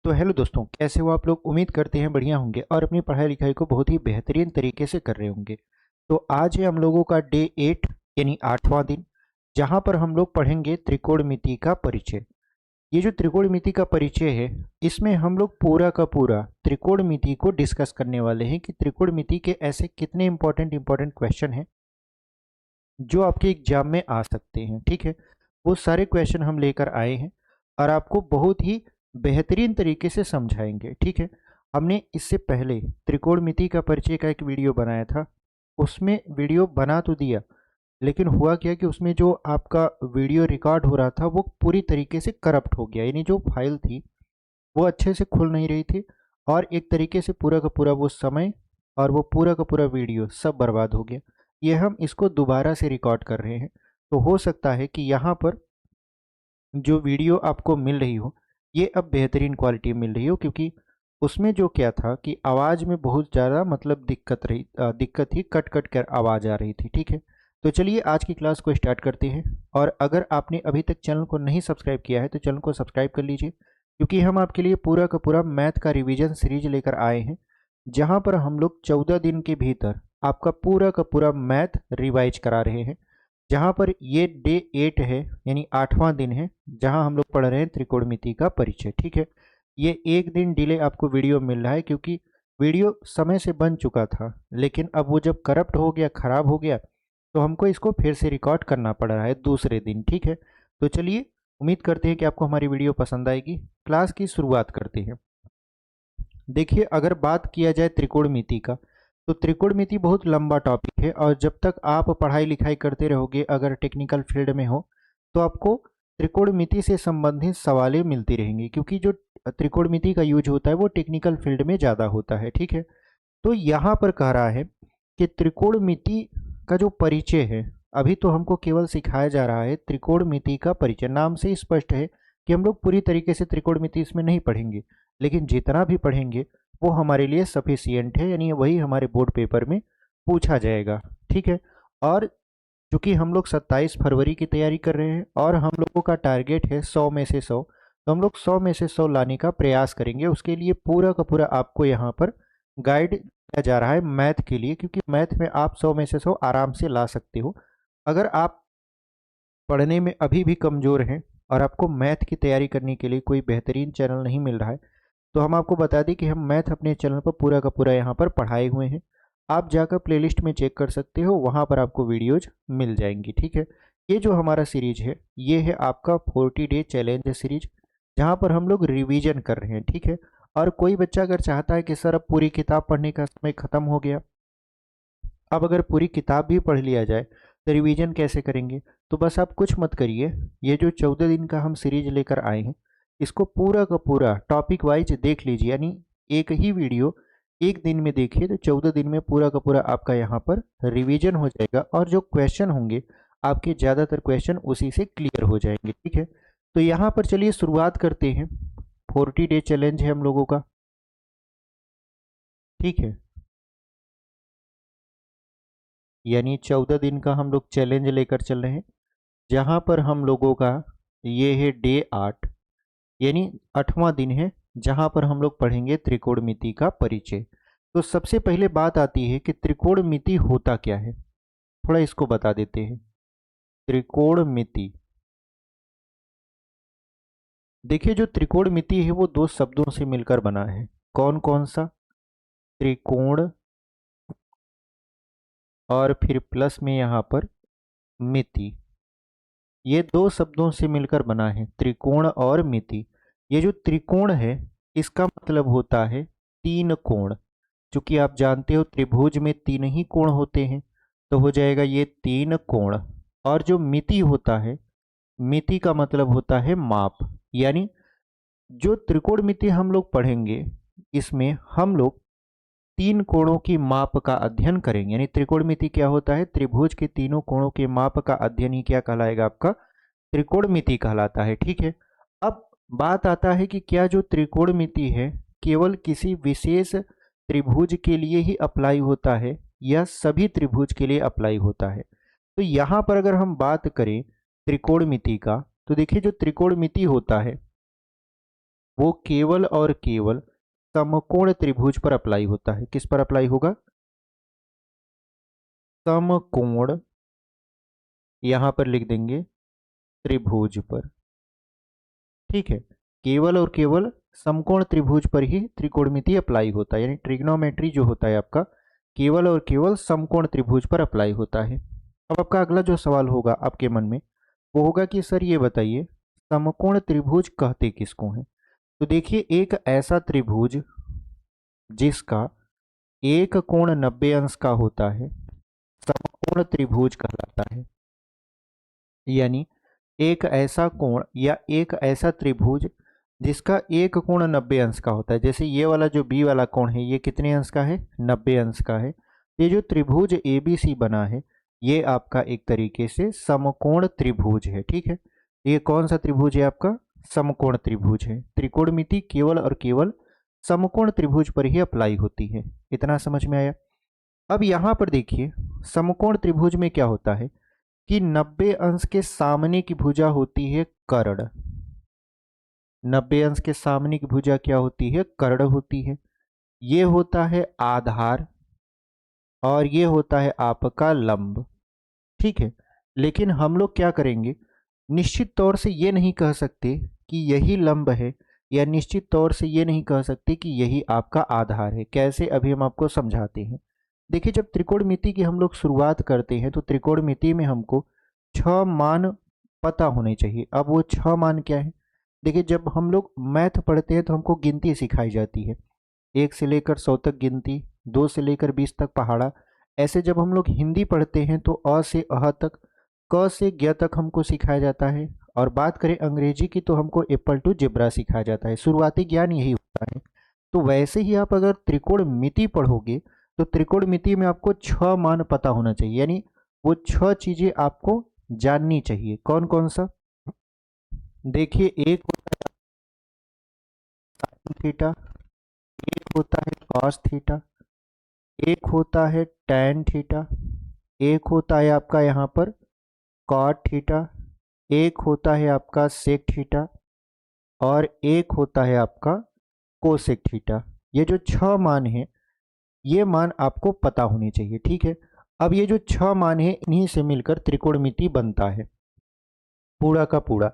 तो हेलो दोस्तों, कैसे हो आप लोग। उम्मीद करते हैं बढ़िया होंगे और अपनी पढ़ाई लिखाई को बहुत ही बेहतरीन तरीके से कर रहे होंगे। तो आज है हम लोगों का डे 8 यानी 8वां दिन, जहां पर हम लोग पढ़ेंगे त्रिकोणमिति का परिचय। ये जो त्रिकोणमिति का परिचय है, इसमें हम लोग पूरा का पूरा त्रिकोणमिति को डिस्कस करने वाले हैं कि त्रिकोणमिति के ऐसे कितने इंपॉर्टेंट क्वेश्चन हैं जो आपके एग्जाम में आ सकते हैं। ठीक है, वो सारे क्वेश्चन हम लेकर आए हैं और आपको बहुत ही बेहतरीन तरीके से समझाएंगे। ठीक है, हमने इससे पहले त्रिकोणमिति का परिचय का एक वीडियो बनाया था। उसमें वीडियो बना तो दिया, लेकिन हुआ क्या कि उसमें जो आपका वीडियो रिकॉर्ड हो रहा था वो पूरी तरीके से करप्ट हो गया, यानी जो फाइल थी वो अच्छे से खुल नहीं रही थी और एक तरीके से पूरा का पूरा वो समय और वो पूरा का पूरा वीडियो सब बर्बाद हो गया। ये हम इसको दोबारा से रिकॉर्ड कर रहे हैं, तो हो सकता है कि यहाँ पर जो वीडियो आपको मिल रही हो ये अब बेहतरीन क्वालिटी मिल रही हो, क्योंकि उसमें जो क्या था कि आवाज़ में बहुत ज़्यादा मतलब दिक्कत थी, कट कट कर आवाज़ आ रही थी। ठीक है, तो चलिए आज की क्लास को स्टार्ट करते हैं। और अगर आपने अभी तक चैनल को नहीं सब्सक्राइब किया है तो चैनल को सब्सक्राइब कर लीजिए, क्योंकि हम आपके लिए पूरा का पूरा मैथ का रिवीजन सीरीज लेकर आए हैं, जहां पर हम लोग 14 दिन के भीतर आपका पूरा का पूरा मैथ रिवाइज करा रहे हैं। जहां पर ये डे 8 है यानी 8वां दिन है, जहां हम लोग पढ़ रहे हैं त्रिकोणमिति का परिचय। ठीक है, ये एक दिन डिले आपको वीडियो मिल रहा है, क्योंकि वीडियो समय से बन चुका था, लेकिन अब वो जब करप्ट हो गया, खराब हो गया, तो हमको इसको फिर से रिकॉर्ड करना पड़ रहा है दूसरे दिन। ठीक है, तो चलिए, उम्मीद करते हैं कि आपको हमारी वीडियो पसंद आएगी। क्लास की शुरुआत करते हैं। देखिए, अगर बात किया जाए त्रिकोणमिति का, तो त्रिकोणमिति बहुत लंबा टॉपिक है और जब तक आप पढ़ाई लिखाई करते रहोगे, अगर टेक्निकल फील्ड में हो, तो आपको त्रिकोणमिति से संबंधित सवालें मिलती रहेंगी, क्योंकि जो त्रिकोणमिति का यूज होता है वो टेक्निकल फील्ड में ज़्यादा होता है। ठीक है, तो यहाँ पर कह रहा है कि त्रिकोणमिति का जो परिचय है, अभी तो हमको केवल सिखाया जा रहा है त्रिकोणमिति का परिचय। नाम से ही स्पष्ट है कि हम लोग पूरी तरीके से त्रिकोणमिति इसमें नहीं पढ़ेंगे, लेकिन जितना भी पढ़ेंगे वो हमारे लिए सफिशियंट है, यानी वही हमारे बोर्ड पेपर में पूछा जाएगा। ठीक है, और चूंकि हम लोग 27 फरवरी की तैयारी कर रहे हैं और हम लोगों का टारगेट है 100 में से 100, तो हम लोग 100 में से 100 लाने का प्रयास करेंगे। उसके लिए पूरा का पूरा आपको यहाँ पर गाइड किया जा रहा है मैथ के लिए, क्योंकि मैथ में आप 100 में से 100 आराम से ला सकते हो। अगर आप पढ़ने में अभी भी कमज़ोर हैं और आपको मैथ की तैयारी करने के लिए कोई बेहतरीन चैनल नहीं मिल रहा है, तो हम आपको बता दें कि हम मैथ अपने चैनल पर पूरा का पूरा यहाँ पर पढ़ाए हुए हैं। आप जाकर प्लेलिस्ट में चेक कर सकते हो, वहाँ पर आपको वीडियोज मिल जाएंगी। ठीक है, ये जो हमारा सीरीज है ये है आपका 40 डे चैलेंज सीरीज, जहाँ पर हम लोग रिवीजन कर रहे हैं। ठीक है, और कोई बच्चा अगर चाहता है कि सर अब पूरी किताब पढ़ने का समय ख़त्म हो गया, अब अगर पूरी किताब भी पढ़ लिया जाए तो रिवीजन कैसे करेंगे, तो बस आप कुछ मत करिए। ये जो 14 दिन का हम सीरीज लेकर आए हैं, इसको पूरा का पूरा टॉपिक वाइज देख लीजिए, यानी एक ही वीडियो एक दिन में देखिए तो 14 दिन में पूरा का पूरा आपका यहाँ पर रिवीजन हो जाएगा और जो क्वेश्चन होंगे आपके ज़्यादातर क्वेश्चन उसी से क्लियर हो जाएंगे। ठीक है, तो यहाँ पर चलिए शुरुआत करते हैं। 40 डे चैलेंज है हम लोगों का। ठीक है, यानी 14 दिन का हम लोग चैलेंज लेकर चल रहे हैं, जहाँ पर हम लोगों का ये है डे 8 यानी 8वां दिन है, जहाँ पर हम लोग पढ़ेंगे त्रिकोणमिति का परिचय। तो सबसे पहले बात आती है कि त्रिकोणमिति होता क्या है, थोड़ा इसको बता देते हैं। त्रिकोणमिति, देखिए जो त्रिकोणमिति है वो दो शब्दों से मिलकर बना है। कौन कौन सा? त्रिकोण और फिर प्लस में यहाँ पर मिति, ये दो शब्दों से मिलकर बना है त्रिकोण और मिति। ये जो त्रिकोण है इसका मतलब होता है तीन कोण। चूंकि आप जानते हो त्रिभुज में तीन ही कोण होते हैं, तो हो जाएगा ये तीन कोण। और जो मिति होता है, मिति का मतलब होता है माप। यानी जो त्रिकोणमिति हम लोग पढ़ेंगे, इसमें हम लोग तीन कोणों की माप का अध्ययन करेंगे। यानी त्रिकोणमिति क्या होता है? त्रिभुज के तीनों कोणों के माप का अध्ययन ही क्या कहलाएगा? आपका त्रिकोणमिति कहलाता है। ठीक है, अब बात आता है कि क्या जो त्रिकोणमिति है केवल किसी विशेष त्रिभुज के लिए ही अप्लाई होता है या सभी त्रिभुज के लिए अप्लाई होता है? तो यहाँ पर अगर हम बात करें त्रिकोणमिति का, तो देखिए जो त्रिकोणमिति होता है वो केवल और केवल समकोण त्रिभुज पर अप्लाई होता है। किस पर अप्लाई होगा? समकोण, यहां पर लिख देंगे त्रिभुज पर। ठीक है, केवल और केवल समकोण त्रिभुज पर ही त्रिकोणमिति अप्लाई होता है, यानी ट्रिग्नोमेट्री जो होता है आपका केवल और केवल समकोण त्रिभुज पर अप्लाई होता है। अब आपका अगला जो सवाल होगा आपके मन में वो होगा कि सर ये बताइए समकोण त्रिभुज कहते किसको हैं? तो देखिए, एक ऐसा त्रिभुज जिसका एक कोण 90 अंश का होता है समकोण त्रिभुज कहलाता है। यानी एक ऐसा कोण या एक ऐसा त्रिभुज जिसका एक कोण 90 अंश का होता है। जैसे ये वाला जो बी वाला कोण है ये कितने अंश का है? 90 अंश का है। ये जो त्रिभुज ABC बना है ये आपका एक तरीके से समकोण त्रिभुज है। ठीक है, ये कौन सा त्रिभुज है? आपका समकोण त्रिभुज है। त्रिकोणमिति केवल और केवल समकोण त्रिभुज पर ही अप्लाई होती है। इतना समझ में आया? अब यहाँ पर देखिए, समकोण त्रिभुज में क्या होता है कि 90 अंश के सामने की भुजा होती है कर्ण। 90 अंश के सामने की भुजा क्या होती है? कर्ण होती है। ये होता है आधार और ये होता है आपका लंब। ठीक है, लेकिन हम लोग क्या करेंगे, निश्चित तौर से ये नहीं कह सकते कि यही लंब है या निश्चित तौर से ये नहीं कह सकते कि यही आपका आधार है। कैसे, अभी हम आपको समझाते हैं। देखिए, जब त्रिकोणमिति की हम लोग शुरुआत करते हैं तो त्रिकोणमिति में हमको 6 मान पता होने चाहिए। अब वो 6 मान क्या है? देखिए, जब हम लोग मैथ पढ़ते हैं तो हमको गिनती सिखाई जाती है, 1 से लेकर 100 तक गिनती, 2 से लेकर 20 तक पहाड़ा। ऐसे जब हम लोग हिंदी पढ़ते हैं तो अ से अह तक, क से ज्ञ तक हमको सिखाया जाता है। और बात करें अंग्रेजी की तो हमको एप्पल टू जेब्रा सिखाया जाता है। शुरुआती ज्ञान यही होता है। तो वैसे ही आप अगर त्रिकोणमिति पढ़ोगे तो त्रिकोणमिति में आपको 6 मान पता होना चाहिए, यानी वो 6 चीजें आपको जाननी चाहिए। कौन कौन सा? देखिए, एक होता है sin थीटा, एक होता है cos थीटा, एक होता है tan थीटा, एक होता है आपका यहाँ पर cot थीटा, एक होता है आपका sec थीटा और एक होता है आपका कोसेक थीटा। ये जो 6 मान है ये मान आपको पता होने चाहिए। ठीक है, अब ये जो 6 मान है इन्हीं से मिलकर त्रिकोणमिति बनता है पूरा का पूरा।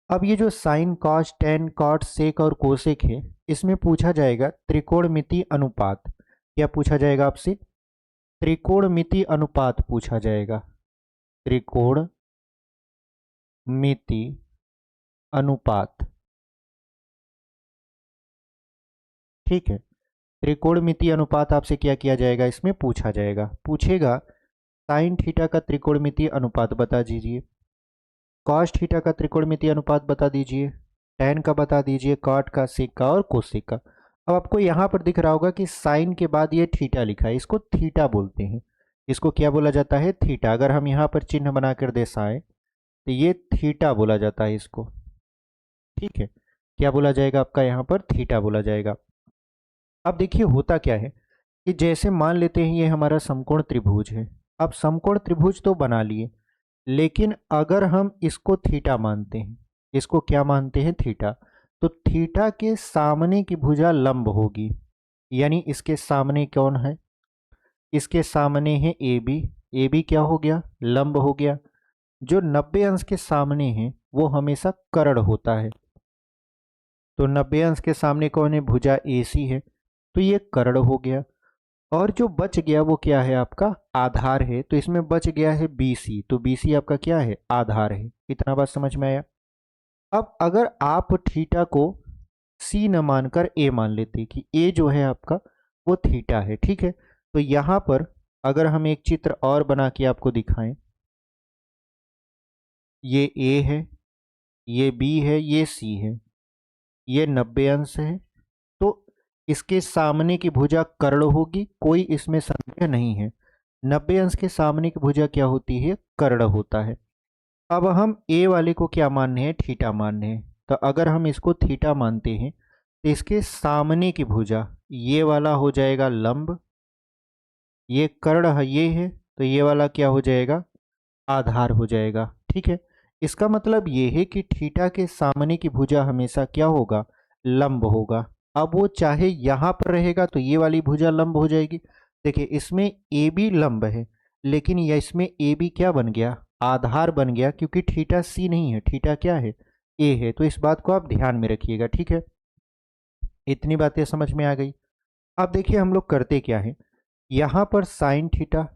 अब ये जो साइन, कॉस, टेन, कॉट, सेक और कोसेक है इसमें पूछा जाएगा त्रिकोणमिति अनुपात। क्या पूछा जाएगा आपसे? त्रिकोणमिति अनुपात पूछा जाएगा। त्रिकोणमिति अनुपात। ठीक है, त्रिकोणमिति अनुपात आपसे क्या किया जाएगा? इसमें पूछा जाएगा। पूछेगा साइन थीटा का त्रिकोणमिति अनुपात बता दीजिए, कॉस थीटा का त्रिकोणमिति अनुपात बता दीजिए, टेन का बता दीजिए, कॉट का, सेक का और कोसेक का। अब आपको यहाँ पर दिख रहा होगा कि साइन के बाद ये थीटा लिखा है, इसको थीटा बोलते हैं। इसको क्या बोला जाता है? थीटा। अगर हम यहाँ पर चिन्ह बना कर दर्शाएं तो ये थीटा बोला जाता है इसको। ठीक है, क्या बोला जाएगा आपका? यहाँ पर थीटा बोला जाएगा। अब देखिए होता क्या है कि जैसे मान लेते हैं ये हमारा समकोण त्रिभुज है। अब समकोण त्रिभुज तो बना लिए, लेकिन अगर हम इसको थीटा मानते हैं, इसको क्या मानते हैं? थीटा। तो थीटा के सामने की भुजा लंब होगी, यानी इसके सामने कौन है? इसके सामने है ए बी। ए बी क्या हो गया? लंब हो गया। जो 90 अंश के सामने है वो हमेशा कर्ण होता है। तो 90 अंश के सामने कौन है? भुजा ए सी है, तो ये कर्ण हो गया। और जो बच गया वो क्या है? आपका आधार है। तो इसमें बच गया है BC, तो BC आपका क्या है? आधार है। इतना बात समझ में आया? अब अगर आप थीटा को C न मानकर A मान लेते कि A जो है आपका वो थीटा है। ठीक है, तो यहाँ पर अगर हम एक चित्र और बना के आपको दिखाएं, ये A है, ये B है, ये C है, ये 90 अंश है, तो इसके सामने की भुजा कर्ण होगी, कोई इसमें संदेह नहीं है। 90 अंश के सामने की भुजा क्या होती है? कर्ण होता है। अब हम ए वाले को क्या मानने हैं? थीटा मानने हैं। तो अगर हम इसको थीटा मानते हैं तो इसके सामने की भुजा ये वाला हो जाएगा लंब, ये कर्ण है, ये है, तो ये वाला क्या हो जाएगा? आधार हो जाएगा। ठीक है, इसका मतलब ये है कि थीटा के सामने की भुजा हमेशा क्या होगा? लंब होगा। अब वो चाहे यहाँ पर रहेगा तो ये वाली भुजा लंब हो जाएगी। देखिए इसमें ए बी लंब है, लेकिन यह इसमें ए बी क्या बन गया, आधार बन गया, क्योंकि थीटा सी नहीं है, थीटा क्या है, ए है। तो इस बात को आप ध्यान में रखिएगा, ठीक है। इतनी बातें समझ में आ गई। अब देखिए हम लोग करते क्या है, यहाँ पर sine theta,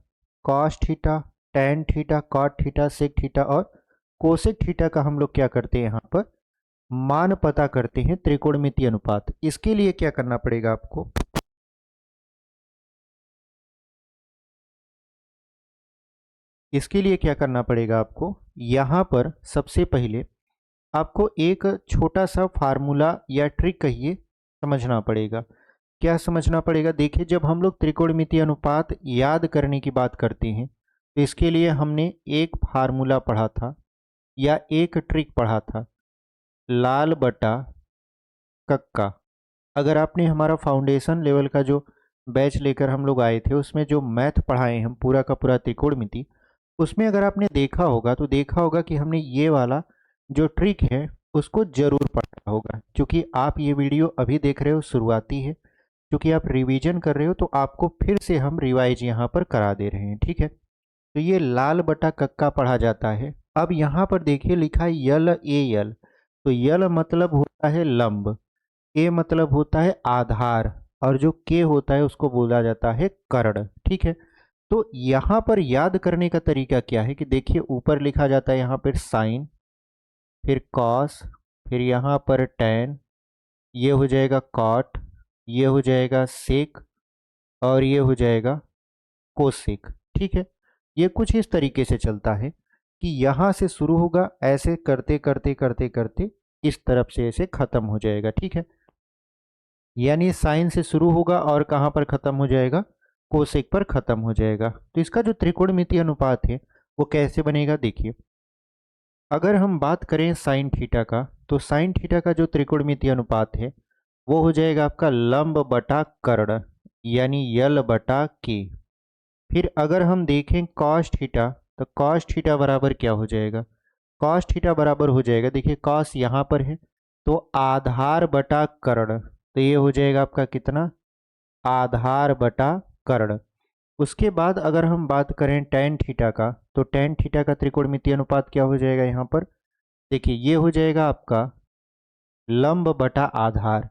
cos theta, tan theta, cot theta, sec theta और कोसेक थीटा का हम लोग क्या करते हैं, यहाँ पर मान पता करते हैं, त्रिकोणमितीय अनुपात। इसके लिए क्या करना पड़ेगा आपको, इसके लिए क्या करना पड़ेगा आपको, यहाँ पर सबसे पहले आपको एक छोटा सा फार्मूला या ट्रिक कहिए समझना पड़ेगा। क्या समझना पड़ेगा, देखिए जब हम लोग त्रिकोणमितीय अनुपात याद करने की बात करते हैं तो इसके लिए हमने एक फार्मूला पढ़ा था या एक ट्रिक पढ़ा था, लाल बटा कक्का। अगर आपने हमारा फाउंडेशन लेवल का जो बैच लेकर हम लोग आए थे उसमें जो मैथ पढ़ाए हम पूरा का पूरा त्रिकोणमिति, उसमें अगर आपने देखा होगा तो देखा होगा कि हमने ये वाला जो ट्रिक है उसको जरूर पढ़ा होगा। क्योंकि आप ये वीडियो अभी देख रहे हो शुरुआती है, क्योंकि आप रिवीजन कर रहे हो तो आपको फिर से हम रिवाइज यहाँ पर करा दे रहे हैं, ठीक है। तो ये लाल बटा कक्का पढ़ा जाता है। अब यहाँ पर देखिए लिखा है यल ए यल, तो यल मतलब होता है लंब, ए मतलब होता है आधार, और जो के होता है उसको बोला जाता है कर्ण, ठीक है। तो यहाँ पर याद करने का तरीका क्या है कि देखिए ऊपर लिखा जाता है यहाँ पर साइन, फिर कॉस, फिर यहाँ पर टेन, ये हो जाएगा कॉट, ये हो जाएगा सेक और ये हो जाएगा कोसेक, ठीक है। ये कुछ इस तरीके से चलता है कि यहाँ से शुरू होगा, ऐसे करते करते करते करते इस तरफ से ऐसे खत्म हो जाएगा, ठीक है। यानी साइन से शुरू होगा और कहाँ पर खत्म हो जाएगा, कोसेक पर खत्म हो जाएगा। तो इसका जो त्रिकोणमितीय अनुपात है वो कैसे बनेगा, देखिए अगर हम बात करें साइन थीटा का, तो साइन थीटा का जो त्रिकोणमितीय अनुपात है वो हो जाएगा आपका लंब बटा कर्ण, यानी यल बटा के। फिर अगर हम देखें कॉस थीटा, तो कॉस थीटा बराबर क्या हो जाएगा, कॉस थीटा बराबर हो जाएगा, देखिए कॉस यहाँ पर है तो आधार बटा कर्ण, तो ये हो जाएगा आपका कितना, आधार बटा कर्ण। उसके बाद अगर हम बात करें टेन थीटा का, तो टेन थीटा का त्रिकोणमितीय अनुपात क्या हो जाएगा यहाँ पर, देखिए ये हो जाएगा आपका लंब बटा आधार,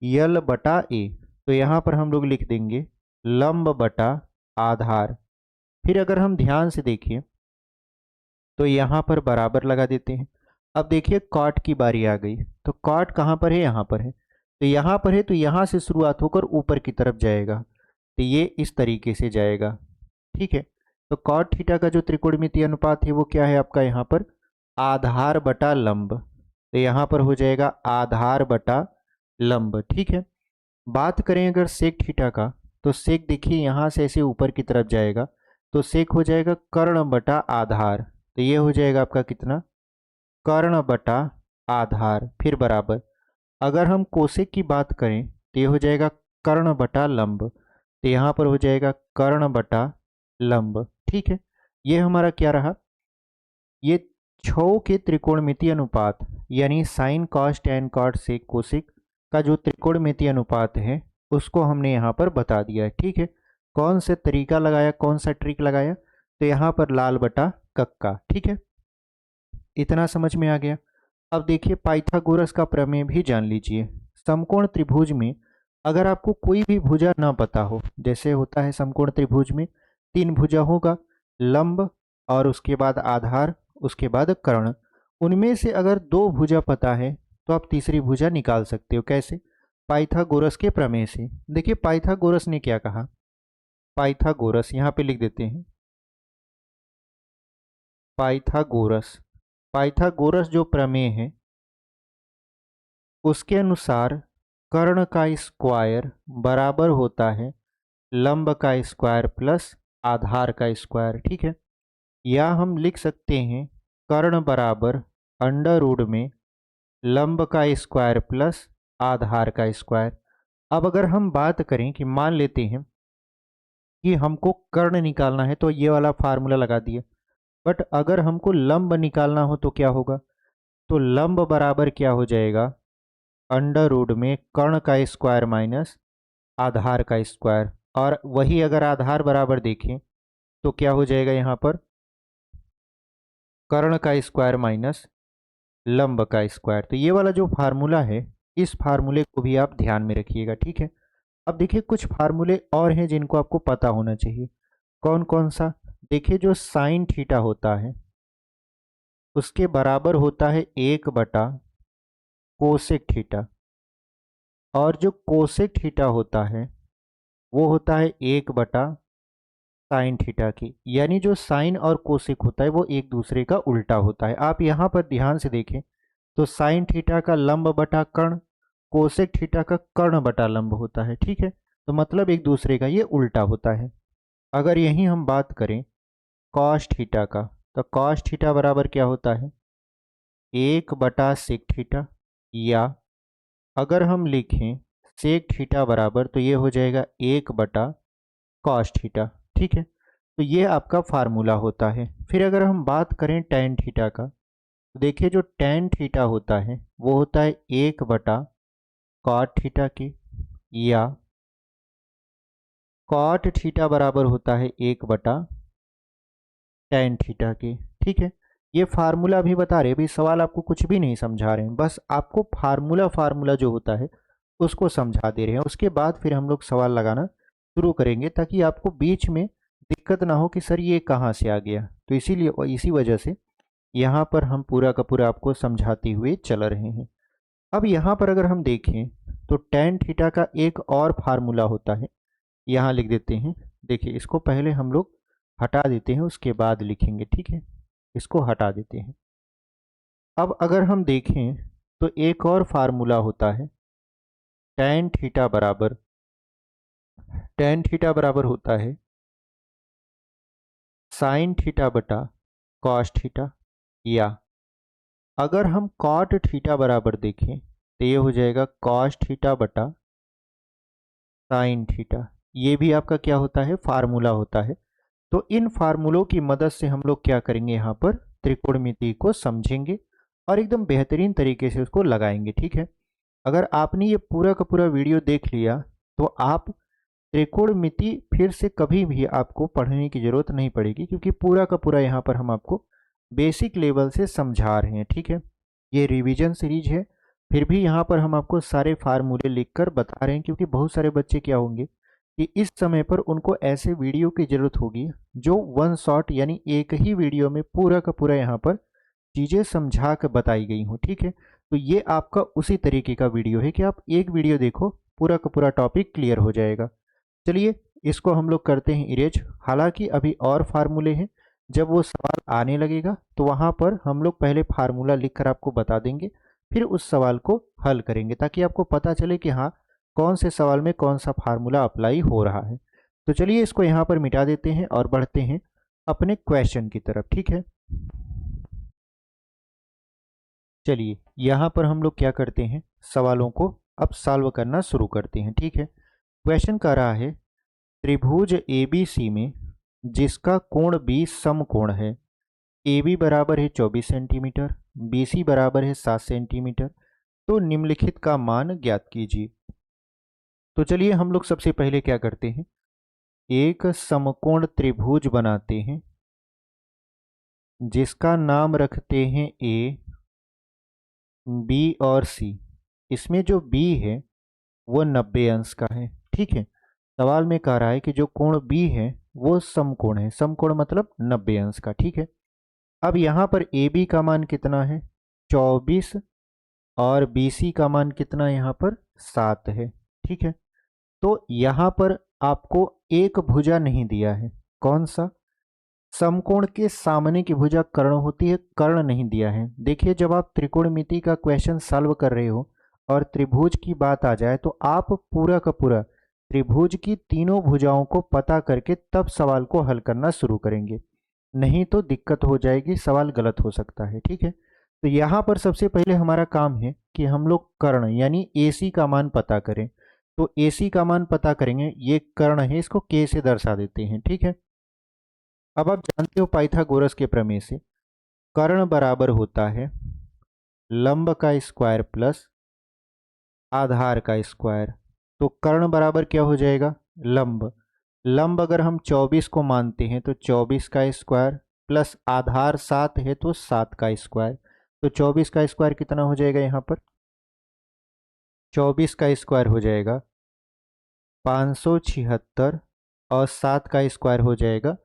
यल बटा ए। तो यहाँ पर हम लोग लिख देंगे लंब बटा आधार। फिर अगर हम ध्यान से देखें तो यहाँ पर बराबर लगा देते हैं। अब देखिए कॉट की बारी आ गई, तो कॉट कहाँ पर है, यहाँ पर है, तो यहाँ पर है तो यहाँ से शुरुआत होकर ऊपर की तरफ जाएगा, तो ये इस तरीके से जाएगा, ठीक है। तो कॉट थीटा का जो त्रिकोणमितीय अनुपात है वो क्या है आपका यहाँ पर, आधार बटा लंब, तो यहाँ पर हो जाएगा आधार बटा लंब, ठीक है। बात करें अगर सेक थीटा का, तो सेक देखिए यहाँ से ऐसे ऊपर की तरफ जाएगा, तो सेक हो जाएगा कर्ण बटा आधार, तो ये हो जाएगा आपका कितना, कर्ण बटा आधार। फिर बराबर अगर हम कोसेक की बात करें तो ये हो जाएगा कर्ण बटा लंब, तो यहाँ पर हो जाएगा कर्ण बटा लंब, ठीक है। ये हमारा क्या रहा, ये छो के त्रिकोणमितीय अनुपात यानी sine cos tan cot sec cosec का जो त्रिकोणमितीय अनुपात है उसको हमने यहाँ पर बता दिया है, ठीक है। कौन सा तरीका लगाया, कौन सा ट्रिक लगाया, तो यहाँ पर लाल बटा कक्का, ठीक है। इतना समझ में आ गया। अब देखिए पाइथागोरस का प्रमेय भी जान लीजिए। समकोण त्रिभुज में अगर आपको कोई भी भुजा ना पता हो, जैसे होता है समकोण त्रिभुज में तीन भुजा होगा, लंब और उसके बाद आधार, उसके बाद कर्ण, उनमें से अगर दो भुजा पता है तो आप तीसरी भुजा निकाल सकते हो, कैसे, पाइथागोरस के प्रमेय से। देखिए पाइथागोरस ने क्या कहा, पाइथागोरस यहाँ पे लिख देते हैं, पाइथागोरस, पाइथागोरस जो प्रमेय है उसके अनुसार कर्ण का स्क्वायर बराबर होता है लंब का स्क्वायर प्लस आधार का स्क्वायर, ठीक है। या हम लिख सकते हैं कर्ण बराबर अंडर रूट में लंब का स्क्वायर प्लस आधार का स्क्वायर। अब अगर हम बात करें कि मान लेते हैं कि हमको कर्ण निकालना है तो ये वाला फार्मूला लगा दिया, बट अगर हमको लंब निकालना हो तो क्या होगा, तो लंब बराबर क्या हो जाएगा, अंडर रूट में कर्ण का स्क्वायर माइनस आधार का स्क्वायर, और वही अगर आधार बराबर देखें तो क्या हो जाएगा यहाँ पर, कर्ण का स्क्वायर माइनस लंब का स्क्वायर। तो ये वाला जो फार्मूला है, इस फार्मूले को भी आप ध्यान में रखिएगा, ठीक है। अब देखिए कुछ फार्मूले और हैं जिनको आपको पता होना चाहिए। कौन कौन सा? देखिए जो साइन थीटा होता है उसके बराबर होता है 1 बटा कोसेक थीटा, और जो कोसेक थीटा होता है वो होता है 1 बटा साइन थीटा की। यानी जो साइन और कोसेक होता है वो एक दूसरे का उल्टा होता है। आप यहाँ पर ध्यान से देखें तो साइन थीटा का लंब बटा कर्ण, कोसेक थीटा का कर्ण बटा लंब होता है, ठीक है। तो मतलब एक दूसरे का ये उल्टा होता है। अगर यहीं हम बात करें कॉस थीटा का, तो कॉस थीटा बराबर क्या होता है, 1 बटा सेक थीटा, या अगर हम लिखें सेक थीटा बराबर तो ये हो जाएगा 1 बटा कॉस थीटा, ठीक है। तो ये आपका फार्मूला होता है। फिर अगर हम बात करें टैन थीटा का, तो देखिए जो टैन थीटा होता है वो होता है 1 बटा कॉट थीटा की, या कॉट थीटा बराबर होता है 1 बटा टैन थीटा की, ठीक है। ये फार्मूला भी बता रहे, अभी सवाल आपको कुछ भी नहीं समझा रहे हैं, बस आपको फार्मूला फार्मूला जो होता है उसको समझा दे रहे हैं। उसके बाद फिर हम लोग सवाल लगाना शुरू करेंगे ताकि आपको बीच में दिक्कत ना हो कि सर ये कहाँ से आ गया। तो इसीलिए इसी वजह से यहाँ पर हम पूरा का पूरा आपको समझाते हुए चल रहे हैं। अब यहाँ पर अगर हम देखें तो टैन थीटा का एक और फार्मूला होता है, यहाँ लिख देते हैं। देखिए इसको पहले हम लोग हटा देते हैं, उसके बाद लिखेंगे, ठीक है। इसको हटा देते हैं। अब अगर हम देखें तो एक और फार्मूला होता है टैन थीटा बराबर, टैन थीटा बराबर होता है साइन थीटा बटा कॉस थीटा, या अगर हम कॉट थीटा बराबर देखें तो ये हो जाएगा कॉस थीटा बटा साइन थीटा। ये भी आपका क्या होता है, फार्मूला होता है। तो इन फार्मूलों की मदद से हम लोग क्या करेंगे, यहाँ पर त्रिकोणमिति को समझेंगे और एकदम बेहतरीन तरीके से उसको लगाएंगे, ठीक है। अगर आपने ये पूरा का पूरा वीडियो देख लिया तो आप त्रिकोणमिति फिर से कभी भी आपको पढ़ने की जरूरत नहीं पड़ेगी, क्योंकि पूरा का पूरा यहाँ पर हम आपको बेसिक लेवल से समझा रहे हैं, ठीक है। ये रिवीजन सीरीज है, फिर भी यहाँ पर हम आपको सारे फार्मूले लिखकर बता रहे हैं, क्योंकि बहुत सारे बच्चे क्या होंगे कि इस समय पर उनको ऐसे वीडियो की जरूरत होगी जो वन शॉट यानी एक ही वीडियो में पूरा का पूरा यहाँ पर चीज़ें समझा कर बताई गई हों, ठीक है। तो ये आपका उसी तरीके का वीडियो है कि आप एक वीडियो देखो, पूरा का पूरा टॉपिक क्लियर हो जाएगा। चलिए इसको हम लोग करते हैं इरेज। हालांकि अभी और फार्मूले हैं, जब वो सवाल आने लगेगा तो वहाँ पर हम लोग पहले फार्मूला लिखकर आपको बता देंगे, फिर उस सवाल को हल करेंगे ताकि आपको पता चले कि हाँ कौन से सवाल में कौन सा फार्मूला अप्लाई हो रहा है। तो चलिए इसको यहाँ पर मिटा देते हैं और बढ़ते हैं अपने क्वेश्चन की तरफ, ठीक है। चलिए यहाँ पर हम लोग क्या करते हैं, सवालों को अब सॉल्व करना शुरू करते हैं, ठीक है। क्वेश्चन कह रहा है त्रिभुज ABC में जिसका कोण 20 समकोण है, AB बराबर है 24 सेंटीमीटर, BC बराबर है 7 सेंटीमीटर, तो निम्नलिखित का मान ज्ञात कीजिए। तो चलिए हम लोग सबसे पहले क्या करते हैं, एक समकोण त्रिभुज बनाते हैं जिसका नाम रखते हैं A, B और C। इसमें जो B है वो 90 अंश का है, ठीक है। सवाल में कह रहा है कि जो कोण B है वो समकोण है, समकोण मतलब 90 अंश का, ठीक है। अब यहाँ पर AB का मान कितना है, 24, और BC का मान कितना यहाँ पर 7 है, ठीक है। तो यहाँ पर आपको एक भुजा नहीं दिया है, कौन सा, समकोण के सामने की भुजा कर्ण होती है, कर्ण नहीं दिया है। देखिए जब आप त्रिकोणमिति का क्वेश्चन सॉल्व कर रहे हो और त्रिभुज की बात आ जाए तो आप पूरा का पूरा त्रिभुज की तीनों भुजाओं को पता करके तब सवाल को हल करना शुरू करेंगे, नहीं तो दिक्कत हो जाएगी, सवाल गलत हो सकता है, ठीक है। तो यहाँ पर सबसे पहले हमारा काम है कि हम लोग कर्ण यानी AC का मान पता करें। तो AC का मान पता करेंगे, ये कर्ण है, इसको K से दर्शा देते हैं, ठीक है। अब आप जानते हो पाइथागोरस के प्रमेय से कर्ण बराबर होता है लंब का स्क्वायर प्लस आधार का स्क्वायर। तो कर्ण बराबर क्या हो जाएगा, लंब। लंब अगर हम 24 को मानते हैं तो 24 का स्क्वायर प्लस आधार 7 है तो 7 का स्क्वायर। तो 24 का स्क्वायर कितना हो जाएगा, यहाँ पर 24 का स्क्वायर हो जाएगा 576 और 7 का स्क्वायर हो जाएगा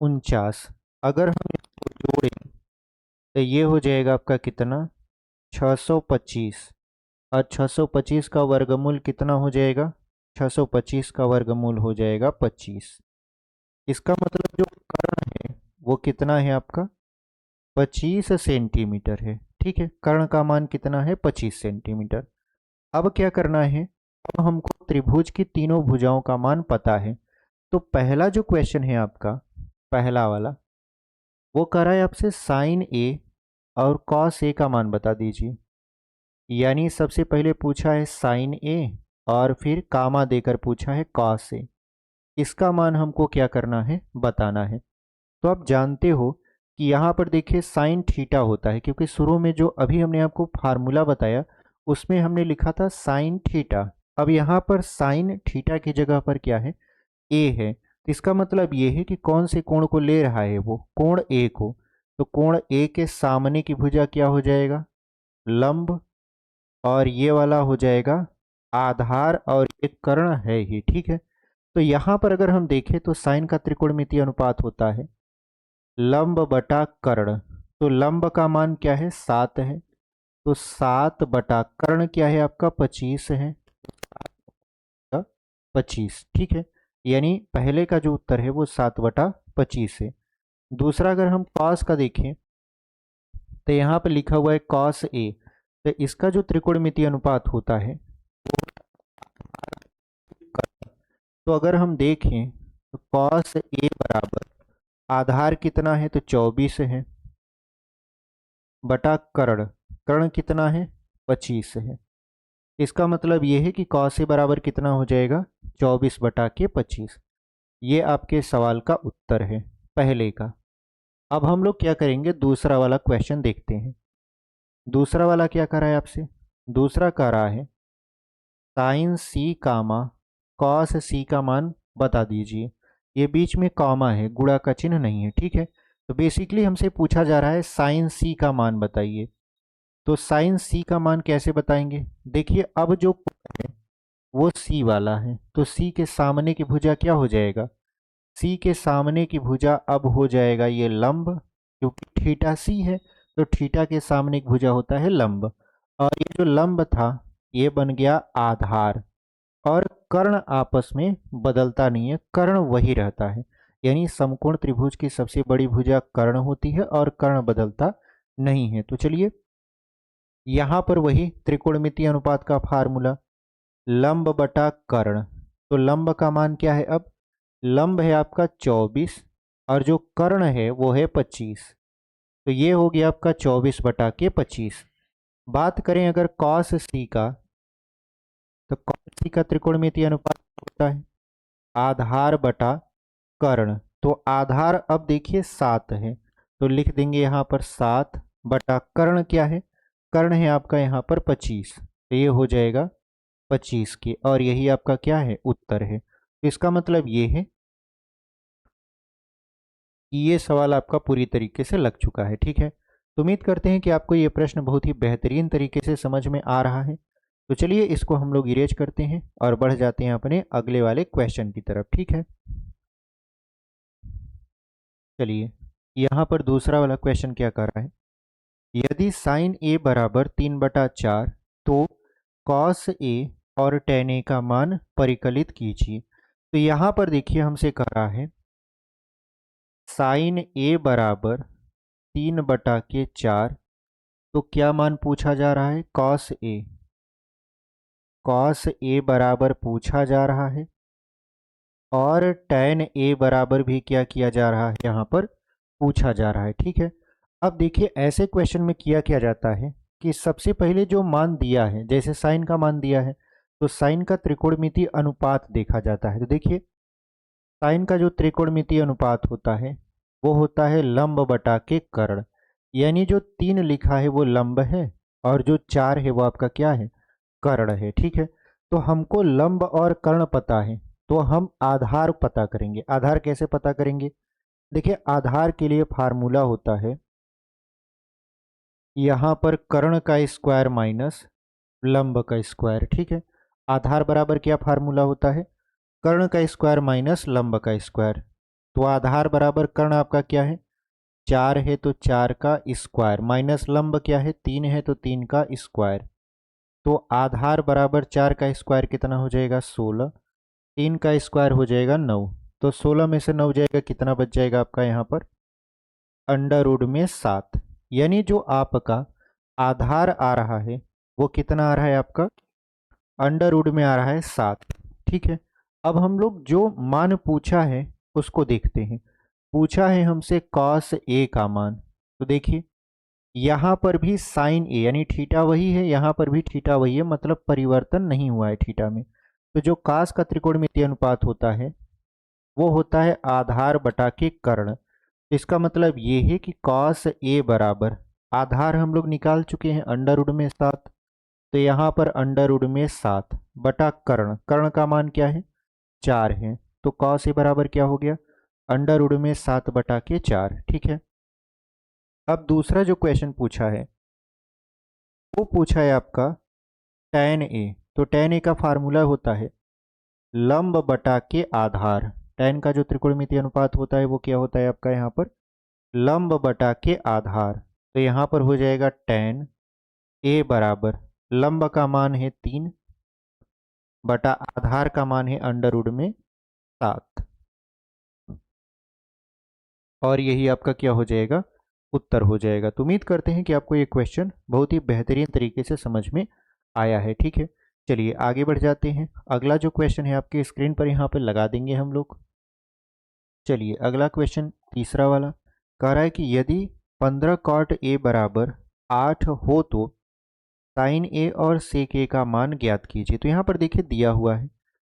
49। अगर हम इसको जोड़ें तो ये हो जाएगा आपका कितना, 625। और 625 का वर्गमूल कितना हो जाएगा, 625 का वर्गमूल हो जाएगा 25। इसका मतलब जो कर्ण है वो कितना है आपका, 25 सेंटीमीटर है। ठीक है, कर्ण का मान कितना है, 25 सेंटीमीटर। अब क्या करना है, अब हमको त्रिभुज की तीनों भुजाओं का मान पता है। तो पहला जो क्वेश्चन है आपका, पहला वाला, वो कह रहा है आपसे साइन ए और कॉस ए का मान बता दीजिए। यानी सबसे पहले पूछा है साइन ए और फिर कामा देकर पूछा है कॉस ए। इसका मान हमको क्या करना है, बताना है। तो आप जानते हो कि यहाँ पर देखिए साइन थीटा होता है, क्योंकि शुरू में जो अभी हमने आपको फार्मूला बताया उसमें हमने लिखा था साइन थीटा। अब यहाँ पर साइन थीटा की जगह पर क्या है, ए है। तो इसका मतलब ये है कि कौन से कोण को ले रहा है, वो कोण ए को। तो कोण ए के सामने की भुजा क्या हो जाएगा, लंब, और ये वाला हो जाएगा आधार, और ये कर्ण है ही। ठीक है, तो यहाँ पर अगर हम देखें तो साइन का त्रिकोणमितीय अनुपात होता है लंब बटा कर्ण। तो लंब का मान क्या है, 7 है। तो 7 बटा कर्ण क्या है आपका, 25 है, 25। ठीक है, यानी पहले का जो उत्तर है वो 7/25 है। दूसरा अगर हम कॉस का देखें तो यहाँ पर लिखा हुआ है कॉस ए। तो इसका जो त्रिकोणमितीय अनुपात होता है, तो अगर हम देखें तो कॉस ए बराबर आधार कितना है, तो 24 है, बटा कर्ण, कर्ण कितना है, 25 है। इसका मतलब ये है कि कॉस ए बराबर कितना हो जाएगा, 24/25। ये आपके सवाल का उत्तर है पहले का। अब हम लोग क्या करेंगे, दूसरा वाला क्वेश्चन देखते हैं। दूसरा वाला क्या कर रहा है आपसे, दूसरा कह रहा है साइन सी कामा कॉस सी का मान बता दीजिए। ये बीच में कॉमा है, गुणा का चिन्ह नहीं है। ठीक है, तो बेसिकली हमसे पूछा जा रहा है साइन सी का मान बताइए। तो साइन सी का मान कैसे बताएंगे, देखिए अब जो कोण है वो सी वाला है, तो सी के सामने की भुजा क्या हो जाएगा, सी के सामने की भुजा अब हो जाएगा ये लंब, क्योंकि थीटा सी है तो थीटा के सामने एक भुजा होता है लंब। और ये जो लंब था ये बन गया आधार। और कर्ण आपस में बदलता नहीं है, कर्ण वही रहता है। यानी समकोण त्रिभुज की सबसे बड़ी भुजा कर्ण होती है और कर्ण बदलता नहीं है। तो चलिए यहाँ पर वही त्रिकोणमितीय अनुपात का फार्मूला, लंब बटा कर्ण। तो लंब का मान क्या है, अब लंब है आपका 24 और जो कर्ण है वो है 25। तो ये हो गया आपका 24/25। बात करें अगर कॉस सी का, तो कॉस सी का त्रिकोणमितीय अनुपात होता है आधार बटा कर्ण। तो आधार अब देखिए 7 है, तो लिख देंगे यहाँ पर 7 बटा कर्ण क्या है, कर्ण है आपका यहाँ पर 25। तो ये हो जाएगा 25 के, और यही आपका क्या है, उत्तर है। तो इसका मतलब ये है कि ये सवाल आपका पूरी तरीके से लग चुका है। ठीक है, तो उम्मीद करते हैं कि आपको ये प्रश्न बहुत ही बेहतरीन तरीके से समझ में आ रहा है। तो चलिए इसको हम लोग इरेज करते हैं और बढ़ जाते हैं अपने अगले वाले क्वेश्चन की तरफ। ठीक है, चलिए यहाँ पर दूसरा वाला क्वेश्चन क्या कर रहा है, यदि साइन ए बराबर 3/4 तो कॉस ए और टेन ए का मान परिकलित कीजिए। तो यहाँ पर देखिए हमसे कह रहा है साइन ए बराबर 3/4, तो क्या मान पूछा जा रहा है, कॉस ए। कॉस ए बराबर पूछा जा रहा है और टेन ए बराबर भी क्या किया जा रहा है, यहाँ पर पूछा जा रहा है। ठीक है, अब देखिए ऐसे क्वेश्चन में किया क्या जाता है कि सबसे पहले जो मान दिया है, जैसे साइन का मान दिया है तो साइन का त्रिकोणमितीय अनुपात देखा जाता है। तो देखिए साइन का जो त्रिकोणमितीय अनुपात होता है वो होता है लंब बटा के कर्ण। यानी जो 3 लिखा है वो लंब है और जो 4 है वो आपका क्या है, कर्ण है, ठीक है। तो हमको लंब और कर्ण पता है, तो हम आधार पता करेंगे। आधार कैसे पता करेंगे? देखिए, आधार के लिए फार्मूला होता है यहाँ पर कर्ण का स्क्वायर माइनस लंब का स्क्वायर, ठीक है। आधार बराबर क्या फार्मूला होता है? कर्ण का स्क्वायर माइनस लंब का स्क्वायर। तो आधार बराबर कर्ण आपका क्या है? 4 है तो 4 का स्क्वायर, माइनस लंब क्या है? 3 है तो 3 का स्क्वायर। तो आधार बराबर 4 का स्क्वायर कितना हो जाएगा? 16। 3 का स्क्वायर हो जाएगा 9। तो 16 में से 9 जाएगा, कितना बच जाएगा आपका यहाँ पर? अंडर रूट में 7। यानी जो आपका आधार आ रहा है वो कितना आ रहा है आपका? अंडर रूट में आ रहा है 7, ठीक है। अब हम लोग जो मान पूछा है उसको देखते हैं। पूछा है हमसे कॉस ए का मान, तो देखिए यहाँ पर भी साइन ए यानी थीटा वही है, यहाँ पर भी थीटा वही है, मतलब परिवर्तन नहीं हुआ है थीटा में। तो जो कास का त्रिकोणमितीय अनुपात होता है वो होता है आधार बटा के कर्ण। इसका मतलब ये है कि कॉस ए बराबर आधार हम लोग निकाल चुके हैं अंडर रूट में 7, तो यहाँ पर अंडर रूट में 7 बटा कर्ण। कर्ण का मान क्या है? 4 है। तो कॉस ए बराबर क्या हो गया? अंडर रूट में 7 बटा के 4, ठीक है। अब दूसरा जो क्वेश्चन पूछा है वो पूछा है आपका tan ए। तो tan ए का फार्मूला होता है लंब बटा के आधार। tan का जो त्रिकोणमितीय अनुपात होता है वो क्या होता है आपका यहाँ पर? लंब बटा के आधार। तो यहाँ पर हो जाएगा tan ए बराबर लंब का मान है 3 बटा आधार का मान है अंडर रूट में 7, और यही आपका क्या हो जाएगा? उत्तर हो जाएगा। तो उम्मीद करते हैं कि आपको ये क्वेश्चन बहुत ही बेहतरीन तरीके से समझ में आया है, ठीक है। चलिए आगे बढ़ जाते हैं। अगला जो क्वेश्चन है आपके स्क्रीन पर यहाँ पर लगा देंगे हम लोग। चलिए अगला क्वेश्चन तीसरा वाला कह रहा है कि यदि 15 कॉट ए बराबर 8 हो तो साइन ए और सेक ए का मान ज्ञात कीजिए। तो यहाँ पर देखिए दिया हुआ है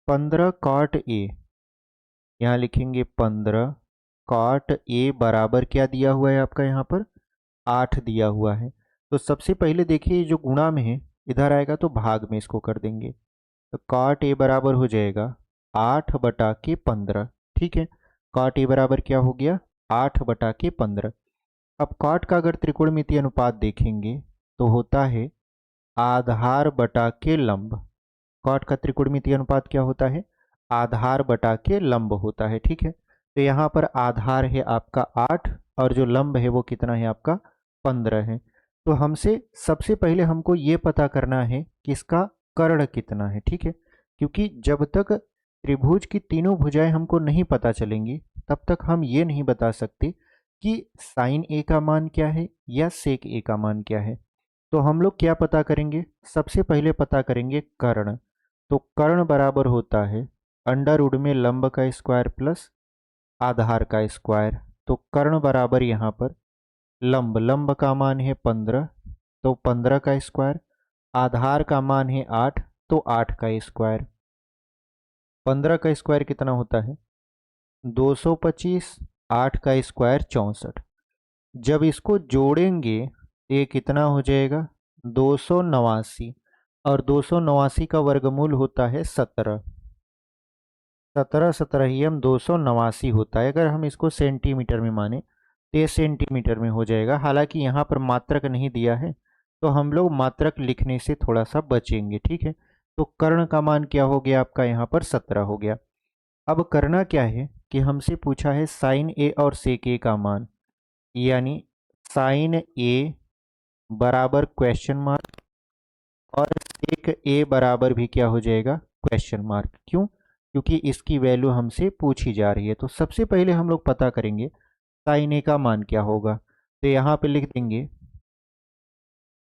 15 कॉट ए, यहाँ लिखेंगे 15 कॉट ए बराबर क्या दिया हुआ है आपका यहाँ पर? 8 दिया हुआ है। तो सबसे पहले देखिए जो गुणा में है इधर आएगा तो भाग में इसको कर देंगे। तो कॉट ए बराबर हो जाएगा 8 बटा के 15, ठीक है। कॉट ए बराबर क्या हो गया? 8 बटा के 15। अब कॉट का अगर त्रिकोणमितीय अनुपात देखेंगे तो होता है आधार बटा के लंब। कॉट का त्रिकोणमितीय अनुपात क्या होता है? आधार बटा के लंब होता है, ठीक है। तो यहाँ पर आधार है आपका 8 और जो लंब है वो कितना है आपका? 15 है। तो हमसे सबसे पहले हमको ये पता करना है कि इसका कर्ण कितना है, ठीक है। क्योंकि जब तक त्रिभुज की तीनों भुजाएं हमको नहीं पता चलेंगी तब तक हम ये नहीं बता सकते कि साइन ए का मान क्या है या सेक ए का मान क्या है। तो हम लोग क्या पता करेंगे? सबसे पहले पता करेंगे कर्ण। तो कर्ण बराबर होता है अंडर रूट में लंब का स्क्वायर प्लस आधार का स्क्वायर। तो कर्ण बराबर यहाँ पर लंब, लंब का मान है 15 तो 15 का स्क्वायर, आधार का मान है 8 तो 8 का स्क्वायर। 15 का स्क्वायर कितना होता है? 225, 8 का स्क्वायर 64। जब इसको जोड़ेंगे ये कितना हो जाएगा? 289, और 289 का वर्गमूल होता है 17। 17 17 289 होता है। अगर हम इसको सेंटीमीटर में माने तो ये सेंटीमीटर में हो जाएगा। हालांकि यहाँ पर मात्रक नहीं दिया है तो हम लोग मात्रक लिखने से थोड़ा सा बचेंगे, ठीक है। तो कर्ण का मान क्या हो गया आपका? यहाँ पर 17 हो गया। अब करना क्या है कि हमसे पूछा है साइन ए और सेक ए का मान, यानी साइन ए बराबर क्वेश्चन मार्क और सेक ए बराबर भी क्या हो जाएगा? Question mark. क्यों? क्योंकि इसकी वैल्यू हमसे पूछी जा रही है। तो सबसे पहले हम लोग पता करेंगे साइन ए का मान क्या होगा। तो यहाँ पे लिख देंगे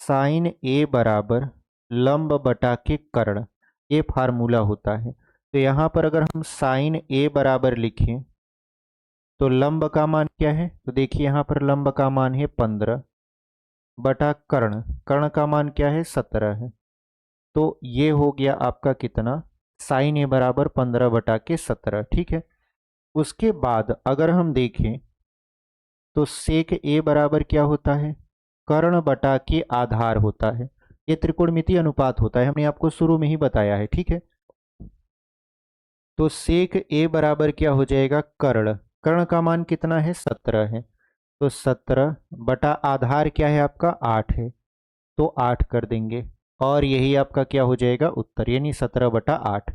साइन ए बराबर लंब बटा के कर्ण, ये फार्मूला होता है। तो यहाँ पर अगर हम साइन ए बराबर लिखें तो लंब का मान क्या है? तो देखिए यहाँ पर लंब का मान है 15 बटा कर्ण, कर्ण का मान क्या है? 17 है। तो ये हो गया आपका कितना? साइन ए बराबर 15 बटा के 17, ठीक है। उसके बाद अगर हम देखें तो सेक ए बराबर क्या होता है? कर्ण बटा के आधार होता है। ये त्रिकोणमितीय अनुपात होता है, हमने आपको शुरू में ही बताया है, ठीक है। तो सेक ए बराबर क्या हो जाएगा, कर्ण। कर्ण का मान कितना है, 17 है। तो 17 बटा आधार क्या है आपका, 8 है, तो 8 कर देंगे और यही आपका क्या हो जाएगा उत्तर, यानी 17/8।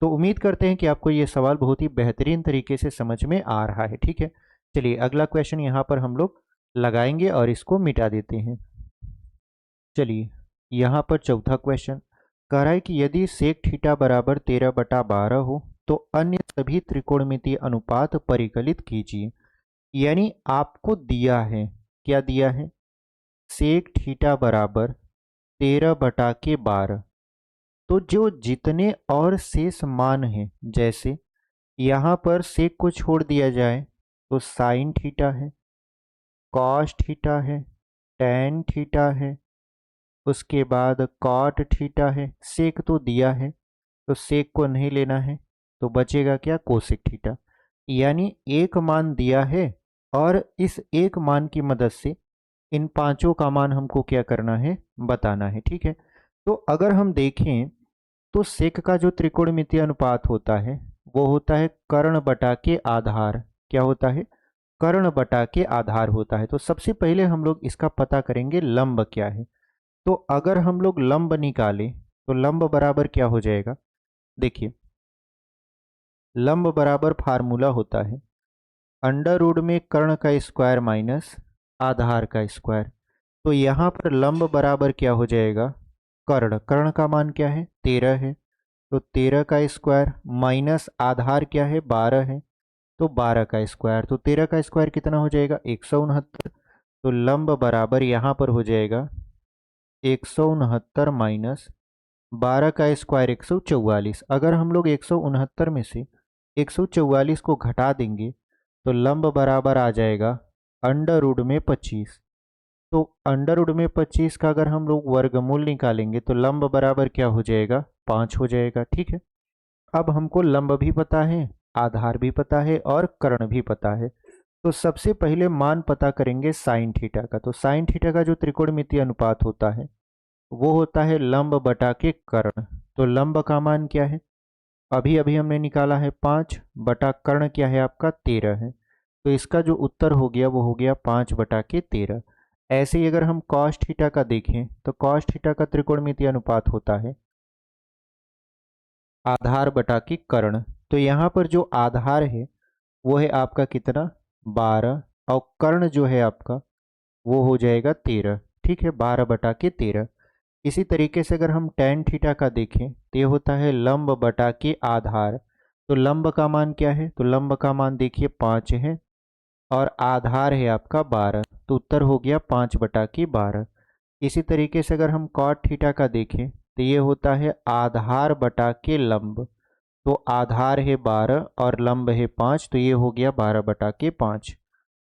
तो उम्मीद करते हैं कि आपको ये सवाल बहुत ही बेहतरीन तरीके से समझ में आ रहा है, ठीक है। चलिए अगला क्वेश्चन यहाँ पर हम लोग लगाएंगे और इसको मिटा देते हैं। चलिए यहाँ पर चौथा क्वेश्चन कह रहा है कि यदि सेक थीटा बराबर 13/12 हो तो अन्य सभी त्रिकोणमितीय अनुपात परिकलित कीजिए। यानी आपको दिया है, क्या दिया है, सेक थीटा बराबर 13/12। तो जो जितने और शेष मान हैं, जैसे यहाँ पर सेक को छोड़ दिया जाए तो साइन थीटा है, कॉस थीटा है, टेन थीटा है, उसके बाद कॉट थीटा है। सेक तो दिया है तो सेक को नहीं लेना है, तो बचेगा क्या, कोसेक थीटा। यानी एक मान दिया है और इस एक मान की मदद से इन पांचों का मान हमको क्या करना है, बताना है, ठीक है। तो अगर हम देखें तो सेक का जो त्रिकोणमितीय अनुपात होता है वो होता है कर्ण बटा के आधार। क्या होता है, कर्ण बटा के आधार होता है। तो सबसे पहले हम लोग इसका पता करेंगे लंब क्या है। तो अगर हम लोग लंब निकालें तो लंब बराबर क्या हो जाएगा, देखिए लंब बराबर फार्मूला होता है अंडर रूट में कर्ण का स्क्वायर माइनस आधार का स्क्वायर। तो यहाँ पर लंब बराबर क्या हो जाएगा, कर्ण। कर्ण का मान क्या है, 13 है, तो 13 का स्क्वायर माइनस आधार क्या है, 12 है, तो 12 का स्क्वायर। तो 13 का स्क्वायर कितना हो जाएगा, 169। तो लंब बराबर यहाँ पर हो जाएगा 169 माइनस 12 का स्क्वायर 144। अगर हम लोग 169 में से 144 को घटा देंगे तो लंब बराबर आ जाएगा अंडर रूट में 25। तो अंडर रूट में 25 का अगर हम लोग वर्गमूल निकालेंगे तो लंब बराबर क्या हो जाएगा, 5 हो जाएगा, ठीक है। अब हमको लंब भी पता है, आधार भी पता है और कर्ण भी पता है। तो सबसे पहले मान पता करेंगे साइन थीटा का। तो साइन थीटा का जो त्रिकोणमितीय अनुपात होता है वो होता है लंब बटा के कर्ण। तो लंब का मान क्या है, अभी अभी हमने निकाला है 5 बटा कर्ण क्या है आपका 13 है। तो इसका जो उत्तर हो गया वो हो गया 5/13। ऐसे ही अगर हम कॉस थीटा का देखें तो कॉस थीटा का त्रिकोणमितीय अनुपात होता है आधार बटा के कर्ण। तो यहाँ पर जो आधार है वो है आपका कितना, 12, और कर्ण जो है आपका वो हो जाएगा 13, ठीक है, 12/13। इसी तरीके से अगर हम टेन थीटा का देखें तो ये होता है लंब बटा के आधार। तो लंब का मान क्या है, तो लंब का मान देखिए 5 है और आधार है आपका 12, तो उत्तर हो गया 5/12। इसी तरीके से अगर हम कॉट थीटा का देखें तो ये होता है आधार बटा के लंब। तो आधार है 12 और लंब है 5, तो ये हो गया 12/5।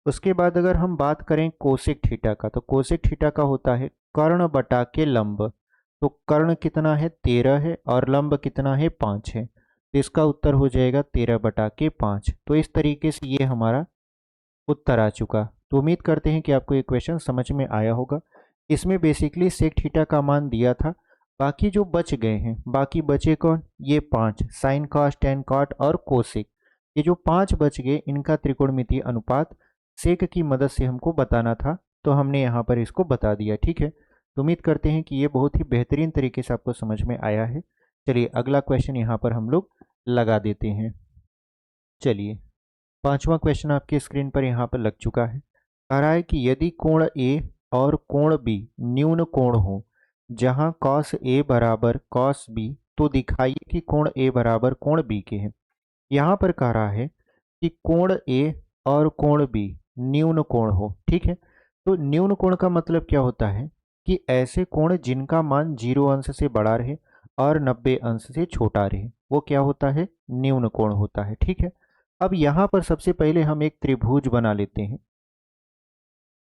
उसके बाद अगर हम बात करें कोसेक थीटा का, तो कोसेक थीटा का होता है कर्ण बटा के लंब। तो कर्ण कितना है, 13 है, और लंब कितना है, 5 है। तो इसका उत्तर हो जाएगा 13/5। तो इस तरीके से ये हमारा उत्तर आ चुका। तो उम्मीद करते हैं कि आपको ये क्वेश्चन समझ में आया होगा। इसमें बेसिकली सेक थीटा का मान दिया था, बाकी जो बच गए हैं, बाकी बचे कौन, ये 5, साइन कॉस टेन कॉट और कोसेक। ये जो 5 बच गए इनका त्रिकोणमितीय अनुपात सेक की मदद से हमको बताना था, तो हमने यहाँ पर इसको बता दिया, ठीक है। तो उम्मीद करते हैं कि ये बहुत ही बेहतरीन तरीके से आपको समझ में आया है। चलिए अगला क्वेश्चन यहाँ पर हम लोग लगा देते हैं। चलिए पांचवा क्वेश्चन आपके स्क्रीन पर यहाँ पर लग चुका है। कह रहा है कि यदि कोण ए और कोण बी न्यून कोण हो जहाँ कॉस ए बराबर कॉस बी, तो दिखाइए कि कोण ए बराबर कोण बी के हैं। यहाँ पर कह रहा है कि कोण ए और कोण बी न्यून कोण हो, ठीक है। तो न्यून कोण का मतलब क्या होता है कि ऐसे कोण जिनका मान 0 अंश से बड़ा रहे और 90 अंश से छोटा रहे, वो क्या होता है, न्यून कोण होता है, ठीक है। अब यहाँ पर सबसे पहले हम एक त्रिभुज बना लेते हैं।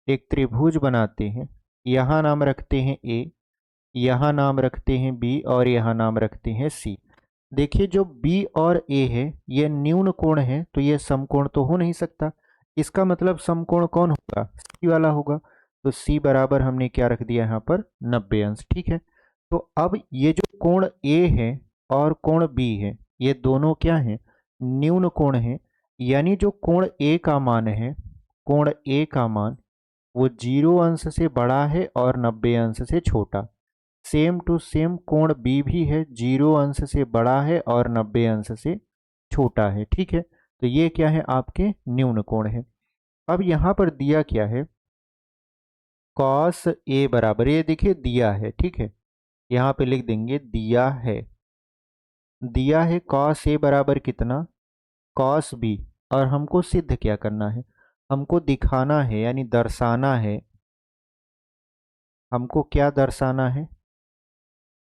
एक त्रिभुज बनाते हैं, यहाँ नाम रखते हैं ए, यहाँ नाम रखते हैं बी और यहाँ नाम रखते हैं सी। देखिए जो बी और ए है ये न्यून कोण है, तो ये समकोण तो हो नहीं सकता। इसका मतलब समकोण कौन होगा, सी वाला होगा। तो C बराबर हमने क्या रख दिया यहाँ पर 90 अंश। ठीक है, तो अब ये जो कोण A है और कोण B है, ये दोनों क्या हैं, न्यून कोण हैं। यानी जो कोण A का मान है, कोण A का मान वो 0 अंश से बड़ा है और 90 अंश से छोटा। सेम टू सेम कोण B भी है, 0 अंश से बड़ा है और 90 अंश से छोटा है। ठीक है, तो ये क्या है, आपके न्यून कोण है। अब यहाँ पर दिया क्या है, कॉस A बराबर, ये देखिए दिया है, ठीक है, यहाँ पे लिख देंगे दिया है, दिया है कॉस A बराबर कितना, कॉस B। और हमको सिद्ध क्या करना है, हमको दिखाना है यानी दर्शाना है, हमको क्या दर्शाना है,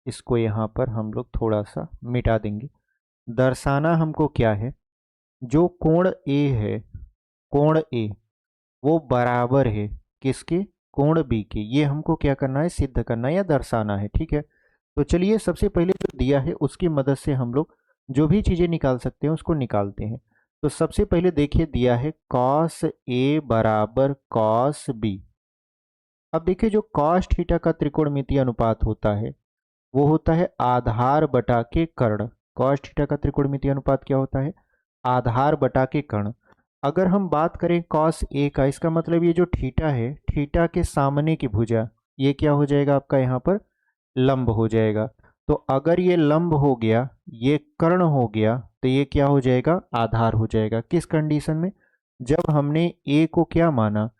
इसको यहाँ पर हम लोग थोड़ा सा मिटा देंगे। दर्शाना हमको क्या है, जो कोण A है, कोण A वो बराबर है किसके, कोण B के। ये हमको क्या करना है, सिद्ध करना है या दर्शाना है। ठीक है, तो चलिए सबसे पहले जो दिया है उसकी मदद से हम लोग जो भी चीज़ें निकाल सकते हैं उसको निकालते हैं। तो सबसे पहले देखिए दिया है कॉस A बराबर कॉस B। अब देखिए जो कॉस थीटा का त्रिकोणमितीय अनुपात होता है वो होता है आधार बटा के कर्ण। कॉस थीटा का त्रिकोणमितीय अनुपात क्या होता है, आधार बटा के कर्ण। अगर हम बात करें कॉस ए का, इसका मतलब ये जो थीटा है, थीटा के सामने की भुजा, ये क्या हो जाएगा आपका यहाँ पर लंब हो जाएगा। तो अगर ये लंब हो गया, ये कर्ण हो गया, तो ये क्या हो जाएगा, आधार हो जाएगा। किस कंडीशन में, जब हमने ए को क्या माना,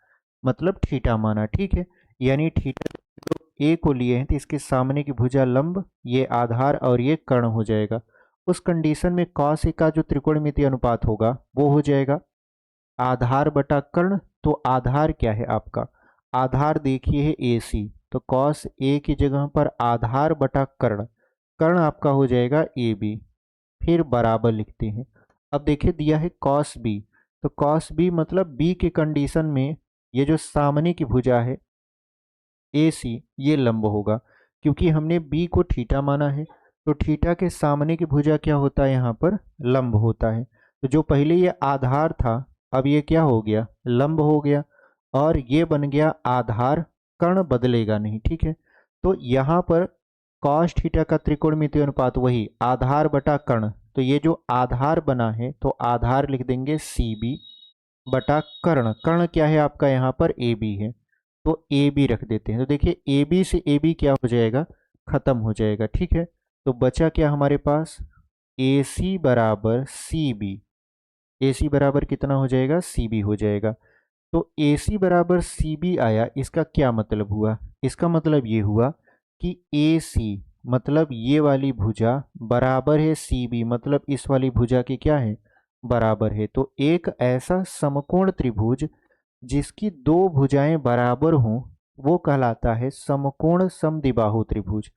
मतलब थीटा माना। ठीक है, यानी थीटा ए को लिए हैं तो इसके सामने की भुजा लंब, ये आधार और ये कर्ण हो जाएगा। उस कंडीशन में कॉस ए का जो त्रिकोणमितीय अनुपात होगा वो हो जाएगा आधार बटा कर्ण। तो आधार क्या है आपका, आधार देखिए है ए सी, तो कॉस ए की जगह पर आधार बटा कर्ण, कर्ण आपका हो जाएगा ए बी, फिर बराबर लिखते हैं। अब देखिए दिया है कॉस बी, तो कॉस बी मतलब बी के कंडीशन में ये जो सामने की भुजा है ए सी, ये लंब होगा, क्योंकि हमने बी को थीटा माना है। तो थीटा के सामने की भुजा क्या होता है, यहाँ पर लंब होता है। तो जो पहले ये आधार था, अब ये क्या हो गया, लंब हो गया, और ये बन गया आधार, कर्ण बदलेगा नहीं। ठीक है, तो यहाँ पर कॉस थीटा का त्रिकोणमितीय अनुपात वही आधार बटा कर्ण। तो ये जो आधार बना है, तो आधार लिख देंगे सी बी बटा कर्ण, कर्ण क्या है आपका यहाँ पर ए बी है, तो ए बी रख देते हैं। तो देखिए ए बी से ए बी क्या हो जाएगा, खत्म हो जाएगा। ठीक है, तो बचा क्या हमारे पास, ए सी बराबर सी बी, ए सी बराबर कितना हो जाएगा, सी बी हो जाएगा। तो ए सी बराबर सी बी आया, इसका क्या मतलब हुआ, इसका मतलब ये हुआ कि ए सी मतलब ये वाली भुजा बराबर है सी बी, मतलब इस वाली भुजा की क्या है, बराबर है। तो एक ऐसा समकोण त्रिभुज जिसकी दो भुजाएं बराबर हों वो कहलाता है समकोण समद्विबाहु त्रिभुज।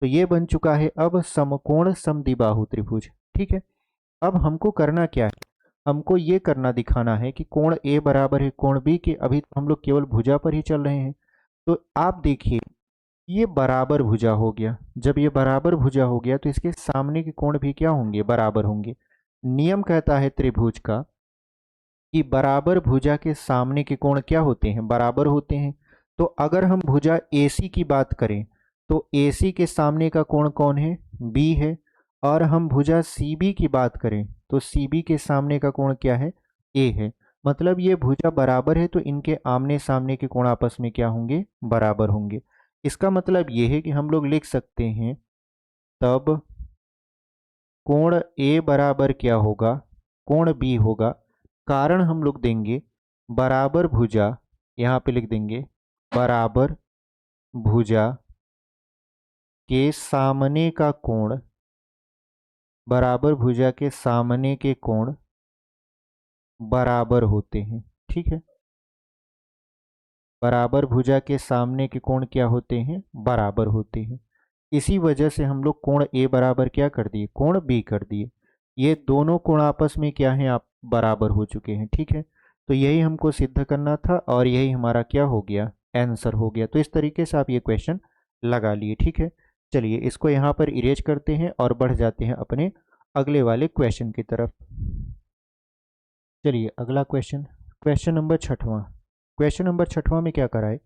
तो ये बन चुका है अब समकोण समद्विबाहु त्रिभुज। ठीक है, अब हमको करना क्या है, हमको ये करना दिखाना है कि कोण ए बराबर है कोण बी के। अभी तो हम लोग केवल भुजा पर ही चल रहे हैं, तो आप देखिए ये बराबर भुजा हो गया। जब ये बराबर भुजा हो गया तो इसके सामने के कोण भी क्या होंगे, बराबर होंगे। नियम कहता है त्रिभुज का कि बराबर भुजा के सामने के कोण क्या होते हैं, बराबर होते हैं। तो अगर हम भुजा AC की बात करें तो AC के सामने का कोण कौन है, B है। और हम भुजा CB की बात करें तो CB के सामने का कोण क्या है, A है। मतलब ये भुजा बराबर है तो इनके आमने सामने के कोण आपस में क्या होंगे, बराबर होंगे। इसका मतलब ये है कि हम लोग लिख सकते हैं तब कोण A बराबर क्या होगा, कोण B होगा। कारण हम लोग देंगे बराबर भुजा, यहाँ पे लिख देंगे बराबर भुजा के सामने का कोण, बराबर भुजा के सामने के कोण बराबर होते हैं। ठीक है, बराबर भुजा के सामने के कोण क्या होते हैं, बराबर होते हैं। इसी वजह से हम लोग कोण A बराबर क्या कर दिए, कोण B कर दिए। ये दोनों कोण आपस में क्या हैं, आप बराबर हो चुके हैं। ठीक है, तो यही हमको सिद्ध करना था और यही हमारा क्या हो गया, आंसर हो गया। तो इस तरीके से आप ये क्वेश्चन लगा लिए। ठीक है, चलिए इसको यहाँ पर इरेज करते हैं और बढ़ जाते हैं अपने अगले वाले क्वेश्चन की तरफ। चलिए अगला क्वेश्चन, क्वेश्चन नंबर छठवां। क्वेश्चन नंबर छठवां में क्या करा है,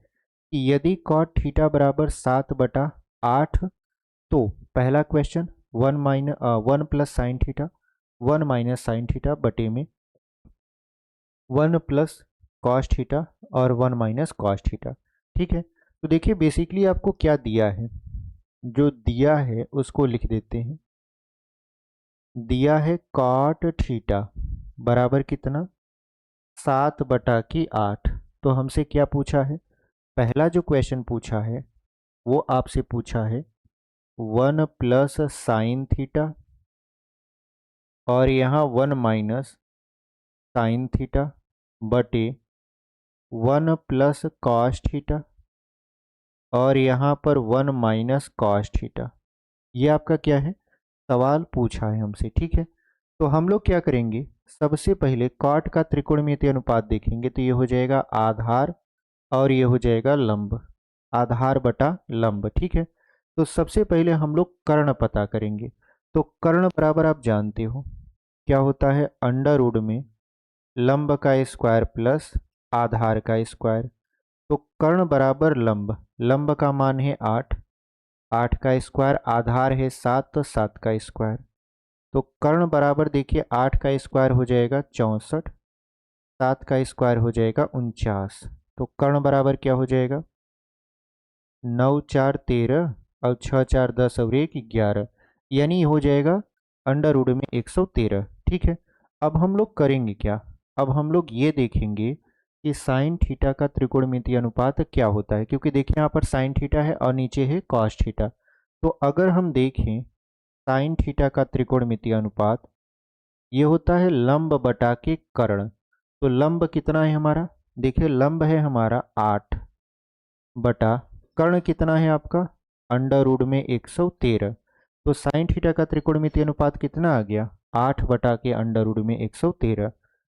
कि यदि कॉट थीटा बराबर 7/8, तो पहला question 1 plus sine theta 1 - sine theta बटे में 1 प्लस कॉस थीटा और 1 - कॉस थीटा। ठीक है, तो देखिए बेसिकली आपको क्या दिया है, जो दिया है उसको लिख देते हैं। दिया है कॉट थीटा बराबर कितना, 7/8। तो हमसे क्या पूछा है, पहला जो क्वेश्चन पूछा है वो आपसे पूछा है 1 प्लस साइन थीटा और यहाँ 1 - साइन थीटा बटे 1 प्लस कॉस थीटा और यहाँ पर 1 - कॉस थीटा। ये आपका क्या है, सवाल पूछा है हमसे। ठीक है, तो हम लोग क्या करेंगे, सबसे पहले कॉट का त्रिकोणमितीय अनुपात देखेंगे। तो ये हो जाएगा आधार और ये हो जाएगा लंब, आधार बटा लंब। ठीक है, तो सबसे पहले हम लोग कर्ण पता करेंगे। तो कर्ण बराबर आप जानते हो क्या होता है, अंडर रूट में लंब का स्क्वायर प्लस आधार का स्क्वायर। तो कर्ण बराबर लंब, लंब का मान है 8, 8 का स्क्वायर, आधार है 7 तो 7 का स्क्वायर। तो कर्ण बराबर देखिए 8 का स्क्वायर हो जाएगा 64, 7 का स्क्वायर हो जाएगा 49। तो कर्ण बराबर क्या हो जाएगा, 9 4 13 और 6 4 10 और 1 11, यानी हो जाएगा अंडर रूट में 113। ठीक है, अब हम लोग करेंगे क्या, अब हम लोग ये देखेंगे कि साइन थीटा का त्रिकोणमितीय अनुपात क्या होता है। क्योंकि देखिए यहाँ पर साइन थीटा है और नीचे है कॉस थीटा। तो अगर हम देखें साइन थीटा का त्रिकोणमितीय अनुपात, ये होता है लंब बटा के कर्ण। तो लंब कितना है हमारा, देखिए लंब है हमारा 8 बटा कर्ण कितना है आपका, अंडर रूट में 113। तो साइन थीटा का त्रिकोणमितीय अनुपात कितना आ गया, 8 बटा के अंडर रूट में 113।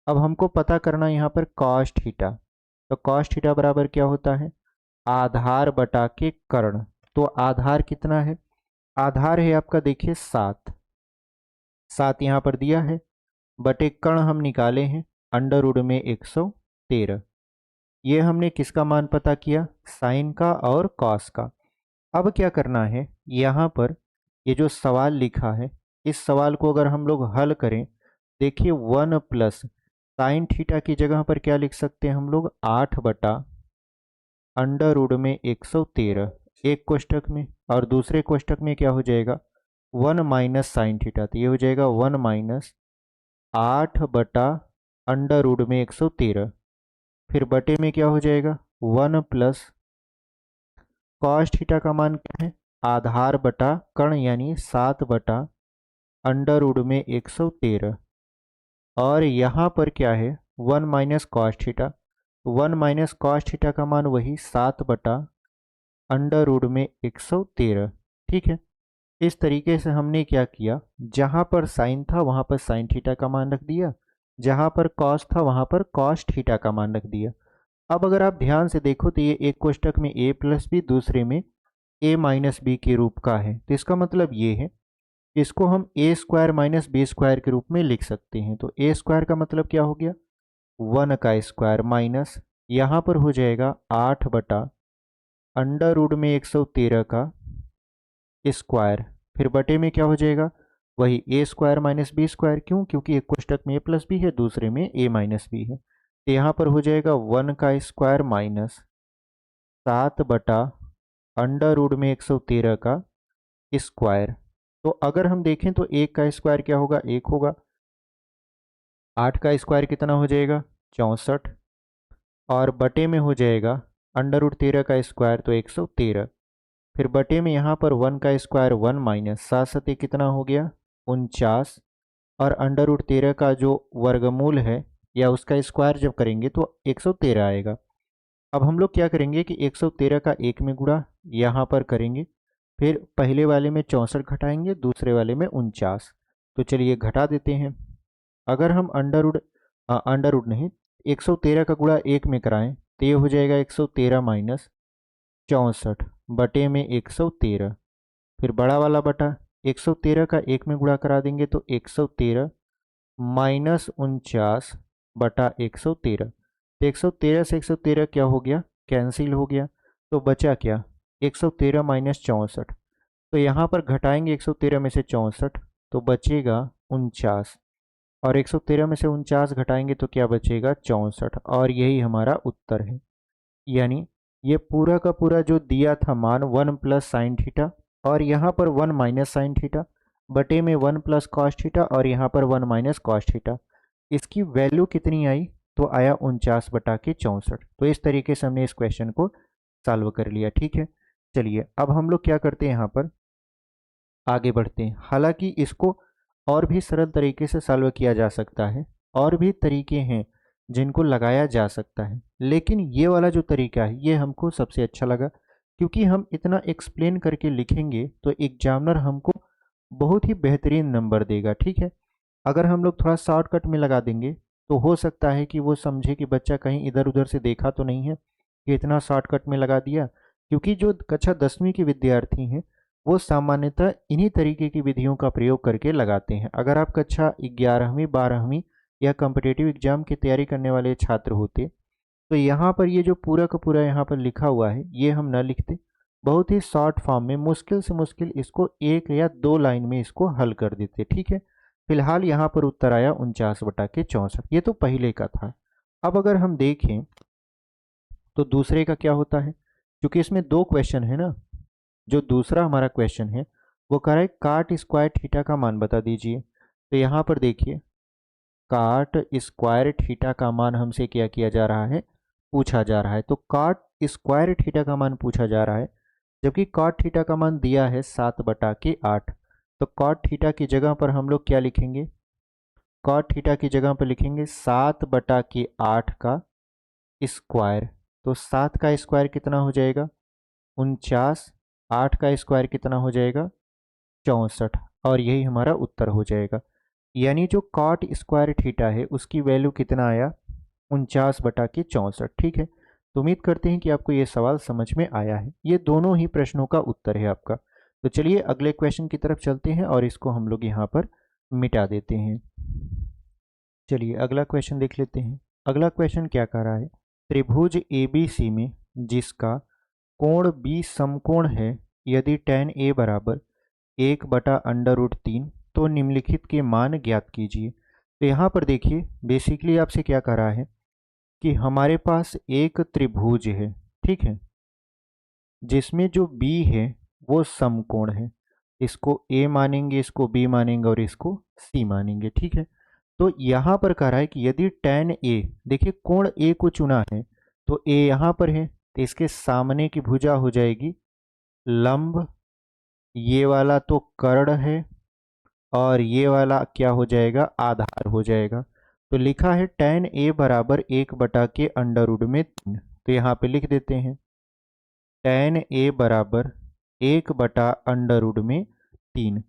अब हमको पता करना यहाँ पर कॉस थीटा। तो कॉस थीटा बराबर क्या होता है, आधार बटा के कर्ण। तो आधार कितना है, आधार है आपका देखिए 7, 7 यहाँ पर दिया है, बटे कर्ण हम निकाले हैं अंडर रूट में 113। ये हमने किसका मान पता किया, साइन का और कॉस का। अब क्या करना है, यहाँ पर ये जो सवाल लिखा है, इस सवाल को अगर हम लोग हल करें, देखिए 1 प्लस साइन थीटा की जगह पर क्या लिख सकते हैं हम लोग, 8 बटा अंडर रूट में 113 एक कोष्टक में, और दूसरे कोष्टक में क्या हो जाएगा 1 - साइन थीटा। तो ये हो जाएगा 1 - 8 बटा अंडर रूट में 113, फिर बटे में क्या हो जाएगा 1 प्लस कॉस थीटा का मान क्या है, आधार बटा कर्ण यानी 7 बटा अंडर रूट में 113, और यहाँ पर क्या है 1 - कॉस थीटा। 1 - कॉस थीटा का मान वही 7 बटा अंडर रूट में 113। ठीक है, इस तरीके से हमने क्या किया, जहाँ पर साइन था वहाँ पर साइन थीटा का मान रख दिया, जहाँ पर कॉस था वहाँ पर कॉस थीटा का मान रख दिया। अब अगर आप ध्यान से देखो तो ये एक कोष्टक में a प्लस बी, दूसरे में a माइनस बी के रूप का है। तो इसका मतलब ये है, इसको हम ए स्क्वायर माइनस बी स्क्वायर के रूप में लिख सकते हैं। तो ए स्क्वायर का मतलब क्या हो गया, 1 का स्क्वायर माइनस यहाँ पर हो जाएगा 8 बटा अंडर रूट में 113 का स्क्वायर, फिर बटे में क्या हो जाएगा वही ए स्क्वायर माइनस बी स्क्वायर। क्यों, क्योंकि एक कोष्टक में ए प्लस बी है, दूसरे में ए माइनस बी है। तो यहाँ पर हो जाएगा 1 का स्क्वायर माइनस 7 बटा अंडर रूट में 113 का स्क्वायर। तो अगर हम देखें तो 1 का स्क्वायर क्या होगा, 1 होगा, 8 का स्क्वायर कितना हो जाएगा 64, और बटे में हो जाएगा अंडर रूट 13 का स्क्वायर तो 113, फिर बटे में यहाँ पर 1 का स्क्वायर 1 माइनस 7 सते कितना हो गया 49, और अंडर रूट 13 का जो वर्गमूल है या उसका स्क्वायर जब करेंगे तो 113 आएगा। अब हम लोग क्या करेंगे कि 113 का 1 में गुणा यहाँ पर करेंगे, फिर पहले वाले में 64 घटाएंगे, दूसरे वाले में 49। तो चलिए घटा देते हैं। अगर हम अंडर रूट नहीं 113 का गुणा 1 में कराएं तो ये हो जाएगा 113 माइनस 64 बटे में 113, फिर बड़ा वाला बटा 113 का 1 में गुणा करा देंगे तो 113 माइनस 49 बटा 113। तो 113 से 113 क्या हो गया, कैंसिल हो गया। तो बचा क्या, 113 माइनस 64। तो यहाँ पर घटाएंगे 113 में से 64, तो बचेगा 49, और 113 में से 49 घटाएंगे तो क्या बचेगा, 64, और यही हमारा उत्तर है। यानी ये पूरा का पूरा जो दिया था मान 1 प्लस साइन थीटा, और यहाँ पर 1 माइनस साइन थीटा, बटे में 1 प्लस कॉस थीटा, और यहाँ पर 1 माइनस कॉस थीटा, इसकी वैल्यू कितनी आई, तो आया 49 बटा के 64। तो इस तरीके से हमने इस क्वेश्चन को सॉल्व कर लिया। ठीक है, चलिए अब हम लोग क्या करते हैं, यहाँ पर आगे बढ़ते हैं। हालांकि इसको और भी सरल तरीके से सॉल्व किया जा सकता है, और भी तरीके हैं जिनको लगाया जा सकता है, लेकिन ये वाला जो तरीका है ये हमको सबसे अच्छा लगा, क्योंकि हम इतना एक्सप्लेन करके लिखेंगे तो एग्जामिनर हमको बहुत ही बेहतरीन नंबर देगा। ठीक है, अगर हम लोग थोड़ा शॉर्टकट में लगा देंगे तो हो सकता है कि वो समझे कि बच्चा कहीं इधर उधर से देखा तो नहीं है कि इतना शॉर्टकट में लगा दिया, क्योंकि जो कक्षा 10वीं के विद्यार्थी हैं वो सामान्यतः इन्हीं तरीके की विधियों का प्रयोग करके लगाते हैं। अगर आप कक्षा 11वीं 12वीं या कॉम्पिटिटिव एग्जाम की तैयारी करने वाले छात्र होते तो यहाँ पर ये जो पूरा का पूरा यहाँ पर लिखा हुआ है ये हम न लिखते, बहुत ही शॉर्ट फॉर्म में मुश्किल से मुश्किल इसको 1 या 2 लाइन में इसको हल कर देते। ठीक है, फिलहाल यहाँ पर उत्तर आया 49 बटा के 64, ये तो पहले का था। अब अगर हम देखें तो दूसरे का क्या होता है, क्योंकि इसमें 2 क्वेश्चन है ना। जो दूसरा हमारा क्वेश्चन है वो कह रहा है काट स्क्वायर थीटा का मान बता दीजिए। तो यहाँ पर देखिए, काट स्क्वायर थीटा का मान हमसे क्या किया जा रहा है, पूछा जा रहा है। तो काट स्क्वायर थीटा का मान पूछा जा रहा है, जबकि कॉट थीटा का मान दिया है 7 बटा के 8। तो कॉट थीटा की जगह पर हम लोग क्या लिखेंगे, कॉट थीटा की जगह पर लिखेंगे 7 बटा के 8 का स्क्वायर। तो 7 का स्क्वायर कितना हो जाएगा, 49, 8 का स्क्वायर कितना हो जाएगा, 64, और यही हमारा उत्तर हो जाएगा। यानी जो कॉट स्क्वायर थीटा है उसकी वैल्यू कितना आया, 49 बटा के 64। ठीक है, तो उम्मीद करते हैं कि आपको ये सवाल समझ में आया है। ये दोनों ही प्रश्नों का उत्तर है आपका। तो चलिए अगले क्वेश्चन की तरफ चलते हैं और इसको हम लोग यहाँ पर मिटा देते हैं। चलिए अगला क्वेश्चन देख लेते हैं। अगला क्वेश्चन क्या कह रहा है, त्रिभुज ABC में जिसका कोण B समकोण है, यदि tan A बराबर 1/√3 तो निम्नलिखित के मान ज्ञात कीजिए। तो यहाँ पर देखिए बेसिकली आपसे क्या कह रहा है कि हमारे पास एक त्रिभुज है, ठीक है, जिसमें जो B है वो समकोण है। इसको A मानेंगे, इसको B मानेंगे और इसको C मानेंगे। ठीक है, तो यहाँ पर कह रहा है कि यदि tan A, देखिए कोण A को चुना है तो A यहाँ पर है, तो इसके सामने की भुजा हो जाएगी लंब, ये वाला तो कर्ण है, और ये वाला क्या हो जाएगा, आधार हो जाएगा। तो लिखा है tan A बराबर 1/√3। तो यहाँ पे लिख देते हैं tan A बराबर 1/√3।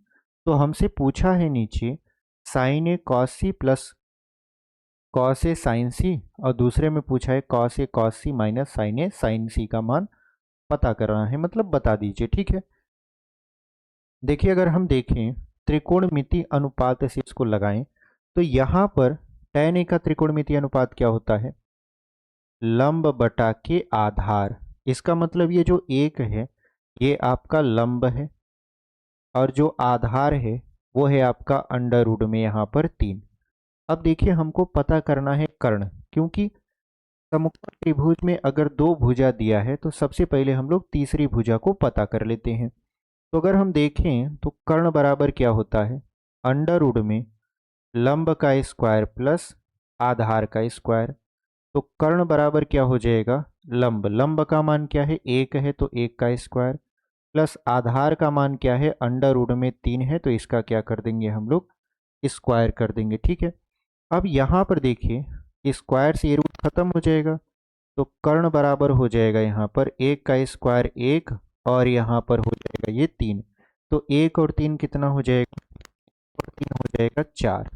तो हमसे पूछा है नीचे साइन ए कॉस सी प्लस कॉस ए साइन सी, और दूसरे में पूछा है cos A cos C minus sine A sign सी का मान पता करना है, मतलब बता दीजिए। ठीक है, देखिए अगर हम देखें त्रिकोणमिति अनुपात से इसको लगाएं तो यहाँ पर tan A का त्रिकोणमिति अनुपात क्या होता है, लंब बटा के आधार। इसका मतलब ये जो एक है ये आपका लंब है, और जो आधार है वो है आपका अंडर रूट में यहाँ पर 3। अब देखिए हमको पता करना है कर्ण, क्योंकि समकोण त्रिभुज में अगर 2 भुजा दिया है तो सबसे पहले हम लोग तीसरी भुजा को पता कर लेते हैं। तो अगर हम देखें तो कर्ण बराबर क्या होता है, अंडर रूट में लंब का स्क्वायर प्लस आधार का स्क्वायर। तो कर्ण बराबर क्या हो जाएगा, लंब, लंब का मान क्या है 1 है तो 1 का स्क्वायर, प्लस आधार का मान क्या है अंडर रूट में 3 है तो इसका क्या कर देंगे हम लोग, स्क्वायर कर देंगे। ठीक है, अब यहाँ पर देखिए स्क्वायर से ये रूट खत्म हो जाएगा, तो कर्ण बराबर हो जाएगा यहाँ पर 1 का स्क्वायर 1, और यहाँ पर हो जाएगा ये 3। तो 1 और 3 कितना हो जाएगा, और 3 हो जाएगा 4।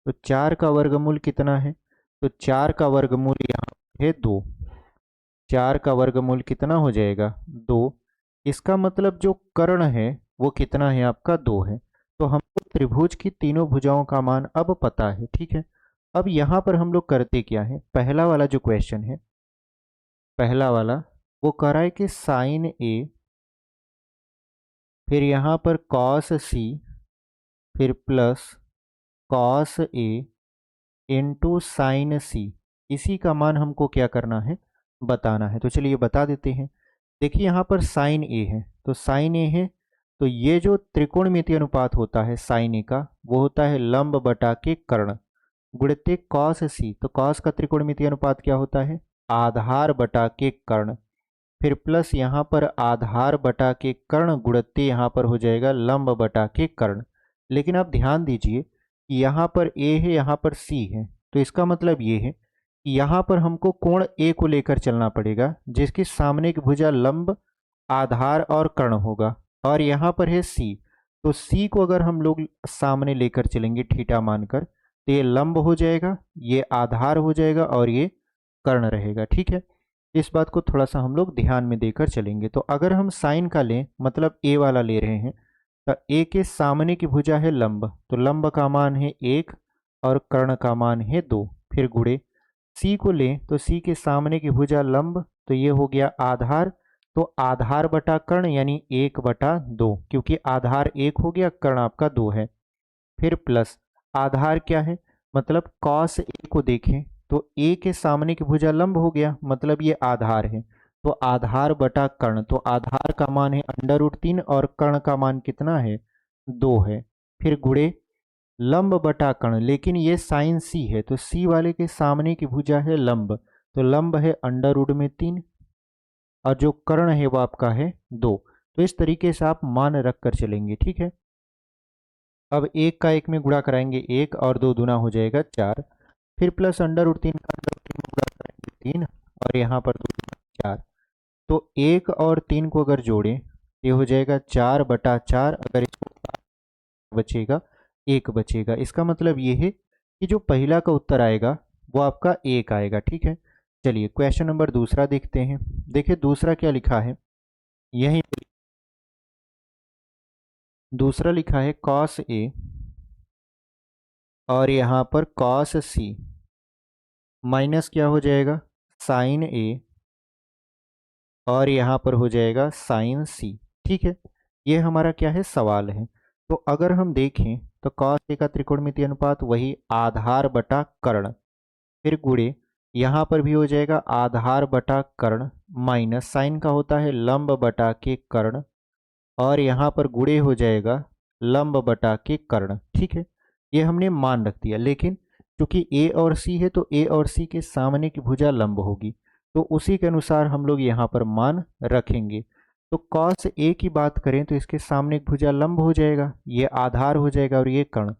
तो 4 का वर्गमूल कितना है, तो 4 का वर्गमूल यहाँ है 2। 4 का वर्गमूल कितना हो जाएगा, 2। इसका मतलब जो कर्ण है वो कितना है आपका, 2 है। तो हमको त्रिभुज की तीनों भुजाओं का मान अब पता है। ठीक है, अब यहाँ पर हम लोग करते क्या है, पहला वाला जो क्वेश्चन है, पहला वाला वो कह रहा है कि साइन ए, फिर यहाँ पर कॉस सी, फिर प्लस कॉस ए इंटू साइन सी। इसी का मान हमको क्या करना है, बताना है। तो चलिए बता देते हैं। देखिए यहाँ पर साइन ए है, तो साइन ए है, तो ये जो त्रिकोणमितीय अनुपात होता है साइन ए का, वो होता है लंब बटा के कर्ण गुणित कॉस सी। तो कॉस का त्रिकोणमितीय अनुपात क्या होता है, आधार बटा के कर्ण, फिर प्लस यहाँ पर आधार बटा के कर्ण गुणित यहाँ पर हो जाएगा लंब बटा के कर्ण। लेकिन आप ध्यान दीजिए, यहाँ पर ए है, यहाँ पर सी है, तो इसका मतलब ये है कि यहाँ पर हमको कोण ए को लेकर चलना पड़ेगा, जिसके सामने की भुजा लंब, आधार और कर्ण होगा। और यहाँ पर है सी, तो सी को अगर हम लोग सामने लेकर चलेंगे थीटा मानकर, तो ये लंब हो जाएगा, ये आधार हो जाएगा और ये कर्ण रहेगा। ठीक है, इस बात को थोड़ा सा हम लोग ध्यान में देकर चलेंगे। तो अगर हम साइन का लें, मतलब ए वाला ले रहे हैं, तो ए के सामने की भुजा है लंब, तो लंब का मान है 1 और कर्ण का मान है 2। फिर गुणे सी को लें, तो सी के सामने की भुजा लंब, तो ये हो गया आधार, तो आधार बटा कर्ण यानी 1/2, क्योंकि आधार 1 हो गया, कर्ण आपका 2 है। फिर प्लस आधार क्या है, मतलब कॉस ए को देखें, तो ए के सामने की भुजा लंब हो गया, मतलब ये आधार है, तो आधार बटा कर्ण, तो आधार का मान है √3 और कर्ण का मान कितना है, 2 है। फिर गुणे लंब बटा कर्ण, लेकिन ये साइन सी है, तो सी वाले के सामने की भुजा है लंब, तो लंब है √3 और जो कर्ण है वो आपका है 2। तो इस तरीके से आप मान रख कर चलेंगे। ठीक है, अब एक का एक में गुणा कराएंगे 1 और 2 दूना हो जाएगा 4, फिर प्लस √3 का √3 में गुणा कराएंगे 3 और यहाँ पर 2 दूना 4। तो 1 और 3 को अगर जोड़ें, ये हो जाएगा 4/4, अगर इसको बचेगा 1 बचेगा। इसका मतलब ये है कि जो पहला का उत्तर आएगा वो आपका 1 आएगा। ठीक है, चलिए क्वेश्चन नंबर दूसरा देखते हैं। देखिए दूसरा क्या लिखा है, यही दूसरा लिखा है कॉस ए और यहाँ पर कॉस सी माइनस क्या हो जाएगा, साइन ए और यहाँ पर हो जाएगा साइन सी। ठीक है, ये हमारा क्या है, सवाल है। तो अगर हम देखें तो कॉस ए का त्रिकोणमितीय अनुपात वही आधार बटा कर्ण, फिर गुणे यहाँ पर भी हो जाएगा आधार बटा कर्ण, माइनस साइन का होता है लंब बटा के कर्ण और यहाँ पर गुणे हो जाएगा लंब बटा के कर्ण। ठीक है, ये हमने मान रख दिया, लेकिन क्योंकि ए और सी है तो ए और सी के सामने की भुजा लंब होगी, तो उसी के अनुसार हम लोग यहाँ पर मान रखेंगे। तो कॉस ए की बात करें तो इसके सामने एक भुजा लंब हो जाएगा, ये आधार हो जाएगा और ये कर्ण,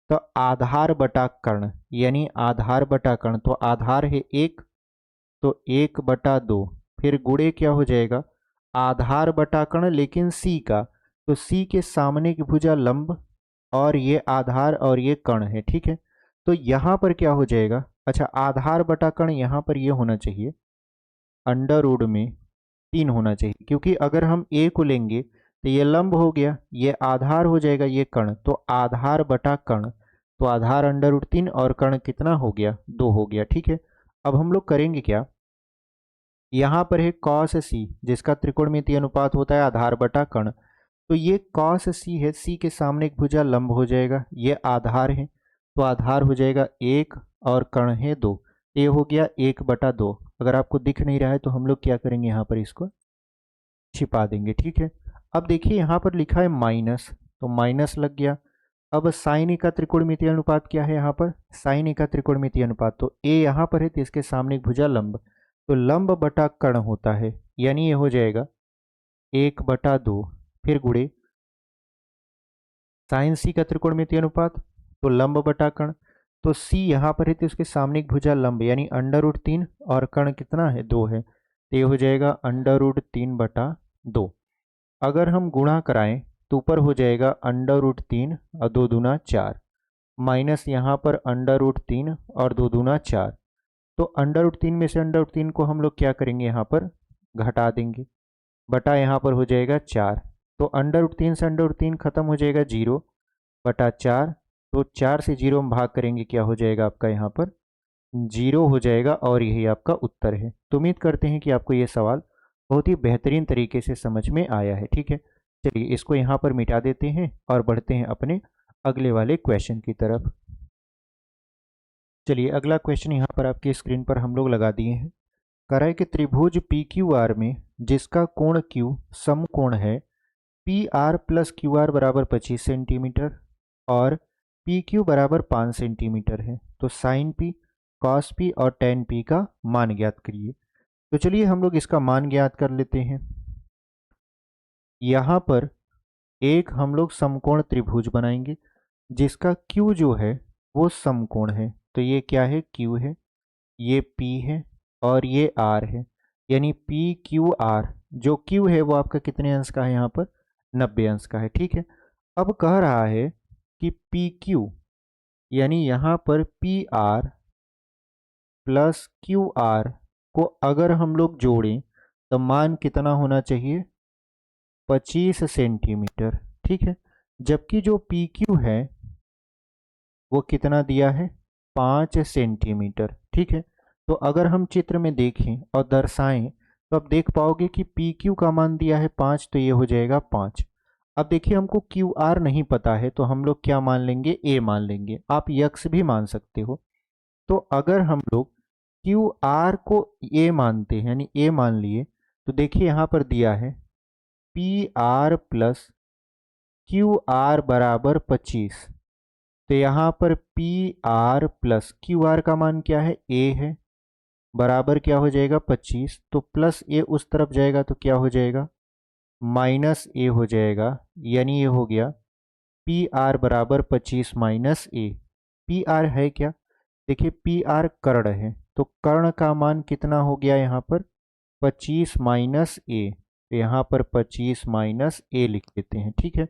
तो आधार बटा कर्ण यानी आधार बटा कर्ण, तो आधार है 1, तो 1/2, फिर गुणे क्या हो जाएगा आधार बटा कर्ण, लेकिन सी का, तो सी के सामने की भुजा लंब और ये आधार और ये कर्ण है। ठीक है, तो यहाँ पर क्या हो जाएगा, अच्छा आधार बटा कर्ण यहाँ पर ये होना चाहिए √3 होना चाहिए, क्योंकि अगर हम ए को लेंगे तो ये लंब हो गया, ये आधार हो जाएगा, ये कर्ण, तो आधार बटा कर्ण, तो आधार √3 और कर्ण कितना हो गया, 2 हो गया। ठीक है, अब हम लोग करेंगे क्या, यहाँ पर है कॉस सी जिसका त्रिकोणमितीय अनुपात होता है आधार बटा कर्ण, तो ये कॉस सी है, सी के सामने एक भुजा लंब हो जाएगा, ये आधार है, तो आधार हो जाएगा 1 और कर्ण है 2, ये हो गया 1/2। अगर आपको दिख नहीं रहा है तो हम लोग क्या करेंगे, यहाँ पर इसको छिपा देंगे। ठीक है, अब देखिए यहाँ पर लिखा है माइनस, तो माइनस लग गया। अब साइन ए का त्रिकोणमितीय अनुपात क्या है, यहाँ पर साइन ए का त्रिकोणमितीय अनुपात, तो ए यहाँ पर है तो इसके सामने एक भुजा लंब, तो लंब बटा कर्ण होता है, यानी ये हो जाएगा 1/2, फिर गुणे साइन सी का त्रिकोणमितीय अनुपात, तो लंब बटा कर्ण, तो सी यहाँ पर है तो इसके सामने एक भुजा लंब यानी √3 और कर्ण कितना है, 2 है, तो ये हो जाएगा √3/2। अगर हम गुणा कराएं तो ऊपर हो जाएगा √3 और 2 दूना 4, माइनस यहाँ पर √3 और 2 दूना 4, तो √3 में से √3 को हम लोग क्या करेंगे, यहाँ पर घटा देंगे, बटा यहाँ पर हो जाएगा 4, तो √3 से √3 खत्म हो जाएगा 0/4, तो 4 से 0 में भाग करेंगे, क्या हो जाएगा आपका यहाँ पर 0 हो जाएगा और यही आपका उत्तर है। तो उम्मीद करते हैं कि आपको ये सवाल बहुत ही बेहतरीन तरीके से समझ में आया है। ठीक है, चलिए इसको यहाँ पर मिटा देते हैं और बढ़ते हैं अपने अगले वाले क्वेश्चन की तरफ। चलिए अगला क्वेश्चन यहाँ पर आपकी स्क्रीन पर हम लोग लगा दिए हैं। कह रहा है कि त्रिभुज पी क्यू आर में जिसका कोण क्यू समकोण है P R plus Q R बराबर 25 सेंटीमीटर और पी क्यू बराबर 5 सेंटीमीटर है, तो साइन पी, कॉस पी और टेन पी का मान ज्ञात करिए। तो चलिए हम लोग इसका मान ज्ञात कर लेते हैं। यहाँ पर एक हम लोग समकोण त्रिभुज बनाएंगे जिसका क्यू जो है वो समकोण है, तो ये क्या है, क्यू है, ये पी है और ये आर है, यानी पी क्यू आर। जो क्यू है वो आपका कितने अंश का है, यहाँ पर 90 अंश का है। ठीक है, अब कह रहा है कि पी क्यू यानी यहाँ पर P R plus Q R को अगर हम लोग जोड़ें तो मान कितना होना चाहिए, 25 सेंटीमीटर। ठीक है, जबकि जो पी क्यू है वो कितना दिया है, 5 सेंटीमीटर। ठीक है, तो अगर हम चित्र में देखें और दर्शाएं तो आप देख पाओगे कि पी क्यू का मान दिया है 5, तो ये हो जाएगा 5। अब देखिए हमको क्यू आर नहीं पता है तो हम लोग क्या मान लेंगे, ए मान लेंगे। आप यक्स भी मान सकते हो। तो अगर हम लोग क्यू आर को ए मानते हैं यानी ए मान लिए, तो देखिए यहाँ पर दिया है P R plus Q R बराबर 25। तो यहाँ पर P R plus Q R का मान क्या है, ए है, बराबर क्या हो जाएगा 25। तो प्लस ए उस तरफ जाएगा तो क्या हो जाएगा, माइनस ए हो जाएगा, यानी ये हो गया पी आर बराबर 25 माइनस ए। पी आर है क्या, देखिए पी आर कर्ण है, तो कर्ण का मान कितना हो गया यहाँ पर 25 माइनस ए, तो यहाँ पर 25 माइनस ए लिख देते हैं। ठीक है,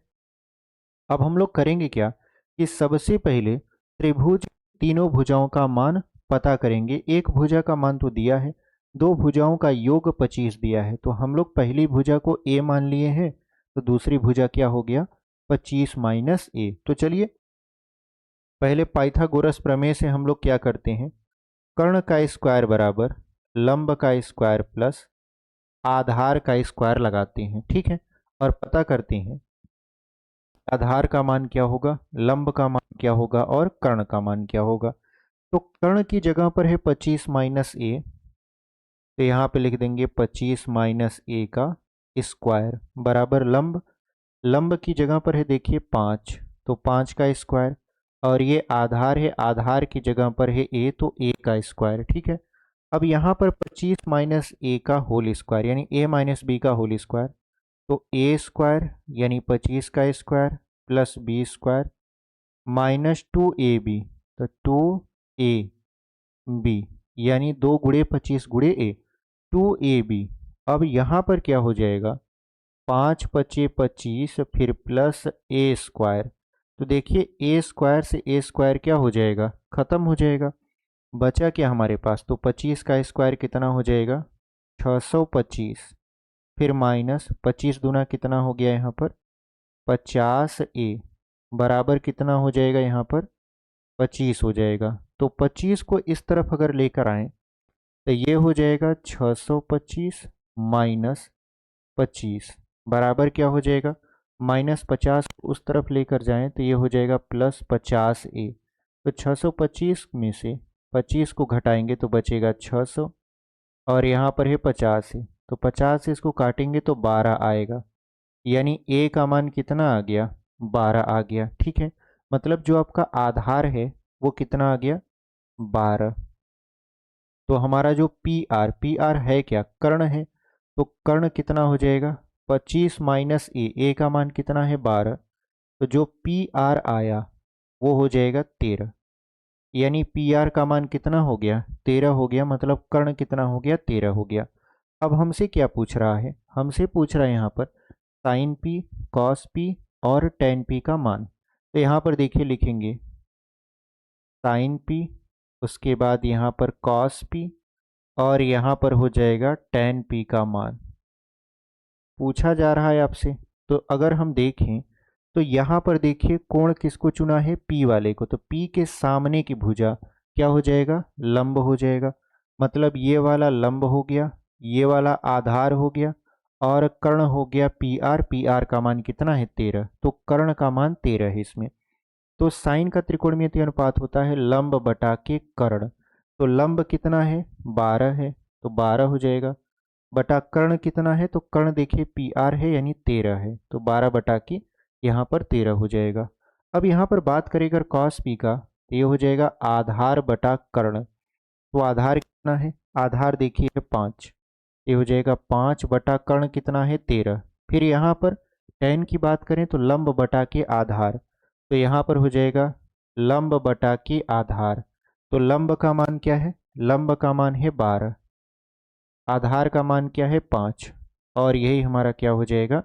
अब हम लोग करेंगे क्या कि सबसे पहले त्रिभुज तीनों भुजाओं का मान पता करेंगे। एक भुजा का मान तो दिया है, दो भुजाओं का योग 25 दिया है, तो हम लोग पहली भुजा को ए मान लिए हैं, तो दूसरी भुजा क्या हो गया 25 माइनस ए। तो चलिए पहले पाइथागोरस प्रमेय से हम लोग क्या करते हैं, कर्ण का स्क्वायर बराबर लंब का स्क्वायर प्लस आधार का स्क्वायर लगाते हैं। ठीक है, और पता करते हैं आधार का मान क्या होगा, लंब का मान क्या होगा और कर्ण का मान क्या होगा। तो कर्ण की जगह पर है 25 माइनस ए, तो यहाँ पे लिख देंगे 25 माइनस ए का स्क्वायर बराबर लंब, लंब की जगह पर है देखिए 5, तो 5 का स्क्वायर, और ये आधार है, आधार की जगह पर है ए, तो ए का स्क्वायर। ठीक है, अब यहाँ पर 25 माइनस ए का होल स्क्वायर यानी ए माइनस बी का होल स्क्वायर, तो ए स्क्वायर यानी 25 का square plus B square minus 2ab, तो 2ab यानी 2 गुणे 25 गुणे ए, 2ab। अब यहाँ पर क्या हो जाएगा, 5 पचे 25 फिर प्लस ए स्क्वायर, तो देखिए ए स्क्वायर से ए स्क्वायर क्या हो जाएगा, खत्म हो जाएगा। बचा क्या हमारे पास, तो 25 का स्क्वायर कितना हो जाएगा 625, फिर माइनस 25 दूना कितना हो गया यहाँ पर 50 ए बराबर कितना हो जाएगा यहाँ पर 25 हो जाएगा। तो 25 को इस तरफ अगर लेकर आए तो ये हो जाएगा 625 माइनस 25 बराबर क्या हो जाएगा, माइनस 50 उस तरफ लेकर जाएं तो ये हो जाएगा प्लस 50 ए। तो 625 में से 25 को घटाएंगे तो बचेगा 600, और यहाँ पर है 50 है, तो 50 से इसको काटेंगे तो 12 आएगा, यानी ए का मान कितना आ गया 12 आ गया। ठीक है, मतलब जो आपका आधार है वो कितना आ गया 12। तो हमारा जो पी आर है क्या, कर्ण है, तो कर्ण कितना हो जाएगा 25 माइनस ए का मान कितना है 12, तो जो पी आर आया वो हो जाएगा 13, यानी पी आर का मान कितना हो गया 13 हो गया, मतलब कर्ण कितना हो गया 13 हो गया। अब हमसे क्या पूछ रहा है, हमसे पूछ रहा है यहाँ पर साइन पी, कॉस पी और टेन पी का मान। तो यहाँ पर देखिए लिखेंगे साइन पी, उसके बाद यहाँ पर कॉस पी और यहाँ पर हो जाएगा टेन पी का मान पूछा जा रहा है आपसे। तो अगर हम देखें तो यहाँ पर देखिए कोण किसको चुना है, पी वाले को, तो पी के सामने की भुजा क्या हो जाएगा लंब हो जाएगा, मतलब ये वाला लंब हो गया, ये वाला आधार हो गया और कर्ण हो गया पी आर। पी आर का मान कितना है 13, तो कर्ण का मान 13 है इसमें। तो साइन का त्रिकोणमितीय अनुपात होता है लंब बटा के कर्ण। तो लंब कितना है 12 है, तो 12 हो जाएगा, बटा कर्ण कितना है, तो कर्ण देखिए पी आर है यानी 13 है, तो 12 बटा के यहाँ पर 13 हो जाएगा। अब यहाँ पर बात करें अगर कॉस पी का, तो ये हो जाएगा आधार बटा कर्ण। तो आधार कितना है, आधार देखिए 5, ये हो जाएगा 5 बटा कर्ण कितना है 13। फिर यहाँ पर tan की बात करें तो लंब बटा के आधार, तो यहाँ पर हो जाएगा लंब बटा के आधार। तो लंब का मान क्या है, लंब का मान है 12, आधार का मान क्या है 5, और यही हमारा क्या हो जाएगा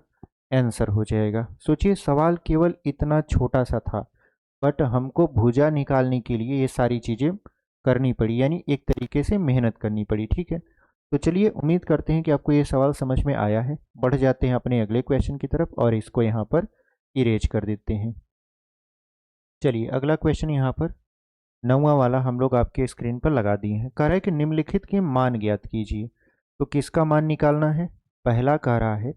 आंसर हो जाएगा। सोचिए सवाल केवल इतना छोटा सा था, बट हमको भुजा निकालने के लिए ये सारी चीज़ें करनी पड़ी, यानी एक तरीके से मेहनत करनी पड़ी। ठीक है, तो चलिए उम्मीद करते हैं कि आपको ये सवाल समझ में आया है। बढ़ जाते हैं अपने अगले क्वेश्चन की तरफ और इसको यहाँ पर इरेज कर देते हैं। चलिए अगला क्वेश्चन यहाँ पर 9वां वाला हम लोग आपके स्क्रीन पर लगा दिए हैं। कह रहा है कि निम्नलिखित के मान ज्ञात कीजिए। तो किसका मान निकालना है, पहला कह रहा है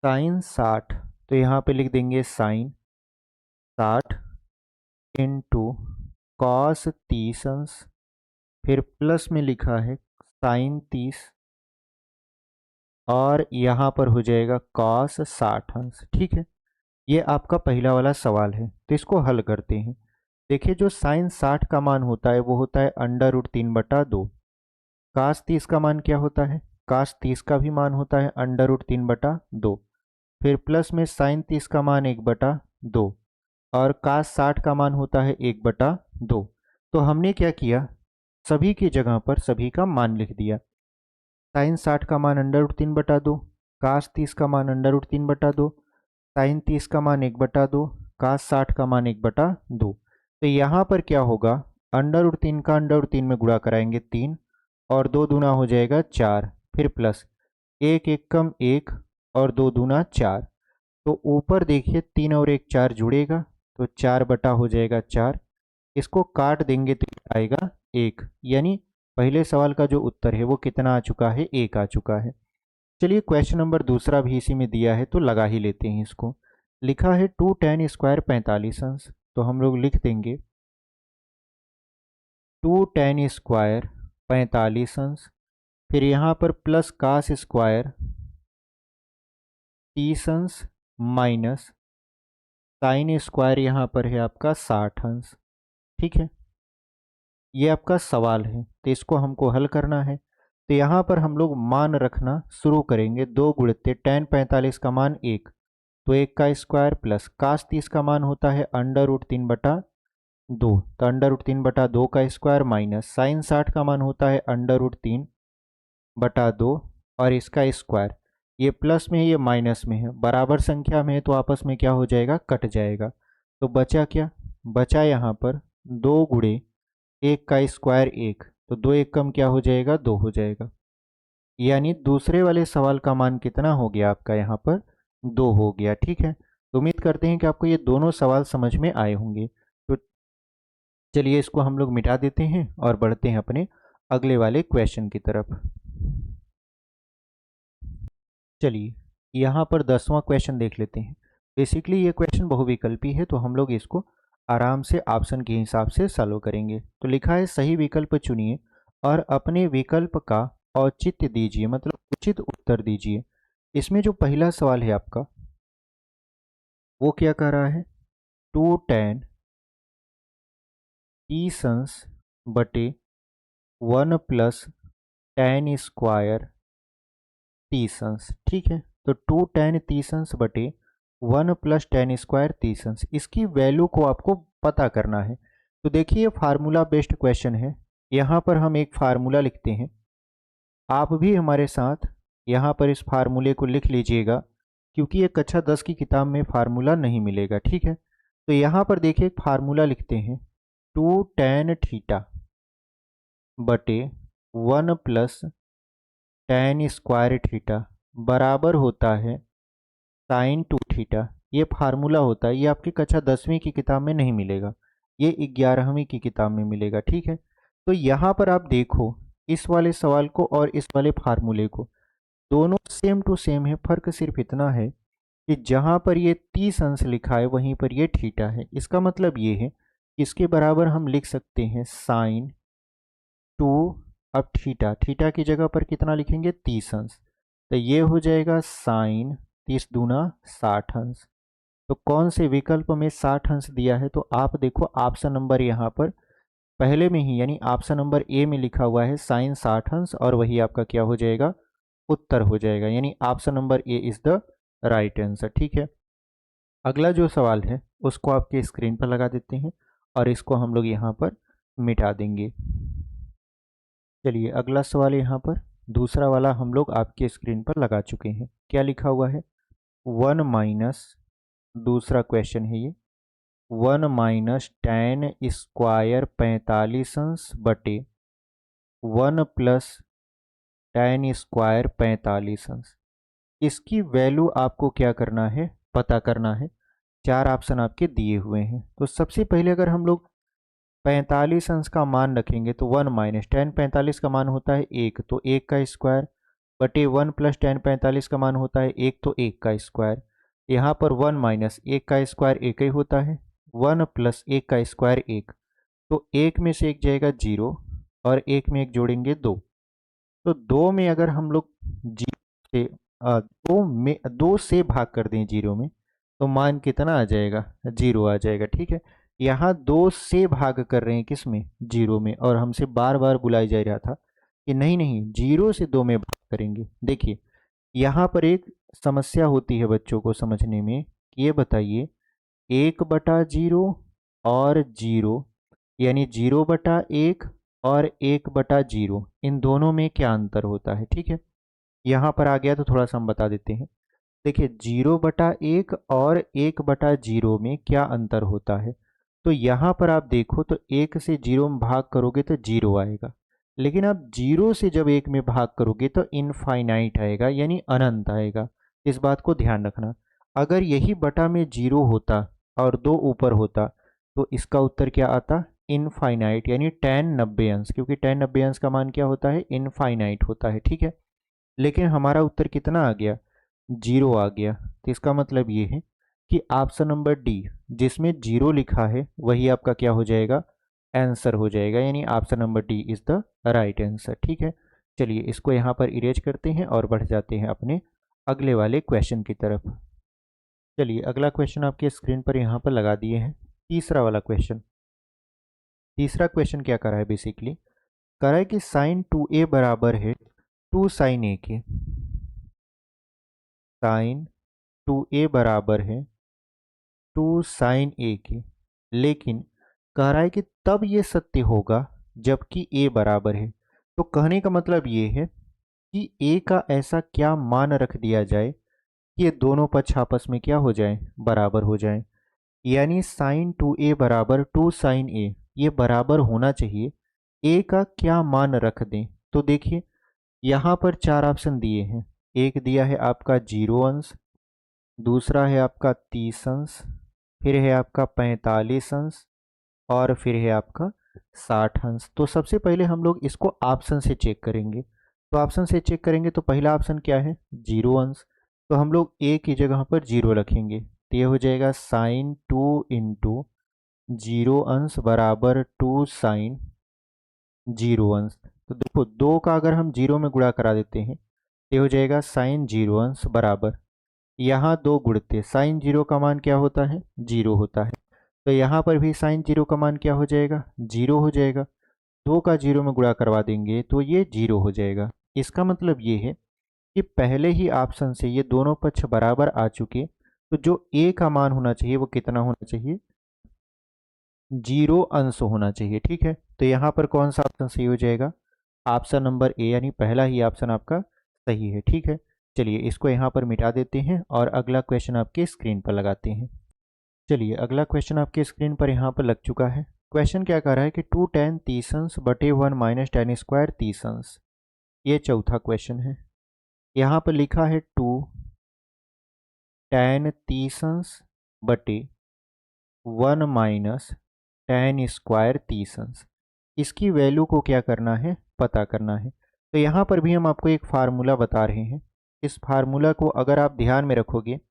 साइन 60, तो यहाँ पे लिख देंगे साइन 60 इंटू कॉस 30 अंश, फिर प्लस में लिखा है साइन 30, और यहाँ पर हो जाएगा कॉस 60 अंश। ठीक है, ये आपका पहला वाला सवाल है, तो इसको हल करते हैं। देखिए जो साइन 60 का मान होता है वो होता है √3/2। कास 30 का मान क्या होता है, कास 30 का भी मान होता है √3/2। फिर प्लस में साइन 30 का मान 1/2 और कास 60 का मान होता है 1/2। तो हमने क्या किया, सभी की जगह पर सभी का मान लिख दिया। साइन 60 का मान √3/2, कास 30 का मान √3/2, साइन 30 का मान 1/2, कास 60 का मान 1/2। तो यहाँ पर क्या होगा, √3 का √3 में गुणा कराएंगे 3, और 2 दूना हो जाएगा 4, फिर प्लस 1 1 कम 1 और 2 दूना 4। तो ऊपर देखिए 3 और 1 4 जुड़ेगा, तो 4 बटा हो जाएगा 4। इसको काट देंगे तो आएगा 1, यानी पहले सवाल का जो उत्तर है वो कितना आ चुका है, 1 आ चुका है। चलिए क्वेश्चन नंबर दूसरा भी इसी में दिया है तो लगा ही लेते हैं इसको। लिखा है 2 tan स्क्वायर 45 अंश, तो हम लोग लिख देंगे 2 tan स्क्वायर 45 अंश, फिर यहाँ पर प्लस कास स्क्वायर 30 अंश माइनस साइन स्क्वायर यहाँ पर है आपका 60 अंश। ठीक है, ये आपका सवाल है तो इसको हमको हल करना है। तो यहाँ पर हम लोग मान रखना शुरू करेंगे, 2 गुणित tan 45 का मान 1, तो 1 का स्क्वायर प्लस कास 30 का मान होता है √3/2, तो √3/2 का स्क्वायर माइनस साइन 60 का मान होता है √3/2 और इसका स्क्वायर। ये प्लस में है ये माइनस में है, बराबर संख्या में है तो आपस में क्या हो जाएगा, कट जाएगा। तो बचा क्या, बचा यहाँ पर 2 गुणे 1 का स्क्वायर 1, तो 2 1 कम क्या हो जाएगा, 2 हो जाएगा। यानी दूसरे वाले सवाल का मान कितना हो गया आपका यहाँ पर 2 हो गया। ठीक है, तो उम्मीद करते हैं कि आपको ये दोनों सवाल समझ में आए होंगे। तो चलिए इसको हम लोग मिटा देते हैं और बढ़ते हैं अपने अगले वाले क्वेश्चन की तरफ। चलिए यहाँ पर 10वां क्वेश्चन देख लेते हैं। बेसिकली ये क्वेश्चन बहुविकल्पी है, तो हम लोग इसको आराम से ऑप्शन के हिसाब से सॉल्व करेंगे। तो लिखा है सही विकल्प चुनिए और अपने विकल्प का औचित्य दीजिए, मतलब उचित उत्तर दीजिए। इसमें जो पहला सवाल है आपका वो क्या कह रहा है, 2 tan 30 अंश बटे 1 प्लस tan स्क्वायर 30 अंश। ठीक है, तो 2 tan 30 अंश बटे 1 प्लस tan स्क्वायर 30 अंश, इसकी वैल्यू को आपको पता करना है। तो देखिए फार्मूला बेस्ड क्वेश्चन है, यहाँ पर हम एक फार्मूला लिखते हैं। आप भी हमारे साथ यहाँ पर इस फार्मूले को लिख लीजिएगा, क्योंकि ये कक्षा 10 की किताब में फार्मूला नहीं मिलेगा। ठीक है, तो यहाँ पर देखिए एक फार्मूला लिखते हैं, 2 tan थीटा बटे 1 प्लस tan स्क्वायर थीटा बराबर होता है साइन 2 थीटा। ये फार्मूला होता है, ये आपकी कक्षा 10वीं की किताब में नहीं मिलेगा, ये 11वीं की किताब में मिलेगा। ठीक है, तो यहाँ पर आप देखो इस वाले सवाल को और इस वाले फार्मूले को, दोनों सेम टू सेम है। फर्क सिर्फ इतना है कि जहां पर ये 30 अंश लिखा है वहीं पर ये थीटा है। इसका मतलब ये है कि इसके बराबर हम लिख सकते हैं साइन 2। अब थीटा, थीटा की जगह पर कितना लिखेंगे, 30 अंश। तो ये हो जाएगा साइन 30 दूना 60 अंश। तो कौन से विकल्प में 60 अंश दिया है, तो आप देखो ऑप्शन नंबर यहाँ पर पहले में ही, यानी ऑप्शन नंबर ए में लिखा हुआ है साइन 60 अंश, और वही आपका क्या हो जाएगा, उत्तर हो जाएगा। यानी option number A is the right answer. ठीक है, अगला जो सवाल है उसको आपके स्क्रीन पर लगा देते हैं और इसको हम लोग यहाँ पर मिटा देंगे। चलिए अगला सवाल यहाँ पर, दूसरा वाला हम लोग आपके स्क्रीन पर लगा चुके हैं। क्या लिखा हुआ है, 1 माइनस, दूसरा क्वेश्चन है ये, 1 माइनस टेन स्क्वायर 45 अंश बटे 1 प्लस टेन स्क्वायर 45 अंश। इसकी वैल्यू आपको क्या करना है, पता करना है। चार ऑप्शन आपके दिए हुए हैं। तो सबसे पहले अगर हम लोग 45 अंश का मान रखेंगे तो 1 माइनस टेन, 45 का मान होता है 1, तो 1 का स्क्वायर बटे 1 प्लस टेन, 45 का मान होता है 1, तो 1 का स्क्वायर। यहाँ पर 1 माइनस 1 का स्क्वायर 1 ही होता है, 1 प्लस 1 का स्क्वायर 1, तो 1 में से 1 जाएगा 0 और 1 में 1 जोड़ेंगे 2। तो 2 में अगर हम लोग जीरो से 2 से भाग कर दें 0 में, तो मान कितना आ जाएगा, 0 आ जाएगा। ठीक है, यहाँ 2 से भाग कर रहे हैं किस में, 0 में, और हमसे बार बार बुलाई जा रहा था कि नहीं नहीं 0 से 2 में भाग करेंगे। देखिए यहाँ पर एक समस्या होती है बच्चों को समझने में, कि ये बताइए 1/0 और 0, यानी 0/1 और 1/0, इन दोनों में क्या अंतर होता है। ठीक है, यहाँ पर आ गया तो थोड़ा सा हम बता देते हैं। देखिए 0/1 और 1/0 में क्या अंतर होता है, तो यहाँ पर आप देखो तो 1 से 0 में भाग करोगे तो 0 आएगा, लेकिन आप 0 से जब 1 में भाग करोगे तो इनफाइनाइट आएगा, यानी अनंत आएगा। इस बात को ध्यान रखना। अगर यही बटा में 0 होता और 2 ऊपर होता तो इसका उत्तर क्या आता, इनफाइनाइट, यानी tan 90 अंश, क्योंकि tan 90 अंश का मान क्या होता है, इनफाइनाइट होता है। ठीक है, लेकिन हमारा उत्तर कितना आ गया, 0 आ गया। तो इसका मतलब ये है कि ऑप्शन नंबर डी जिसमें 0 लिखा है वही आपका क्या हो जाएगा, आंसर हो जाएगा, यानी option number D is the right answer. ठीक है, चलिए इसको यहाँ पर इरेज करते हैं और बढ़ जाते हैं अपने अगले वाले क्वेश्चन की तरफ। चलिए अगला क्वेश्चन आपके स्क्रीन पर यहाँ पर लगा दिए हैं, तीसरा वाला क्वेश्चन। तीसरा क्वेश्चन क्या करा है, बेसिकली करा है कि साइन 2a बराबर है 2 साइन a के, साइन 2a बराबर है 2 साइन a के, लेकिन कह रहा है कि तब ये सत्य होगा जबकि a बराबर है। तो कहने का मतलब ये है कि a का ऐसा क्या मान रख दिया जाए कि ये दोनों पक्ष आपस में क्या हो जाए, बराबर हो जाए। यानी साइन 2a बराबर 2 साइन a, ये बराबर होना चाहिए। a का क्या मान रख दें, तो देखिए यहाँ पर चार ऑप्शन दिए हैं। एक दिया है आपका 0 अंश, दूसरा है आपका 30 अंश, फिर है आपका 45 अंश, और फिर है आपका 60 अंश। तो सबसे पहले हम लोग इसको ऑप्शन से चेक करेंगे। तो ऑप्शन से चेक करेंगे तो पहला ऑप्शन क्या है, 0 अंश, तो हम लोग ए की जगह पर 0 रखेंगे, तो ये हो जाएगा साइन 2 इंटू 0 अंश बराबर 2 साइन 0 अंश। तो देखो 2 का अगर हम 0 में गुणा करा देते हैं तो ये हो जाएगा साइन 0 अंश बराबर, यहाँ 2 गुणते साइन 0 का मान क्या होता है, 0 होता है, तो यहाँ पर भी साइन 0 का मान क्या हो जाएगा, 0 हो जाएगा। 2 का 0 में गुणा करवा देंगे तो ये 0 हो जाएगा। इसका मतलब ये है कि पहले ही ऑप्शन से ये दोनों पक्ष बराबर आ चुके, तो जो ए का मान होना चाहिए वो कितना होना चाहिए, 0 अंश होना चाहिए। ठीक है, तो यहाँ पर कौन सा ऑप्शन सही हो जाएगा, ऑप्शन नंबर ए, यानी पहला ही ऑप्शन आपका सही है। ठीक है, चलिए इसको यहाँ पर मिटा देते हैं और अगला क्वेश्चन आपके स्क्रीन पर लगाते हैं। चलिए अगला क्वेश्चन आपके स्क्रीन पर यहाँ पर लग चुका है। क्वेश्चन क्या कह रहा है कि 2 tan 30 अंश बटे 1 माइनस टेन स्क्वायर 30 अंश, ये चौथा क्वेश्चन है। यहाँ पर लिखा है 2 tan 30 अंश बटे 1 माइनस टेन स्क्वायर 30 अंश। इसकी वैल्यू को क्या करना है, पता करना है। तो यहाँ पर भी हम आपको एक फार्मूला बता रहे हैं। इस फार्मूला को अगर आप ध्यान में रखोगे तो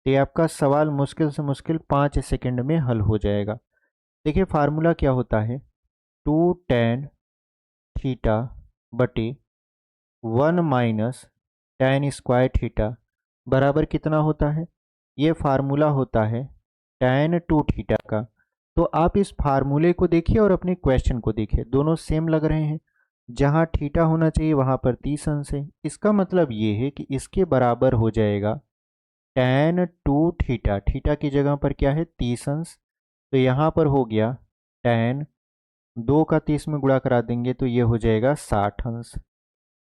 ये आपका सवाल मुश्किल से मुश्किल 5 सेकंड में हल हो जाएगा। देखिए फार्मूला क्या होता है, 2 tan थीटा बटे 1 माइनस tan स्क्वायर थीटा बराबर कितना होता है। ये फार्मूला होता है tan 2 थीटा का। तो आप इस फार्मूले को देखिए और अपने क्वेश्चन को देखिए, दोनों सेम लग रहे हैं। जहाँ थीटा होना चाहिए वहाँ पर 30 अंश है। इसका मतलब ये है कि इसके बराबर हो जाएगा tan 2 थीटा। थीटा की जगह पर क्या है 30 अंश। तो यहाँ पर हो गया tan 2 का 30 में गुणा करा देंगे तो ये हो जाएगा 60 अंश।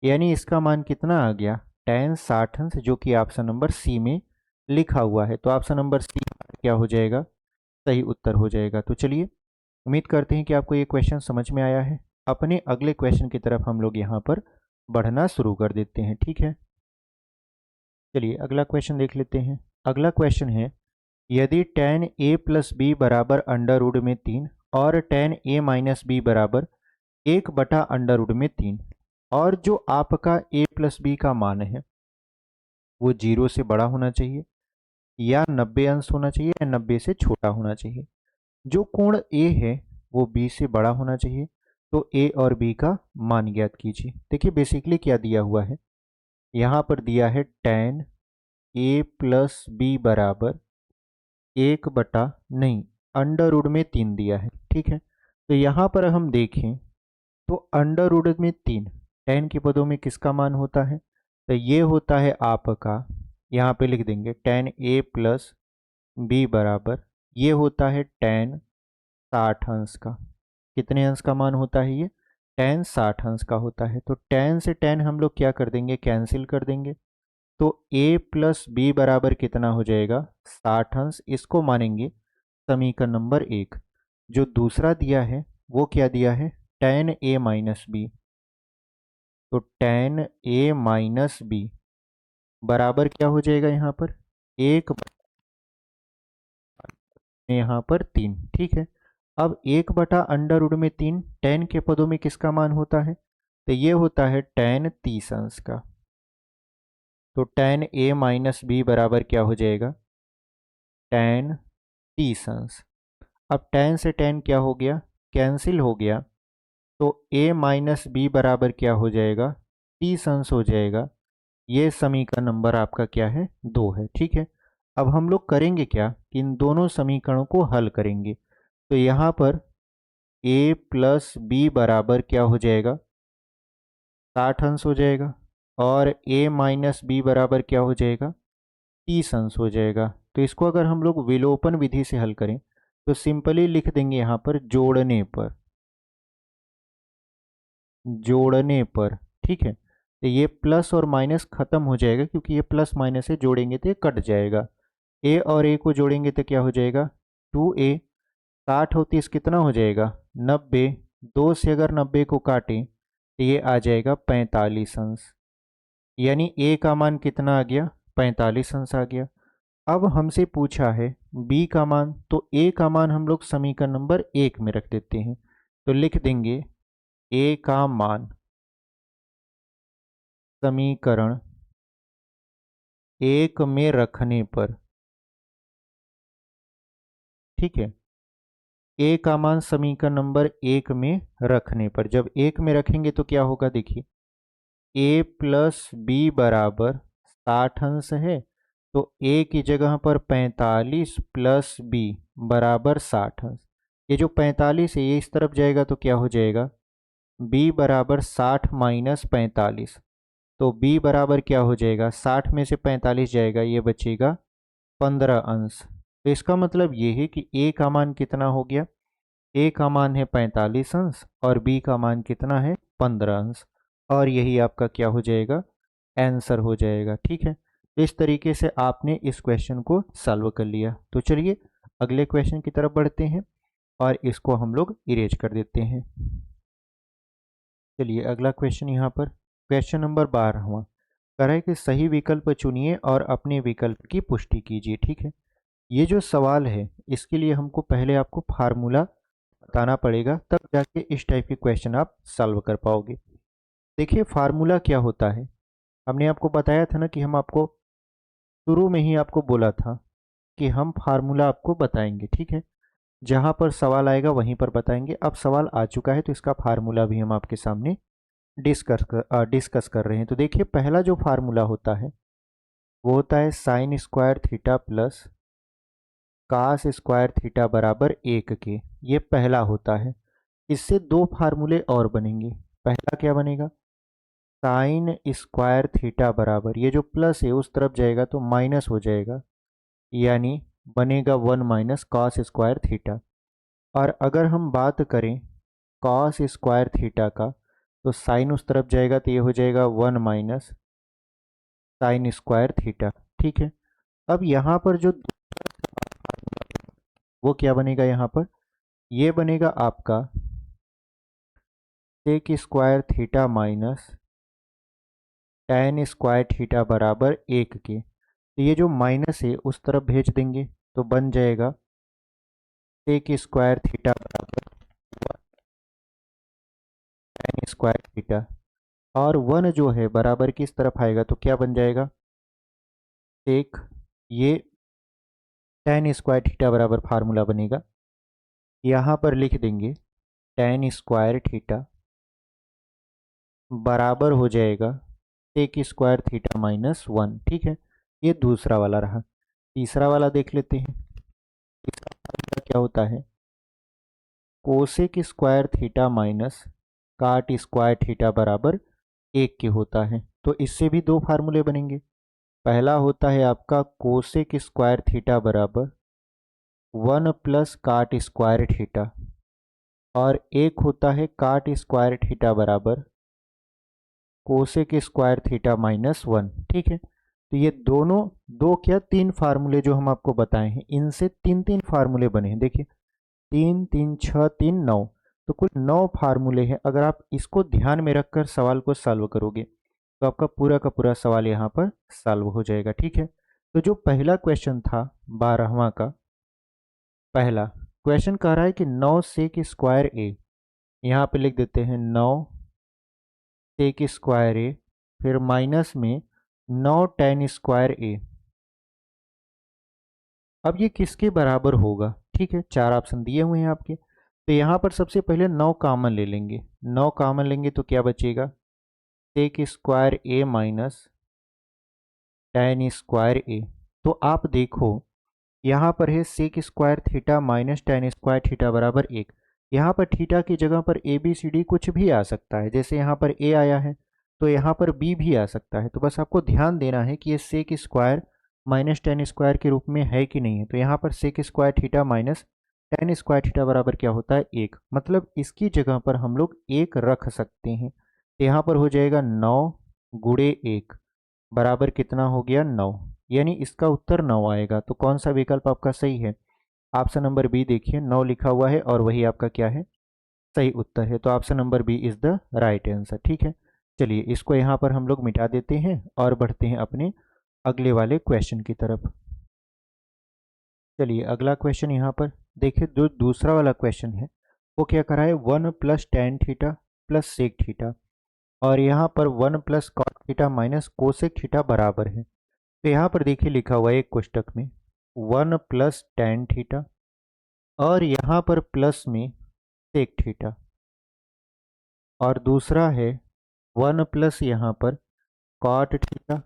यानी इसका मान कितना आ गया tan 60 अंश, जो कि ऑप्शन नंबर सी में लिखा हुआ है। तो ऑप्शन नंबर सी क्या हो जाएगा, सही उत्तर हो जाएगा। तो चलिए उम्मीद करते हैं कि आपको ये क्वेश्चन समझ में आया है। अपने अगले क्वेश्चन की तरफ हम लोग यहाँ पर बढ़ना शुरू कर देते हैं, ठीक है। चलिए अगला क्वेश्चन देख लेते हैं। अगला क्वेश्चन है, यदि tan a प्लस बी बराबर अंडर रूट में 3 और tan a माइनस बी बराबर 1/√3 और जो आपका a प्लस बी का मान है वो 0 से बड़ा होना चाहिए या 90 अंश होना चाहिए या 90 से छोटा होना चाहिए। जो कोण a है वो b से बड़ा होना चाहिए। तो a और b का मान ज्ञात कीजिए। देखिए बेसिकली क्या दिया हुआ है, यहाँ पर दिया है tan a प्लस बी बराबर 1/√3 दिया है, ठीक है। तो यहाँ पर हम देखें तो अंडर रूट में 3 tan के पदों में किसका मान होता है, तो ये होता है आपका, यहाँ पे लिख देंगे tan a प्लस बी बराबर, ये होता है tan 60 अंश का। कितने अंश का मान होता है ये, tan 60 अंश का होता है। तो tan से tan हम लोग क्या कर देंगे, कैंसिल कर देंगे। तो a प्लस बी बराबर कितना हो जाएगा 60 अंश। इसको मानेंगे समीकरण नंबर 1। जो दूसरा दिया है वो क्या दिया है, tan a माइनस बी। तो tan a माइनस बी बराबर क्या हो जाएगा, यहाँ पर 1 यहाँ पर 3, ठीक है। अब 1/√3 tan के पदों में किसका मान होता है, तो ये होता है tan 30 अंश का। तो tan a माइनस बी बराबर क्या हो जाएगा, tan 30 अंश। अब tan से tan क्या हो गया, कैंसिल हो गया। तो a माइनस बी बराबर क्या हो जाएगा, 30 अंश हो जाएगा। ये समीकरण नंबर आपका क्या है, 2 है, ठीक है। अब हम लोग करेंगे क्या कि इन दोनों समीकरणों को हल करेंगे। तो यहाँ पर a प्लस बी बराबर क्या हो जाएगा, 60 अंश हो जाएगा। और a माइनस बी बराबर क्या हो जाएगा, 30 अंश हो जाएगा। तो इसको अगर हम लोग विलोपन विधि से हल करें तो सिंपली लिख देंगे यहाँ पर जोड़ने पर, ठीक है। तो ये प्लस और माइनस खत्म हो जाएगा, क्योंकि ये प्लस माइनस से जोड़ेंगे तो ये कट जाएगा। a और a को जोड़ेंगे तो क्या हो जाएगा, 2a। 60 और 30 कितना हो जाएगा, 90। 2 से अगर 90 को काटें तो ये आ जाएगा 45 अंश। यानी a का मान कितना आ गया, 45 अंश आ गया। अब हमसे पूछा है b का मान, तो a का मान हम लोग समीकरण नंबर 1 में रख देते हैं। तो लिख देंगे a का मान समीकरण 1 में रखने पर, ठीक है। a का मान समीकरण नंबर 1 में रखने पर, जब 1 में रखेंगे तो क्या होगा, देखिए a प्लस बी बराबर 60 अंश है। तो a की जगह पर 45 प्लस b बराबर 60 अंश। ये जो 45 है ये इस तरफ जाएगा तो क्या हो जाएगा, b बराबर 60 माइनस 45। तो b बराबर क्या हो जाएगा, 60 में से 45 जाएगा, ये बचेगा 15 अंश। तो इसका मतलब ये है कि a का मान कितना हो गया, a का मान है 45 अंश और b का मान कितना है, 15 अंश। और यही आपका क्या हो जाएगा, आंसर हो जाएगा, ठीक है। इस तरीके से आपने इस क्वेश्चन को सॉल्व कर लिया। तो चलिए अगले क्वेश्चन की तरफ बढ़ते हैं और इसको हम लोग इरेज कर देते हैं। चलिए अगला क्वेश्चन यहाँ पर क्वेश्चन नंबर 12वां कह रहा है कि सही विकल्प चुनिए और अपने विकल्प की पुष्टि कीजिए, ठीक है। ये जो सवाल है इसके लिए हमको पहले आपको फार्मूला बताना पड़ेगा, तब जाके इस टाइप के क्वेश्चन आप सॉल्व कर पाओगे। देखिए फार्मूला क्या होता है, हमने आपको बताया था ना कि हम आपको शुरू में ही आपको बोला था कि हम फार्मूला आपको बताएंगे, ठीक है। जहां पर सवाल आएगा वहीं पर बताएंगे। अब सवाल आ चुका है तो इसका फार्मूला भी हम आपके सामने डिस्कस कर रहे हैं। तो देखिए पहला जो फार्मूला होता है वो होता है sine square theta plus cos square theta बराबर 1 के। ये पहला होता है। इससे दो फार्मूले और बनेंगे। पहला क्या बनेगा, साइन स्क्वायर थीटा बराबर, ये जो प्लस है उस तरफ जाएगा तो माइनस हो जाएगा, यानी बनेगा 1 माइनस कॉस स्क्वायर थीटा। और अगर हम बात करें कॉस स्क्वायर थीटा का, तो साइन उस तरफ जाएगा तो ये हो जाएगा 1 माइनस साइन स्क्वायर थीटा, ठीक है। अब यहाँ पर जो वो क्या बनेगा, यहाँ पर ये बनेगा आपका sec square theta minus tan square theta बराबर 1 के। तो ये जो माइनस है उस तरफ भेज देंगे तो बन जाएगा सेक स्क्वायर थीटा बराबर टेन स्क्वायर थीटा। और 1 जो है बराबर किस तरफ आएगा तो क्या बन जाएगा, सेक, ये टेन स्क्वायर थीटा बराबर फार्मूला बनेगा, यहाँ पर लिख देंगे टेन स्क्वायर थीटा बराबर हो जाएगा सेक स्क्वायर थीटा माइनस 1, ठीक है। ये दूसरा वाला रहा। तीसरा वाला देख लेते हैं। तीसरा फार्मूला क्या होता है, कोसेक स्क्वायर थीटा माइनस काट स्क्वायर थीटा बराबर 1 के होता है। तो इससे भी दो फार्मूले बनेंगे। पहला होता है आपका कोसेक स्क्वायर थीटा बराबर 1 प्लस काट स्क्वायर थीटा, और एक होता है काट स्क्वायर थीटा बराबर कोसेक स्क्वायर थीटा माइनस 1, ठीक है। तो ये दोनों दो क्या तीन फार्मूले जो हम आपको बताए हैं, इनसे तीन तीन फार्मूले बने हैं। देखिए 3 3 6 3 9, तो कुल 9 फार्मूले हैं। अगर आप इसको ध्यान में रखकर सवाल को सॉल्व करोगे तो आपका पूरा का पूरा सवाल यहाँ पर सॉल्व हो जाएगा, ठीक है। तो जो पहला क्वेश्चन था 12वां का, पहला क्वेश्चन कह रहा है कि 9 सेक स्क्वायर ए, यहाँ पे लिख देते हैं 9 सेक स्क्वायर ए, फिर माइनस में 9 टेन स्क्वायर ए। अब ये किसके बराबर होगा, ठीक है। चार ऑप्शन दिए हुए हैं आपके। तो यहाँ पर सबसे पहले 9 कॉमन ले लेंगे। 9 कॉमन लेंगे तो क्या बचेगा, sec square A minus tan square A. तो आप देखो यहाँ पर है sec square theta minus tan square theta बराबर 1। यहाँ पर थीटा की जगह पर ए बी सी डी कुछ भी आ सकता है। जैसे यहाँ पर ए आया है तो यहाँ पर बी भी आ सकता है। तो बस आपको ध्यान देना है कि ये sec square minus tan square के रूप में है कि नहीं है। तो यहाँ पर sec square theta minus tan square theta बराबर क्या होता है, 1। मतलब इसकी जगह पर हम लोग 1 रख सकते हैं। तो यहाँ पर हो जाएगा 9 गुड़े 1 बराबर कितना हो गया, 9। यानी इसका उत्तर 9 आएगा। तो कौन सा विकल्प आपका सही है, ऑप्शन नंबर बी। देखिए 9 लिखा हुआ है और वही आपका क्या है, सही उत्तर है। तो option number B is the right answer, ठीक है। चलिए इसको यहाँ पर हम लोग मिटा देते हैं और बढ़ते हैं अपने अगले वाले क्वेश्चन की तरफ। चलिए अगला क्वेश्चन यहाँ पर देखिए, जो दूसरा वाला क्वेश्चन है वो क्या करा है, 1 plus tan theta plus sec theta, और यहाँ पर 1 plus cot theta minus cosec theta बराबर है। तो यहाँ पर देखिए लिखा हुआ है एक कोष्टक में 1 प्लस टेन थीटा और यहाँ पर प्लस में सेक थीटा, और दूसरा है 1 प्लस यहाँ पर कॉट थीटा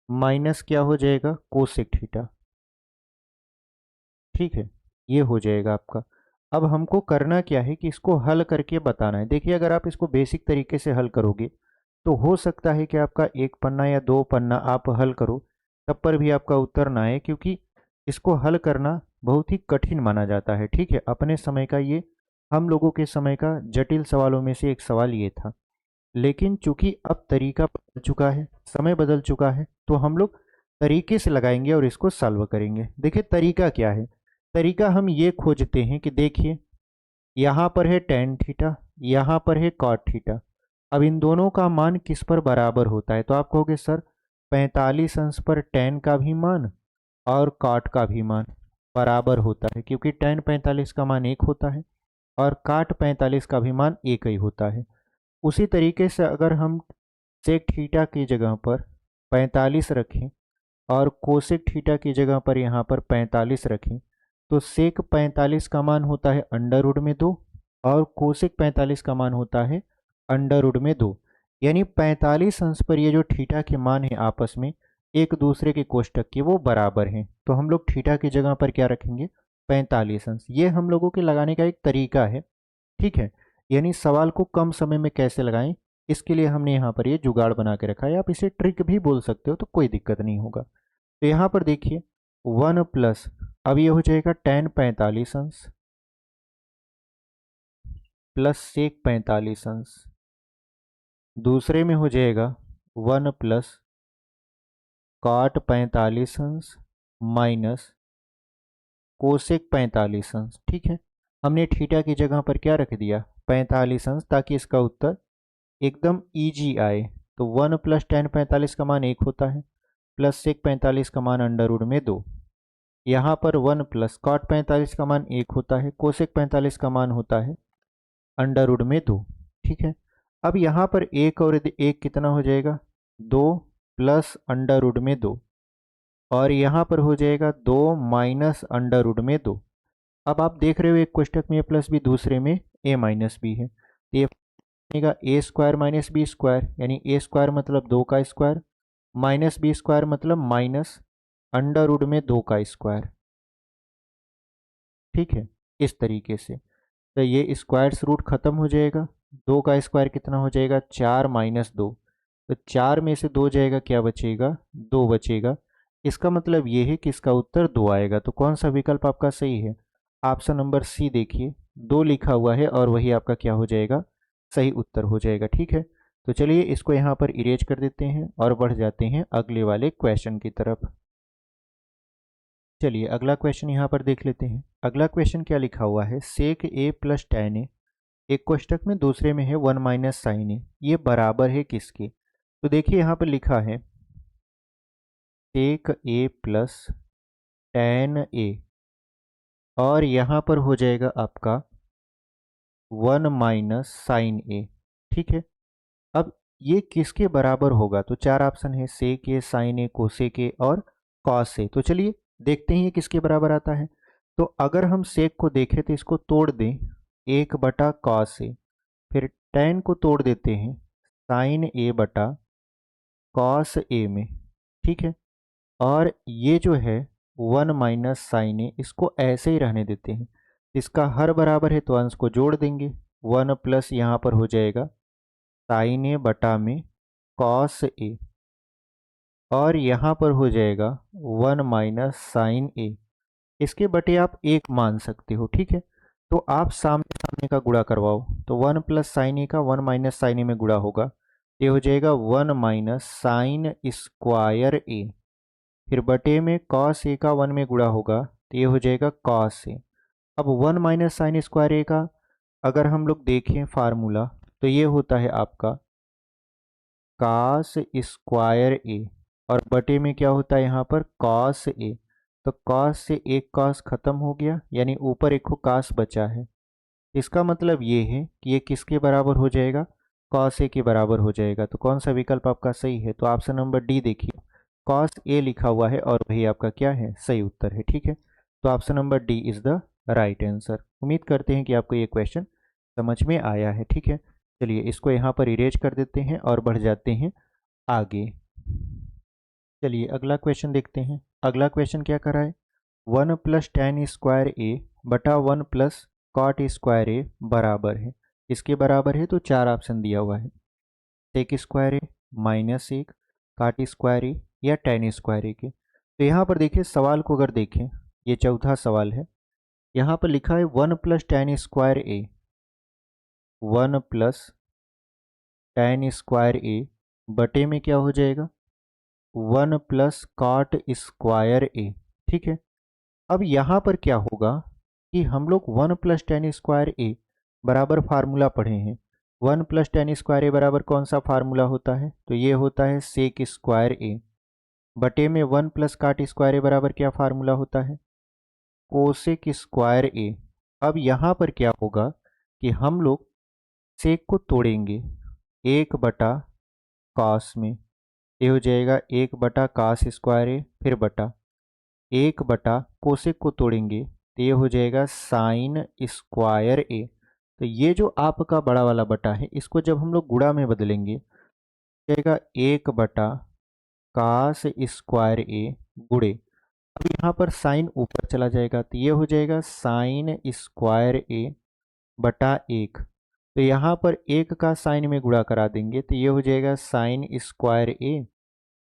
माइनस क्या हो जाएगा, कोसेक थीटा, ठीक है। ये हो जाएगा आपका। अब हमको करना क्या है कि इसको हल करके बताना है। देखिए अगर आप इसको बेसिक तरीके से हल करोगे तो हो सकता है कि आपका एक पन्ना या दो पन्ना आप हल करो तब पर भी आपका उत्तर ना आए, क्योंकि इसको हल करना बहुत ही कठिन माना जाता है, ठीक है। अपने समय का ये, हम लोगों के समय का जटिल सवालों में से एक सवाल ये था। लेकिन चूंकि अब तरीका बदल चुका है, समय बदल चुका है, तो हम लोग तरीके से लगाएंगे और इसको सॉल्व करेंगे। देखिए तरीका क्या है, तरीका हम ये खोजते हैं कि देखिए यहाँ पर है टेन थीटा, यहाँ पर है कॉट थीटा। अब इन दोनों का मान किस पर बराबर होता है, तो आप कहोगे सर 45 अंश पर टेन का भी मान और कॉट का भी मान बराबर होता है, क्योंकि टेन 45 का मान 1 होता है और काट 45 का भी मान 1 ही होता है। उसी तरीके से अगर हम सेक थीटा की जगह पर 45 रखें और कोसेक थीटा की जगह पर यहाँ पर 45 रखें, तो सेक 45 का मान होता है अंडर रूट में 2 और कोसेक 45 का मान होता है अंडर रूट में 2। यानी 45 अंश पर ये जो थीटा के मान है आपस में एक दूसरे के कोष्टक के वो बराबर हैं। तो हम लोग थीटा की जगह पर क्या रखेंगे, 45 अंश। ये हम लोगों के लगाने का एक तरीका है, ठीक है। यानी सवाल को कम समय में कैसे लगाएं, इसके लिए हमने यहाँ पर ये जुगाड़ बना के रखा है। आप इसे ट्रिक भी बोल सकते हो, तो कोई दिक्कत नहीं होगा। तो यहाँ पर देखिए 1 प्लस, अब ये हो जाएगा tan 45 अंश प्लस सेक 45 अंश, दूसरे में हो जाएगा 1 प्लस cot 45 अंश माइनस कोसेक 45 अंश। ठीक है, हमने थीटा की जगह पर क्या रख दिया, 45 अंश, ताकि इसका उत्तर एकदम इजी आए। तो 1 प्लस tan 45 का मान 1 होता है, प्लस सेक 45 का मान अंडर रूट में 2। यहाँ पर 1 प्लस कॉट 45 का मान 1 होता है, कोसेक 45 का मान होता है अंडर रूट में 2। ठीक है, अब यहाँ पर एक और एक कितना हो जाएगा, 2 प्लस अंडर रूट में 2, और यहाँ पर हो जाएगा 2 माइनस अंडर रूट में 2। अब आप देख रहे हो एक कोष्टक में ए प्लस बी, दूसरे में ए माइनस बी है, तो ये बनेगा ए स्क्वायर माइनस बी स्क्वायर, यानी ए स्क्वायर मतलब 2 का स्क्वायर माइनस बी स्क्वायर मतलब माइनस अंडर रूट में 2 का स्क्वायर। ठीक है, इस तरीके से तो ये स्क्वायर्स रूट खत्म हो जाएगा, 2 का स्क्वायर कितना हो जाएगा, 4 माइनस 2, तो 4 में से 2 जाएगा, क्या बचेगा, 2 बचेगा। इसका मतलब ये है कि इसका उत्तर 2 आएगा। तो कौन सा विकल्प आपका सही है, ऑप्शन नंबर सी देखिए, 2 लिखा हुआ है और वही आपका क्या हो जाएगा, सही उत्तर हो जाएगा। ठीक है, तो चलिए इसको यहाँ पर इरेज कर देते हैं और बढ़ जाते हैं अगले वाले क्वेश्चन की तरफ। चलिए अगला क्वेश्चन यहाँ पर देख लेते हैं। अगला क्वेश्चन क्या लिखा हुआ है, सेक ए प्लस tan ए, एक कोष्टक में दूसरे में है 1 माइनस साइन ए, ये बराबर है किसके। तो देखिए यहाँ पर लिखा है सेक ए प्लस tan ए, और यहाँ पर हो जाएगा आपका 1 माइनस साइन ए। ठीक है, अब ये किसके बराबर होगा, तो 4 ऑप्शन है, सेक ए, साइन ए, कोसेक ए और कॉस ए। तो चलिए देखते हैं ये किसके बराबर आता है। तो अगर हम सेक को देखें तो इसको तोड़ दें, 1 बटा कॉस ए, फिर tan को तोड़ देते हैं साइन ए बटा कॉस ए में। ठीक है, और ये जो है 1 माइनस साइन ए, इसको ऐसे ही रहने देते हैं। इसका हर बराबर है तो अंश को जोड़ देंगे, 1 प्लस यहाँ पर हो जाएगा साइन ए बटा में कॉस ए, और यहाँ पर हो जाएगा 1 माइनस साइन ए, इसके बटे आप 1 मान सकते हो। ठीक है, तो आप सामने सामने का गुणा करवाओ, तो 1 प्लस साइन ए का 1 माइनस साइन ए में गुणा होगा, ये हो जाएगा 1 माइनस साइन स्क्वायर ए, फिर बटे में कॉस ए का 1 में गुणा होगा, तो ये हो जाएगा कॉस ए। अब 1 माइनस साइन स्क्वायर ए का अगर हम लोग देखें फार्मूला, तो ये होता है आपका कॉस स्क्वायर ए, और बटे में क्या होता है यहाँ पर कॉस ए, तो कॉस से एक कॉस खत्म हो गया, यानी ऊपर एक कॉस बचा है। इसका मतलब ये है कि ये किसके बराबर हो जाएगा, कॉस ए के बराबर हो जाएगा। तो कौन सा विकल्प आपका सही है, तो ऑप्शन नंबर डी देखिए, कॉस ए लिखा हुआ है और वही आपका क्या है, सही उत्तर है। ठीक है, तो option number D is the right answer. उम्मीद करते हैं कि आपको ये क्वेश्चन समझ में आया है। ठीक है, चलिए इसको यहाँ पर इरेज कर देते हैं और बढ़ जाते हैं आगे। चलिए अगला क्वेश्चन देखते हैं। अगला क्वेश्चन क्या कर रहा है, 1 प्लस tan स्क्वायर ए बटा 1 प्लस कॉट स्क्वायर ए बराबर है, इसके बराबर है, तो 4 ऑप्शन दिया हुआ है, सेक स्क्वायर ए, माइनस 1, काट स्क्वायर ए या tan स्क्वायर ए के। तो यहाँ पर देखिए सवाल को अगर देखें, ये चौथा सवाल है, यहाँ पर लिखा है 1 प्लस tan स्क्वायर ए, 1 प्लस tan स्क्वायर ए बटे में क्या हो जाएगा, 1 प्लस कॉट स्क्वायर ए। ठीक है, अब यहाँ पर क्या होगा कि हम लोग 1 प्लस tan स्क्वायर ए बराबर फार्मूला पढ़े हैं। 1 प्लस tan स्क्वायर ए बराबर कौन सा फार्मूला होता है, तो ये होता है सेक स्क्वायर ए, बटे में 1 प्लस काट स्क्वायर ए बराबर क्या फार्मूला होता है, कोसेक स्क्वायर ए। अब यहाँ पर क्या होगा कि हम लोग सेक को तोड़ेंगे, 1 बटा कॉस में, ये हो जाएगा 1 बटा कॉस स्क्वायर ए, फिर बटा 1 बटा कोसेक को तोड़ेंगे तो ये हो जाएगा साइन स्क्वायर ए। तो ये जो आपका बड़ा वाला बटा है इसको जब हम लोग गुणा में बदलेंगे जाएगा 1 बटा कास स्क्वायर ए गुणे, अब यहाँ पर साइन ऊपर चला जाएगा तो ये हो जाएगा साइन स्क्वायर ए बटा 1। तो यहाँ पर 1 का साइन में गुणा करा देंगे तो ये हो जाएगा साइन स्क्वायर ए,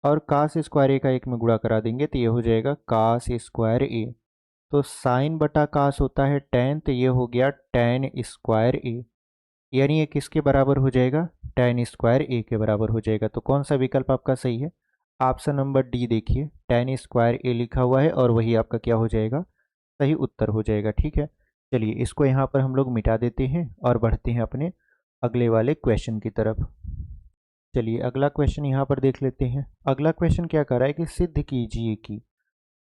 और कास स्क्वायर ए का 1 में गुणा करा देंगे तो ये हो जाएगा कास स्क्वायर ए। तो साइन बटा कास होता है टेन, तो ये हो गया टेन स्क्वायर ए, यानी ये किसके बराबर हो जाएगा, टेन स्क्वायर ए के बराबर हो जाएगा। तो कौन सा विकल्प आपका सही है, ऑप्शन नंबर डी देखिए, टेन स्क्वायर ए लिखा हुआ है और वही आपका क्या हो जाएगा, सही उत्तर हो जाएगा। ठीक है, चलिए इसको यहाँ पर हम लोग मिटा देते हैं और बढ़ते हैं अपने अगले वाले क्वेश्चन की तरफ। चलिए अगला क्वेश्चन यहाँ पर देख लेते हैं। अगला क्वेश्चन क्या कर रहा है कि सिद्ध कीजिए कि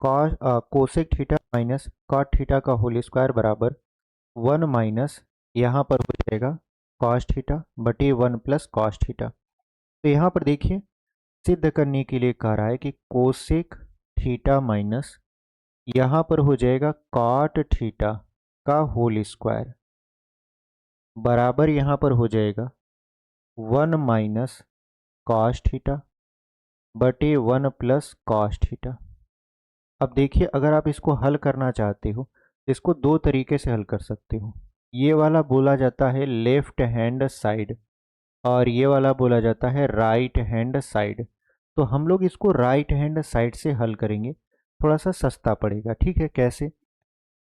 cosec theta minus cot theta का होल स्क्वायर बराबर 1 माइनस यहाँ पर हो जाएगा कॉस थीटा बटे 1 प्लस कॉस थीटा। तो यहाँ पर देखिए सिद्ध करने के लिए कह रहा है कि कोसेक थीटा माइनस यहाँ पर हो जाएगा कॉट थीटा का होल स्क्वायर बराबर यहाँ पर हो जाएगा 1 माइनस कॉस थीटा बटे 1 प्लस कॉस थीटा। अब देखिए अगर आप इसको हल करना चाहते हो तो इसको दो तरीके से हल कर सकते हो। ये वाला बोला जाता है लेफ्ट हैंड साइड और ये वाला बोला जाता है राइट हैंड साइड। तो हम लोग इसको राइट हैंड साइड से हल करेंगे, थोड़ा सा सस्ता पड़ेगा। ठीक है, कैसे,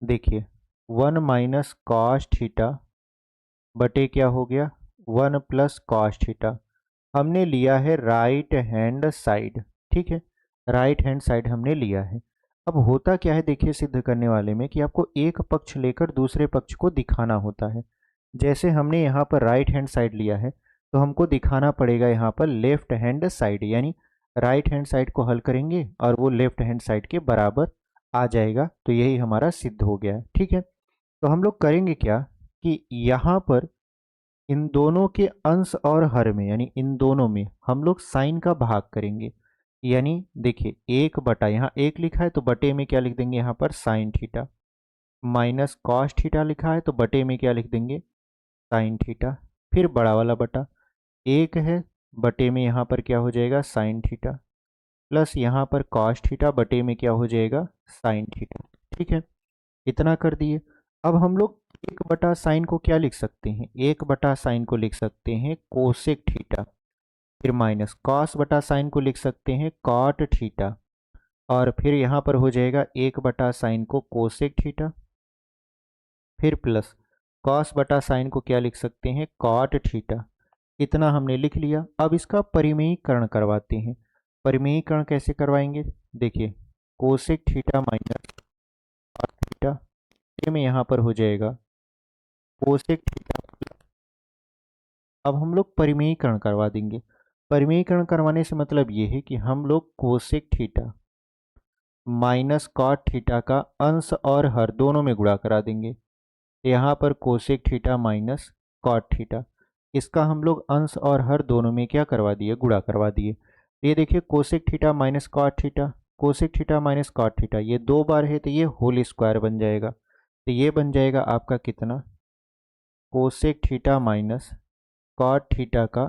देखिए 1 माइनस कॉस थीटा बटे क्या हो गया 1 प्लस कॉस थीटा, हमने लिया है राइट हैंड साइड। ठीक है, राइट हैंड साइड हमने लिया है। अब होता क्या है देखिए सिद्ध करने वाले में कि आपको एक पक्ष लेकर दूसरे पक्ष को दिखाना होता है। जैसे हमने यहाँ पर राइट हैंड साइड लिया है तो हमको दिखाना पड़ेगा यहाँ पर लेफ्ट हैंड साइड, यानी राइट हैंड साइड को हल करेंगे और वो लेफ्ट हैंड साइड के बराबर आ जाएगा। तो यही हमारा सिद्ध हो गया है। ठीक है, तो हम लोग करेंगे क्या कि यहाँ पर इन दोनों के अंश और हर में, यानी इन दोनों में हम लोग साइन का भाग करेंगे। यानी देखिए एक बटा, यहाँ एक लिखा है तो बटे में क्या लिख देंगे यहाँ पर sine theta, minus cos theta लिखा है तो बटे में क्या लिख देंगे साइन थीटा, फिर बड़ा वाला बटा एक है बटे में यहाँ पर क्या हो जाएगा साइन थीटा, प्लस यहाँ पर कॉस थीटा बटे में क्या हो जाएगा साइन थीटा। ठीक है, इतना कर दिए। अब हम लोग एक बटा साइन को क्या लिख सकते हैं, एक बटा साइन को लिख सकते हैं कोसेक थीटा, फिर माइनस कॉस बटा साइन को लिख सकते हैं कॉट थीटा, और फिर यहाँ पर हो जाएगा एक बटा साइन को कोसेक थीटा, फिर प्लस कॉस बटा साइन को क्या लिख सकते हैं कॉट थीटा। इतना हमने लिख लिया। अब इसका परिमेयीकरण करवाते हैं। परिमेयीकरण कैसे करवाएंगे, देखिए cosec theta minus cot theta, ये में यहाँ पर हो जाएगा कोसेक थीटा। अब हम लोग परिमेयीकरण करवा देंगे। परिमेयीकरण करवाने से मतलब ये है कि हम लोग cosec theta minus cot theta का अंश और हर दोनों में गुणा करा देंगे। यहाँ पर cosec theta minus cot theta, इसका हम लोग अंश और हर दोनों में क्या करवा दिए, गुणा करवा दिए। ये देखिए cosec theta minus cot theta, cosec theta minus cot theta, ये दो बार है तो ये होल स्क्वायर बन जाएगा। तो ये बन जाएगा आपका कितना, cosec theta minus cot theta का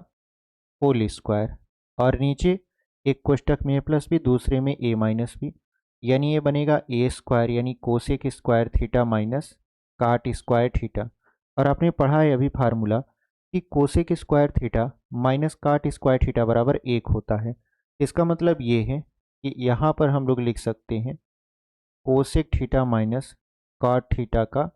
होल स्क्वायर, और नीचे एक कोष्टक में ए प्लस बी दूसरे में ए माइनस बी, यानी ये बनेगा ए स्क्वायर, यानी कोसेक स्क्वायर थीटा माइनस काट स्क्वायर थीटा। और आपने पढ़ा है अभी फार्मूला कि कोसेक स्क्वायर थीटा माइनस काट स्क्वायर थीटा बराबर 1 होता है। इसका मतलब ये है कि यहाँ पर हम लोग लिख सकते हैं कोसेक थीटा माइनस काट थीटा का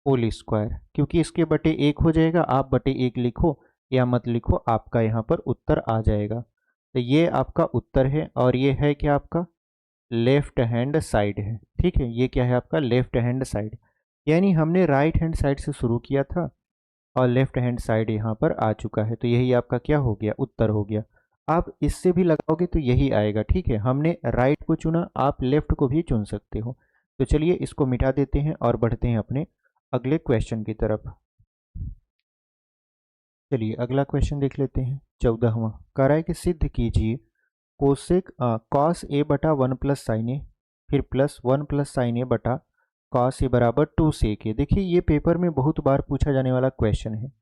होल स्क्वायर, क्योंकि इसके बटे 1 हो जाएगा, आप बटे 1 लिखो या मत लिखो, आपका यहाँ पर उत्तर आ जाएगा। तो ये आपका उत्तर है, और ये है क्या आपका लेफ्ट हैंड साइड है। ठीक है, ये क्या है आपका लेफ्ट हैंड साइड, यानी हमने राइट हैंड साइड से शुरू किया था और लेफ्ट हैंड साइड यहाँ पर आ चुका है। तो यही आपका क्या हो गया, उत्तर हो गया। आप इससे भी लगाओगे तो यही आएगा। ठीक है, हमने राइट को चुना, आप लेफ्ट को भी चुन सकते हो। तो चलिए इसको मिटा देते हैं और बढ़ते हैं अपने अगले क्वेश्चन की तरफ। चलिए अगला क्वेश्चन देख लेते हैं 14वां। कह रहा है कि सिद्ध कीजिए कोसेक कॉस ए बटा 1 + sin a फिर प्लस 1 + sin a बटा कॉस ए बराबर 2 sec a। देखिए ये पेपर में बहुत बार पूछा जाने वाला क्वेश्चन है,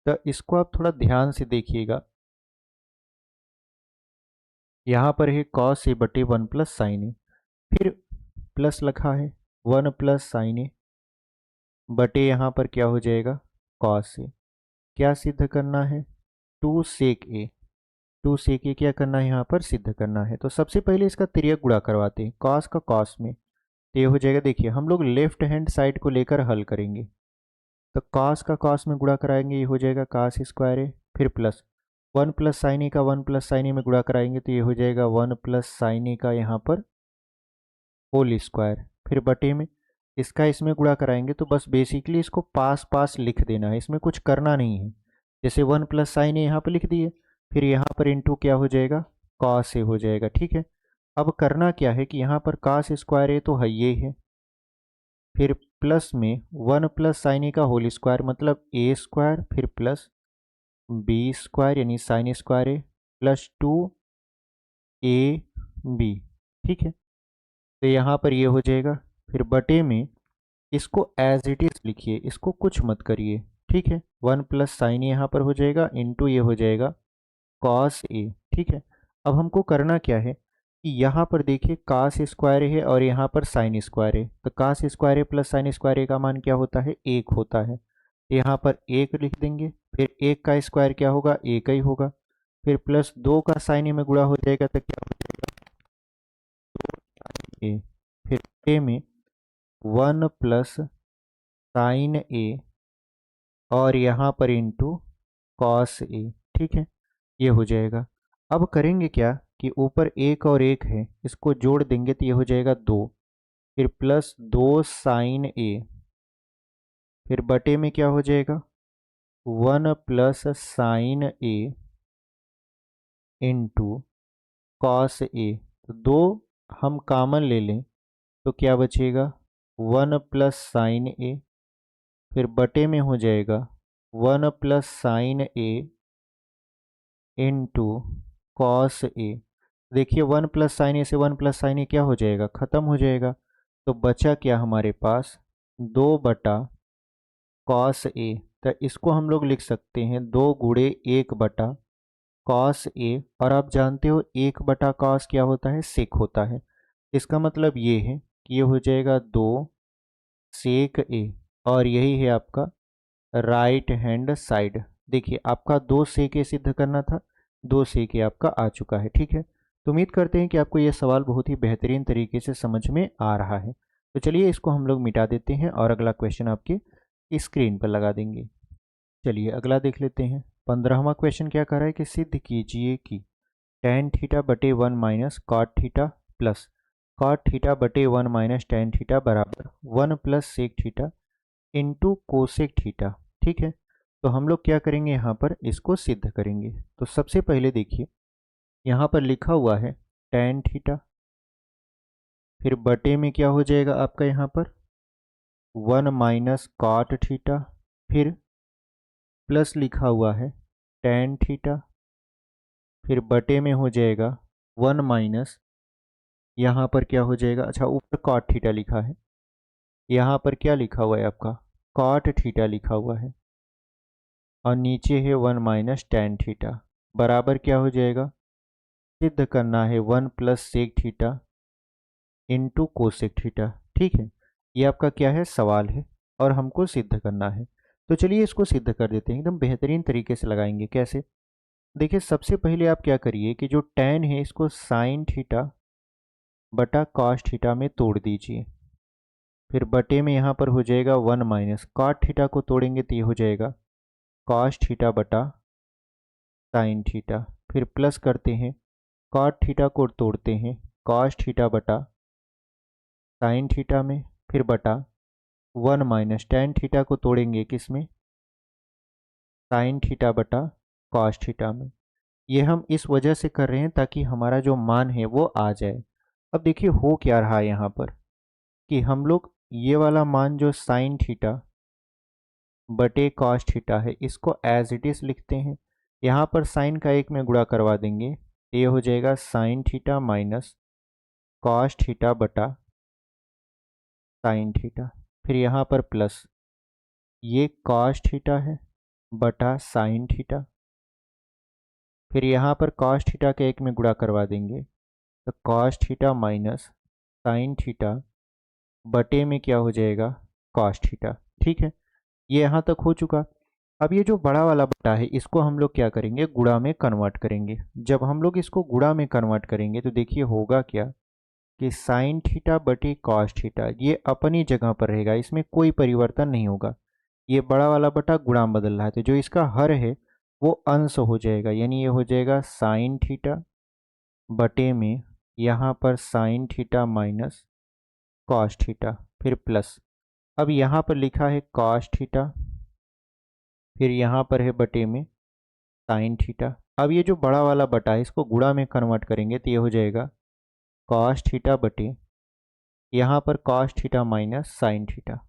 तो इसको आप थोड़ा ध्यान से देखिएगा। यहाँ पर है कॉस ए बटे 1 + sin a, फिर प्लस लिखा है 1 + sin a बटे यहाँ पर क्या हो जाएगा कॉस ए। क्या सिद्ध करना है 2 sec a। 2 sec a क्या करना है यहाँ पर सिद्ध करना है। तो सबसे पहले इसका तिर्यक गुणा करवाते हैं कॉस का कॉस में, तो ये हो जाएगा। देखिए हम लोग लेफ्ट हैंड साइड को लेकर हल करेंगे, तो कॉस का कॉस में गुणा कराएंगे, ये हो जाएगा कॉस स्क्वायर है। फिर प्लस 1 + sin a का 1 + sin a में गुणा कराएंगे, तो ये हो जाएगा 1 + sin a का यहाँ पर होल स्क्वायर। फिर बटे में इसका इसमें गुणा कराएंगे, तो बस बेसिकली इसको पास पास लिख देना है, इसमें कुछ करना नहीं है। जैसे 1 + sin a यहाँ पर लिख दिए, फिर यहाँ पर इंटू क्या हो जाएगा कॉस ए हो जाएगा। ठीक है, अब करना क्या है कि यहाँ पर कॉस स्क्वायर ए तो है ये है, फिर प्लस में 1 + sin a का होल स्क्वायर मतलब ए स्क्वायर, फिर प्लस बी स्क्वायर यानी sine square A plus 2ab। ठीक है, तो यहाँ पर ये हो जाएगा। फिर बटे में इसको एज इट इज लिखिए, इसको कुछ मत करिए। ठीक है, 1 + sin a यहाँ पर हो जाएगा इंटू ये हो जाएगा कॉस ए। ठीक है, अब हमको करना क्या है कि यहाँ पर देखिए कास स्क्वायर है और यहाँ पर साइन स्क्वायर है, तो cos square plus sine square का मान क्या होता है 1 होता है। यहाँ पर 1 लिख देंगे, फिर 1 का स्क्वायर क्या होगा 1 ही होगा, फिर प्लस 2 का साइन ए में गुणा हो जाएगा तो क्या हो जाएगा 2 फिर ए में 1 + sin a और यहाँ पर इंटू कॉस ए। ठीक है, ये हो जाएगा। अब करेंगे क्या कि ऊपर 1 और 1 है, इसको जोड़ देंगे तो ये हो जाएगा 2, फिर प्लस 2 sin a, फिर बटे में क्या हो जाएगा 1 + sin a into cos A. तो 2 हम कॉमन ले लें तो क्या बचेगा 1 + sin a, फिर बटे में हो जाएगा 1 + sin a into cos A. देखिए 1 + sin a से 1 + sin a क्या हो जाएगा ख़त्म हो जाएगा, तो बचा क्या हमारे पास 2/कॉस ए। तो इसको हम लोग लिख सकते हैं 2 × 1/कॉस ए, और आप जानते हो 1/कॉस क्या होता है सेक होता है। इसका मतलब ये है कि ये हो जाएगा 2 sec a, और यही है आपका राइट हैंड साइड। देखिए आपका 2 sec a सिद्ध करना था, 2 sec a आपका आ चुका है। ठीक है, तो उम्मीद करते हैं कि आपको यह सवाल बहुत ही बेहतरीन तरीके से समझ में आ रहा है। तो चलिए इसको हम लोग मिटा देते हैं और अगला क्वेश्चन आपके स्क्रीन पर लगा देंगे। चलिए अगला देख लेते हैं। 15वां क्वेश्चन क्या कर रहा है कि सिद्ध कीजिए कि tan थीटा बटे 1 minus cot theta plus cot theta बटे 1 माइनस tan थीटा बराबर 1 + sec theta into cosec theta. ठीक है, तो हम लोग क्या करेंगे यहाँ पर इसको सिद्ध करेंगे। तो सबसे पहले देखिए यहाँ पर लिखा हुआ है tan थीटा, फिर बटे में क्या हो जाएगा आपका यहाँ पर 1 माइनस कॉट थीटा, फिर प्लस लिखा हुआ है tan थीटा, फिर बटे में हो जाएगा 1 माइनस यहाँ पर क्या हो जाएगा, अच्छा ऊपर कॉट थीटा लिखा है, यहाँ पर क्या लिखा हुआ है आपका कॉट थीटा लिखा हुआ है, और नीचे है 1 माइनस tan थीटा बराबर क्या हो जाएगा सिद्ध करना है 1 + sec theta into cosec theta. ठीक है, ये आपका क्या है सवाल है और हमको सिद्ध करना है। तो चलिए इसको सिद्ध कर देते हैं, एकदम बेहतरीन तरीके से लगाएंगे। कैसे, देखिए सबसे पहले आप क्या करिए कि जो tan है इसको साइन थीटा बटा कॉस थीटा में तोड़ दीजिए, फिर बटे में यहाँ पर हो जाएगा 1 माइनस कॉट थीटा को तोड़ेंगे तो ये हो जाएगा कॉस थीटा बटा साइन थीटा, फिर प्लस करते हैं कॉट थीटा को तोड़ते हैं कॉस थीटा बटा साइन थीटा में, फिर बटा 1 माइनस tan थीटा को तोड़ेंगे किस में साइन थीटा बटा कॉस थीटा में। ये हम इस वजह से कर रहे हैं ताकि हमारा जो मान है वो आ जाए। अब देखिए हो क्या रहा है यहाँ पर कि हम लोग ये वाला मान जो साइन थीटा बटे कॉस थीटा है, इसको एज इट इज लिखते हैं। यहाँ पर साइन का एक में गुणा करवा देंगे, ये हो जाएगा sine theta minus cos theta बटा साइन थीटा। फिर यहाँ पर प्लस ये कॉस थीटा है बटा साइन थीटा। फिर यहाँ पर कॉस थीटा के एक में गुणा करवा देंगे, तो cos theta minus sine theta बटे में क्या हो जाएगा कॉस थीटा। ठीक है, ये यहाँ तक हो चुका। अब ये जो बड़ा वाला बटा है इसको हम लोग क्या करेंगे, गुणा में कन्वर्ट करेंगे। जब हम लोग इसको गुणा में कन्वर्ट करेंगे तो देखिए होगा क्या कि साइन थीटा बटे कॉस थीटा ये अपनी जगह पर रहेगा, इसमें कोई परिवर्तन नहीं होगा। ये बड़ा वाला बटा गुणा बदल रहा है, तो जो इसका हर है वो अंश हो जाएगा, यानी ये हो जाएगा साइन थीटा बटे में यहाँ पर sine theta minus cos theta, फिर प्लस अब यहाँ पर लिखा है कॉस थीटा, फिर यहाँ पर है बटे में साइन थीटा। अब ये जो बड़ा वाला बटा है इसको गुणा में कन्वर्ट करेंगे तो ये हो जाएगा कॉस थीटा बटे यहाँ पर cos theta minus sine theta.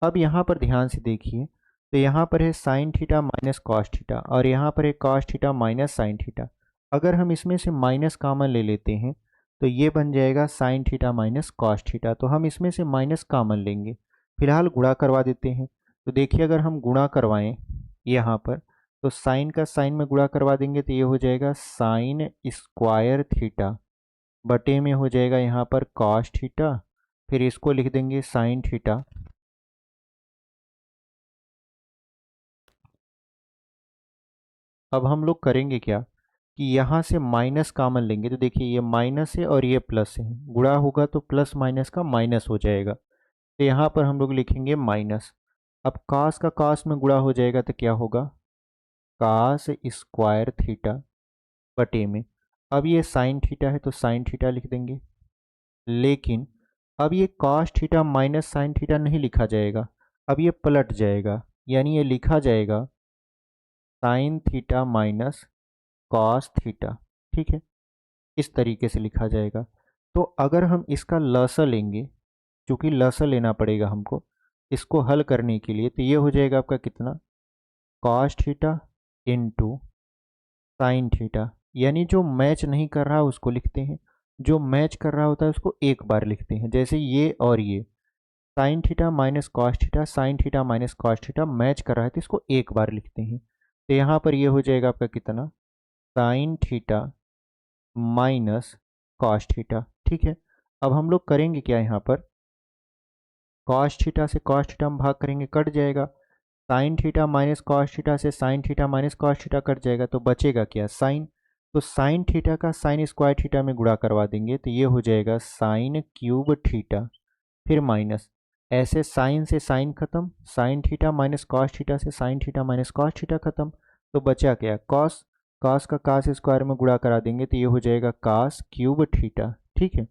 अब यहाँ पर ध्यान से देखिए, तो यहाँ पर है sign theta minus cos theta और यहाँ पर है cos theta minus sine theta. अगर हम इसमें से माइनस कॉमन ले लेते हैं तो ये बन जाएगा sine theta minus cos theta, तो हम इसमें से माइनस कॉमन लेंगे। फिलहाल गुणा करवा देते हैं, तो देखिए अगर हम गुणा करवाएं यहाँ पर तो साइन का साइन में गुणा करवा देंगे तो ये हो जाएगा साइन स्क्वायर थीटा बटे में हो जाएगा यहाँ पर कॉस थीटा, फिर इसको लिख देंगे साइन थीटा। अब हम लोग करेंगे क्या कि यहाँ से माइनस कॉमन लेंगे, तो देखिए ये माइनस है और ये प्लस है, गुणा होगा तो प्लस माइनस का माइनस हो जाएगा, तो यहाँ पर हम लोग लिखेंगे माइनस। अब कास का कास में गुणा हो जाएगा तो क्या होगा कास स्क्वायर थीटा बटे में, अब ये साइन थीटा है तो साइन थीटा लिख देंगे। लेकिन अब ये cos theta minus sine theta नहीं लिखा जाएगा, अब ये पलट जाएगा, यानी ये लिखा जाएगा sine theta minus cos theta. ठीक है, इस तरीके से लिखा जाएगा। तो अगर हम इसका लसा लेंगे, चूंकि लसा लेना पड़ेगा हमको इसको हल करने के लिए, तो ये हो जाएगा आपका कितना cos theta into sine theta, यानी जो मैच नहीं कर रहा उसको लिखते हैं, जो मैच कर रहा होता है उसको एक बार लिखते हैं। जैसे ये और ये sign theta minus cos theta, sine theta minus cos theta match कर रहा है तो इसको एक बार लिखते हैं। तो यहाँ पर ये हो जाएगा आपका कितना sine theta minus cos theta. ठीक है, अब हम लोग करेंगे क्या, यहाँ पर कॉस थीटा से कॉस थीटा हम भाग करेंगे कट जाएगा, sine theta minus cos theta से sine theta minus cos theta cut जाएगा, तो बचेगा क्या साइन, तो साइन थीटा का साइन स्क्वायर थीटा में गुणा करवा देंगे तो ये हो जाएगा साइन क्यूब थीटा, फिर माइनस ऐसे साइन से साइन खत्म, sign theta minus cos theta से sine theta minus cos theta खत्म, तो बचा क्या कॉस, कॉस का कास स्क्वायर में गुणा करा देंगे तो ये हो जाएगा कास क्यूब थीटा। ठीक है,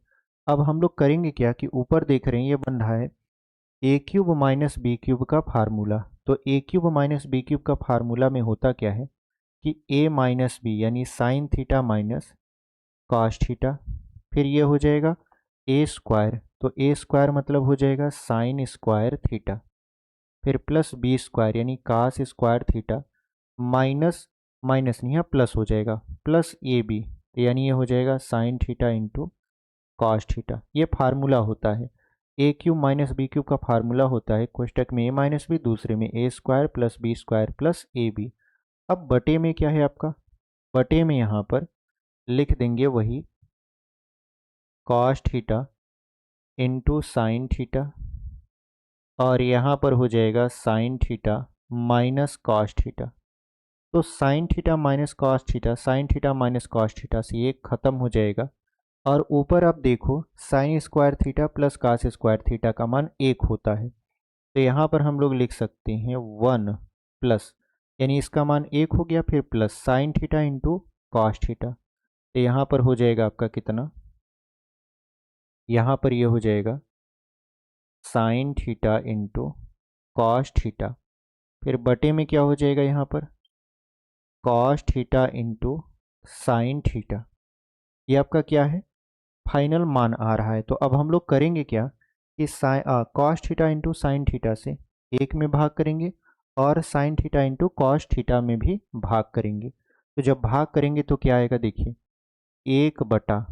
अब हम लोग करेंगे क्या कि ऊपर देख रहे हैं ये बन रहा है A cube minus B cube का फार्मूला, तो ए क्यूब माइनस बी क्यूब का फार्मूला में होता क्या है कि ए माइनस बी यानी sign theta minus cos theta, फिर ये हो जाएगा ए स्क्वायर, तो ए स्क्वायर मतलब हो जाएगा साइन स्क्वायर थीटा, फिर प्लस बी स्क्वायर यानी cos square theta, minus minus नहीं है प्लस हो जाएगा प्लस ए बी, यानी ये हो जाएगा sine theta into cos theta. ये फार्मूला होता है, A cube minus B cube का फार्मूला होता है कोष्टक में ए माइनस बी, दूसरे में A square plus B square plus A B. अब बटे में क्या है आपका, बटे में यहाँ पर लिख देंगे वही cos theta into sine theta, और यहाँ पर हो जाएगा sine theta minus cos theta, तो sine theta minus cos theta sine theta minus cos theta से ये खत्म हो जाएगा, और ऊपर आप देखो sine square theta plus cos square theta का मान एक होता है, तो यहाँ पर हम लोग लिख सकते हैं 1 प्लस, यानी इसका मान एक हो गया, फिर plus sign theta into cos theta, तो यहाँ पर हो जाएगा आपका कितना, यहाँ पर ये हो जाएगा sine theta into cos theta, फिर बटे में क्या हो जाएगा यहाँ पर cos theta into sine theta. ये आपका क्या है फाइनल मान आ रहा है। तो अब हम लोग करेंगे क्या कि cos theta into sine theta से एक में भाग करेंगे और sign theta into cos theta में भी भाग करेंगे। तो जब भाग करेंगे तो क्या आएगा, देखिए 1/,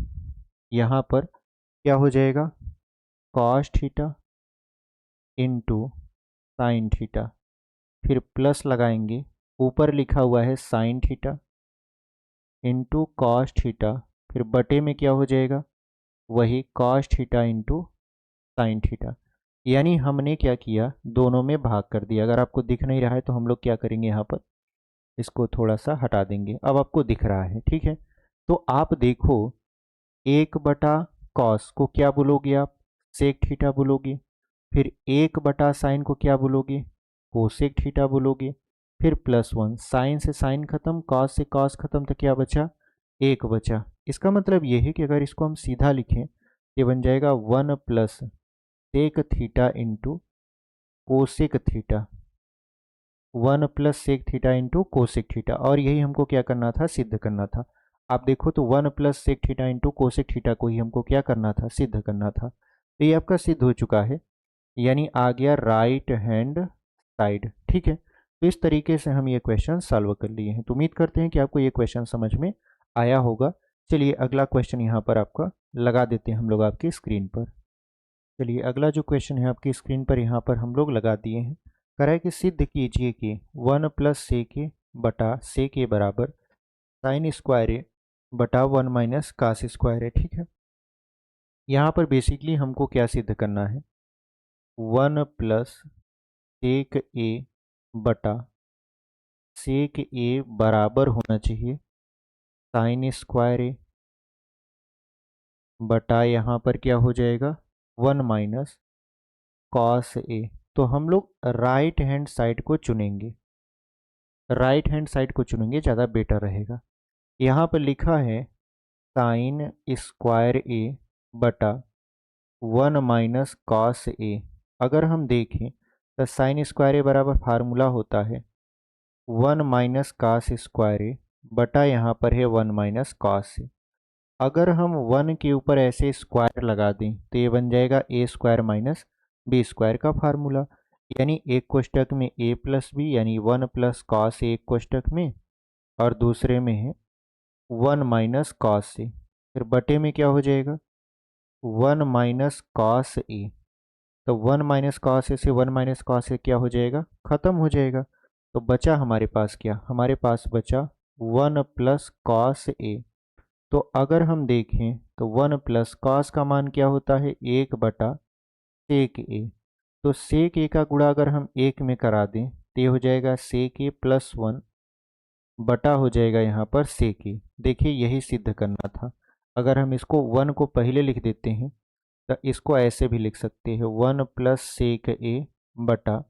यहाँ पर क्या हो जाएगा, cos theta into sine theta, फिर प्लस लगाएंगे, ऊपर लिखा हुआ है sign theta into cos theta, फिर बटे में क्या हो जाएगा, वही cos theta into sine theta. यानी हमने क्या किया, दोनों में भाग कर दिया। अगर आपको दिख नहीं रहा है तो हम लोग क्या करेंगे, यहाँ पर इसको थोड़ा सा हटा देंगे। अब आपको दिख रहा है, ठीक है। तो आप देखो 1/कॉस को क्या बोलोगे आप, सेक थीटा बोलोगे। फिर 1/साइन को क्या बोलोगे, कोसेक थीटा बोलोगे। फिर +1, साइन से साइन खत्म, कॉस से कॉस खत्म, तो क्या बचा, 1 बचा। इसका मतलब ये है कि अगर इसको हम सीधा लिखें, ये बन जाएगा 1 plus sec theta into cosec theta, 1 plus sec theta into cosec theta. और यही हमको क्या करना था, सिद्ध करना था। आप देखो तो 1 plus sec theta into cosec theta को ही हमको क्या करना था, सिद्ध करना था। तो ये आपका सिद्ध हो चुका है, यानी आ गया राइट हैंड साइड। ठीक है, तो इस तरीके से हम ये क्वेश्चन सॉल्व कर लिए हैं। तो उम्मीद करते हैं कि आपको ये क्वेश्चन समझ में आया होगा। चलिए अगला क्वेश्चन यहाँ पर आपका लगा देते हैं हम लोग आपकी स्क्रीन पर। चलिए अगला जो क्वेश्चन है आपकी स्क्रीन पर यहाँ पर हम लोग लगा दिए हैं। कह रहा है कि सिद्ध कीजिए कि 1 प्लस सेक ए बटा सेक ए बराबर साइन स्क्वायर ए बटा 1 माइनस कास स्क्वायर है। ठीक है, यहाँ पर बेसिकली हमको क्या सिद्ध करना है, 1 प्लस सेक ए बटा सेक ए बराबर होना चाहिए साइन स्क्वायर ए बटा यहाँ पर क्या हो जाएगा 1 माइनस कॉस ए। तो हम लोग राइट हैंड साइड को चुनेंगे, राइट हैंड साइड को चुनेंगे, ज़्यादा बेटर रहेगा। यहाँ पर लिखा है साइन स्क्वायर ए बटा 1 माइनस कॉस ए। अगर हम देखें तो साइन स्क्वायर ए बराबर फार्मूला होता है 1 माइनस कॉस स्क्वायर ए बटा यहाँ पर है 1 माइनस कॉस ए। अगर हम 1 के ऊपर ऐसे स्क्वायर लगा दें तो ये बन जाएगा ए स्क्वायर माइनस बी स्क्वायर का फार्मूला। यानी एक कोष्टक में ए प्लस बी यानी 1 प्लस कॉस ए एक कोष्टक में, और दूसरे में है 1 माइनस कॉस ए। फिर बटे में क्या हो जाएगा 1 माइनस कॉस ए। तो 1 माइनस कॉस ए से 1 माइनस कॉस ए क्या हो जाएगा, खत्म हो जाएगा। तो बचा हमारे पास क्या, हमारे पास बचा 1 प्लस कॉस ए। तो अगर हम देखें तो 1 प्लस कॉस का मान क्या होता है, 1/सेक ए। तो सेक ए का गुणा अगर हम 1 में करा दें तो ये हो जाएगा सेक ए प्लस 1 बटा हो जाएगा यहाँ पर सेक ए। देखिए यही सिद्ध करना था। अगर हम इसको 1 को पहले लिख देते हैं तो इसको ऐसे भी लिख सकते हैं 1 प्लस सेक ए बटा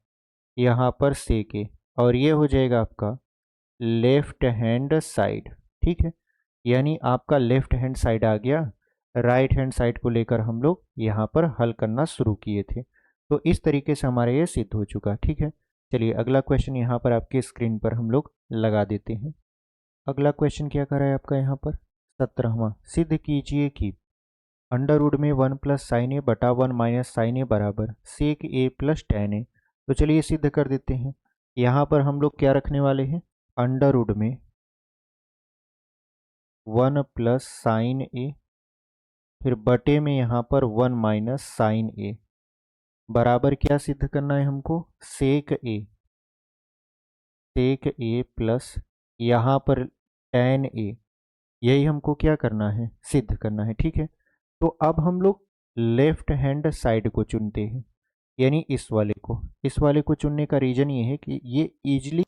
यहाँ पर सेक ए, और ये हो जाएगा आपका लेफ्ट हैंड साइड। ठीक है, यानी आपका लेफ्ट हैंड साइड आ गया, राइट हैंड साइड को लेकर हम लोग यहाँ पर हल करना शुरू किए थे। तो इस तरीके से हमारा ये सिद्ध हो चुका। ठीक है, चलिए अगला क्वेश्चन यहाँ पर आपके स्क्रीन पर हम लोग लगा देते हैं। अगला क्वेश्चन क्या कर रहा है आपका यहाँ पर 17वां, सिद्ध कीजिए कि अंडर रूट में 1 प्लस साइन ए बटा 1 माइनस साइन ए बराबर सेक ए प्लस टेन ए। तो चलिए सिद्ध कर देते हैं। यहाँ पर हम लोग क्या रखने वाले हैं, अंडर रूट में 1 प्लस साइन ए, फिर बटे में यहाँ पर 1 माइनस साइन ए बराबर क्या सिद्ध करना है हमको, सेक ए, सेक ए प्लस यहाँ पर टेन ए। यही हमको क्या करना है, सिद्ध करना है। ठीक है, तो अब हम लोग लेफ्ट हैंड साइड को चुनते हैं, यानी इस वाले को चुनने का रीजन ये है कि ये इजीली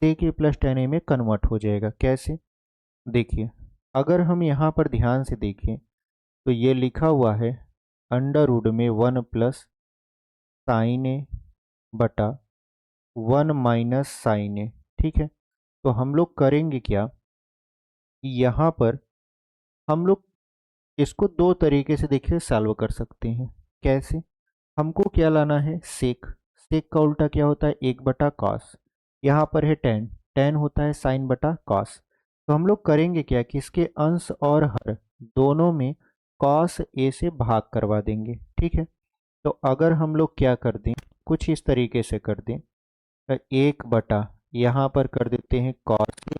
सेक ए प्लस टेन ए में कन्वर्ट हो जाएगा। कैसे, देखिए अगर हम यहाँ पर ध्यान से देखें तो ये लिखा हुआ है अंडर रूट में 1 प्लस साइन ए बटा 1 माइनस साइन ए। ठीक है, तो हम लोग करेंगे क्या, यहाँ पर हम लोग इसको दो तरीके से देखिए सॉल्व कर सकते हैं। कैसे, हमको क्या लाना है, सेक, सेक का उल्टा क्या होता है 1/कॉस। यहाँ पर है टेन, टेन होता है साइन बटा कॉस। तो हम लोग करेंगे क्या कि इसके अंश और हर दोनों में कॉस ए से भाग करवा देंगे। ठीक है, तो अगर हम लोग क्या कर दें, कुछ इस तरीके से कर दें, एक बटा यहाँ पर कर देते हैं कॉस ए,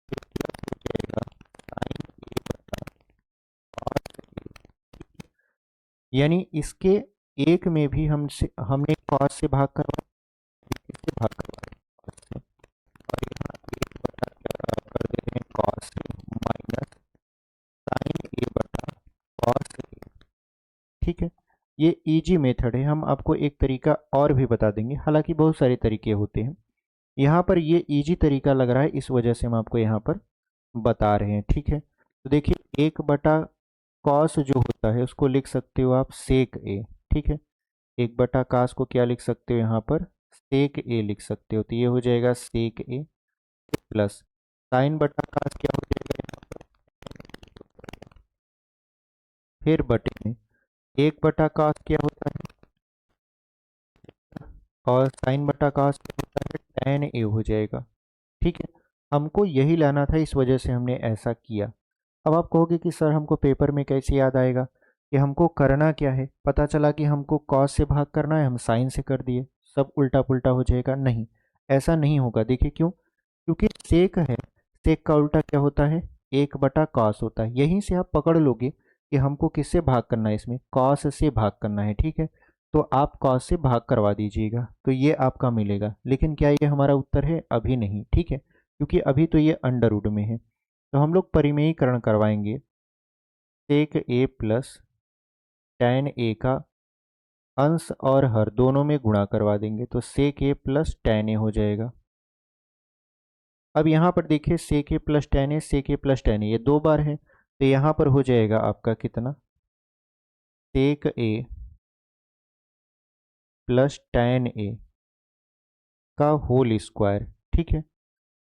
फिर प्लस हो जाएगा साइन ए बटा कॉस ए। यानी इसके एक में भी हमने कॉस से भाग करवाया, इससे भाग करवाया cos से, और यहाँ एक बटा क्या कर देते हैं कॉस ए माइनस साइन ए बटा कॉस ए। ठीक है, ये इजी मेथड है। हम आपको एक तरीका और भी बता देंगे, हालांकि बहुत सारे तरीके होते हैं। यहाँ पर ये इजी तरीका लग रहा है, इस वजह से हम आपको यहाँ पर बता रहे हैं। ठीक है, तो देखिए एक बटा कॉस जो होता है उसको लिख सकते हो आप सेक ए। ठीक है, एक बटा कास को क्या लिख सकते हो यहाँ पर, सेक ए लिख सकते हो। तो ये हो जाएगा सेक ए प्लस साइन बटा कास क्या हो जाएगा यहाँ पर, फिर बटे में एक बटा कास क्या होता है, और साइन बटा कास क्या होता है, tan ए हो जाएगा। ठीक है, हमको यही लाना था, इस वजह से हमने ऐसा किया। अब आप कहोगे कि सर हमको पेपर में कैसे याद आएगा कि हमको करना क्या है। पता चला कि हमको कॉस से भाग करना है, हम साइन से कर दिए, सब उल्टा पुल्टा हो जाएगा। नहीं, ऐसा नहीं होगा। देखिए क्यों, क्योंकि सेक है, सेक का उल्टा क्या होता है, एक बटा कॉस होता है। यहीं से आप पकड़ लोगे कि हमको किससे भाग करना है, इसमें कॉस से भाग करना है। ठीक है, तो आप कॉस से भाग करवा दीजिएगा, तो ये आपका मिलेगा। लेकिन क्या ये हमारा उत्तर है, अभी नहीं। ठीक है, क्योंकि अभी तो ये अंडरवुड में है, तो हम लोग परिमेयीकरण करवाएंगे। सेक ए प्लस tan ए का अंश और हर दोनों में गुणा करवा देंगे, तो सेक ए प्लस tan ए हो जाएगा। अब यहाँ पर देखिए सेक ए प्लस tan ए, सेक ए प्लस tan ए, ये दो बार है, तो यहाँ पर हो जाएगा आपका कितना, सेक ए प्लस tan ए का होल स्क्वायर। ठीक है,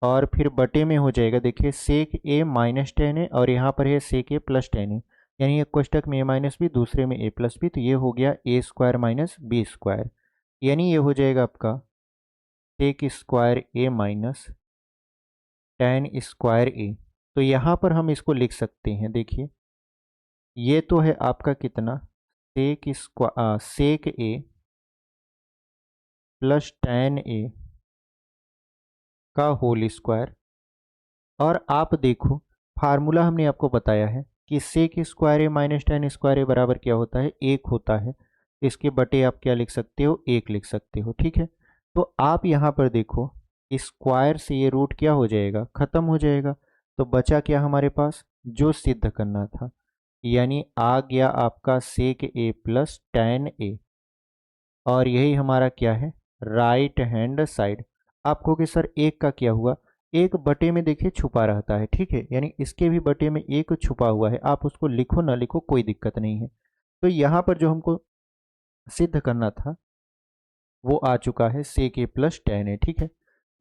और फिर बटे में हो जाएगा, देखिए सेक ए माइनस tan ए, और यहाँ पर है सेक ए प्लस tan ए, यानी एक कोष्टक में ए माइनस बी, दूसरे में ए प्लस बी, तो ये हो गया ए स्क्वायर माइनस बी स्क्वायर। यानी ये हो जाएगा आपका sec square A minus tan square A. तो यहाँ पर हम इसको लिख सकते हैं, देखिए ये तो है आपका कितना, सेक ए प्लस tan ए का होल स्क्वायर। और आप देखो फार्मूला हमने आपको बताया है कि सेक square A minus tan square ए बराबर क्या होता है, एक होता है। इसके बटे आप क्या लिख सकते हो, एक लिख सकते हो। ठीक है, तो आप यहाँ पर देखो स्क्वायर से ये रूट क्या हो जाएगा, खत्म हो जाएगा। तो बचा क्या हमारे पास, जो सिद्ध करना था, यानी आ गया आपका सेक ए प्लस tan ए, और यही हमारा क्या है, राइट हैंड साइड। आप कहोगे सर एक का क्या हुआ, एक बटे में देखिए छुपा रहता है। ठीक है, यानी इसके भी बटे में एक छुपा हुआ है, आप उसको लिखो ना लिखो कोई दिक्कत नहीं है। तो यहाँ पर जो हमको सिद्ध करना था वो आ चुका है, सेक ए प्लस tan ए। ठीक है,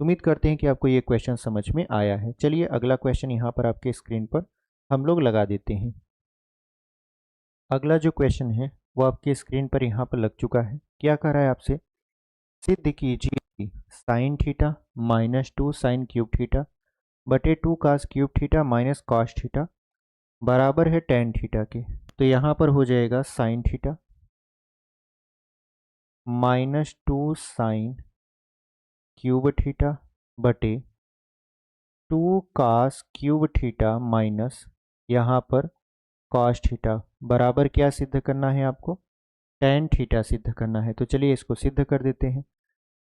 उम्मीद करते हैं कि आपको ये क्वेश्चन समझ में आया है। चलिए अगला क्वेश्चन यहाँ पर आपके स्क्रीन पर हम लोग लगा देते हैं। अगला जो क्वेश्चन है वो आपके स्क्रीन पर यहाँ पर लग चुका है। क्या कह रहा है आपसे, सिद्ध कीजिए कि sine theta minus two sine cube theta बटे two cos cube theta minus cos theta बराबर है टेन थीटा के। तो यहाँ पर हो जाएगा sine theta minus two sine cube theta बटे two cos cube theta minus यहाँ पर कॉस थीटा बराबर क्या सिद्ध करना है आपको, टेन थीटा सिद्ध करना है। तो चलिए इसको सिद्ध कर देते हैं।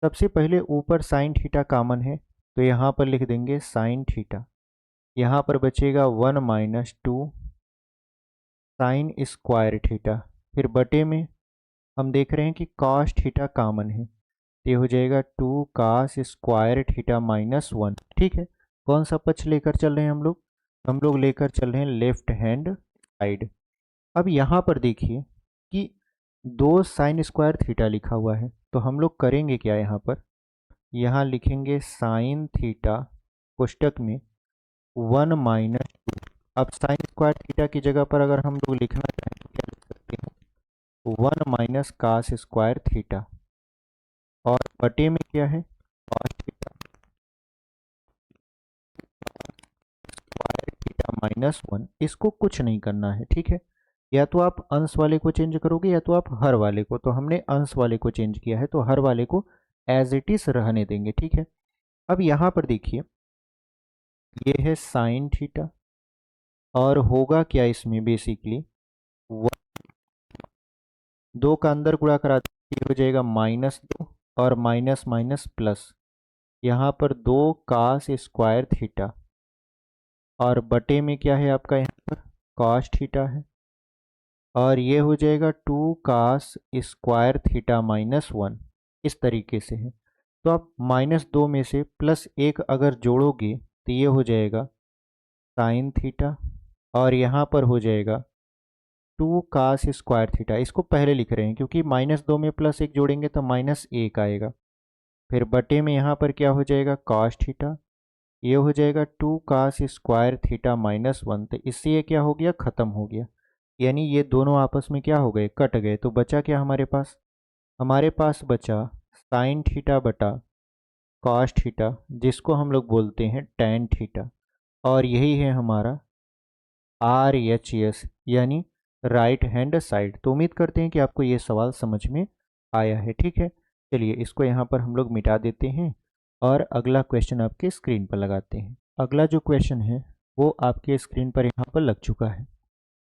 सबसे पहले ऊपर साइन थीटा कॉमन है, तो यहाँ पर लिख देंगे साइन थीटा, यहाँ पर बचेगा one minus two sign square theta, फिर बटे में हम देख रहे हैं कि कॉस थीटा कॉमन है, तो ये हो जाएगा two cos square theta minus one. ठीक है, कौन सा पक्ष लेकर चल रहे हैं हम लोग लेकर चल रहे हैं लेफ्ट हैंड साइड। अब यहाँ पर देखिए कि दो साइन स्क्वायर थीटा लिखा हुआ है, तो हम लोग करेंगे क्या, यहाँ लिखेंगे साइन थीटा कोष्टक में वन माइनस टू। अब साइन स्क्वायर थीटा की जगह पर अगर हम लोग लिखना चाहें तो क्या लिख सकते हैं, one minus cos square theta, और बटे में क्या है cos theta square theta minus one. इसको कुछ नहीं करना है। ठीक है, या तो आप अंश वाले को चेंज करोगे या तो आप हर वाले को, तो हमने अंश वाले को चेंज किया है, तो हर वाले को एज इट इज रहने देंगे, ठीक है। अब यहाँ पर देखिए ये है साइन थीटा और होगा क्या इसमें बेसिकली दो का अंदर गुणा करा हो जाएगा -2 और माइनस माइनस प्लस, यहाँ पर 2 कास स्क्वायर थीटा और बटे में क्या है आपका यहाँ पर कॉस थीटा है और ये हो जाएगा 2 कास स्क्वायर थीटा -1, इस तरीके से है। तो आप -2 में से +1 अगर जोड़ोगे तो ये हो जाएगा साइन थीटा और यहाँ पर हो जाएगा 2 कास स्क्वायर थीटा। इसको पहले लिख रहे हैं क्योंकि -2 में +1 जोड़ेंगे तो -1 आएगा। फिर बटे में यहाँ पर क्या हो जाएगा कॉस थीटा, ये हो जाएगा 2 कास स्क्वायर थीटा -1। तो इससे ये क्या हो गया ख़त्म हो गया, यानी ये दोनों आपस में क्या हो गए कट गए। तो बचा क्या हमारे पास बचा साइन थीटा बटा कॉस थीटा, जिसको हम लोग बोलते हैं टैन थीटा, और यही है हमारा RHS यानी राइट हैंड साइड। तो उम्मीद करते हैं कि आपको ये सवाल समझ में आया है, ठीक है। चलिए इसको यहाँ पर हम लोग मिटा देते हैं और अगला क्वेश्चन आपके स्क्रीन पर लगाते हैं। अगला जो क्वेश्चन है वो आपके स्क्रीन पर यहाँ पर लग चुका है।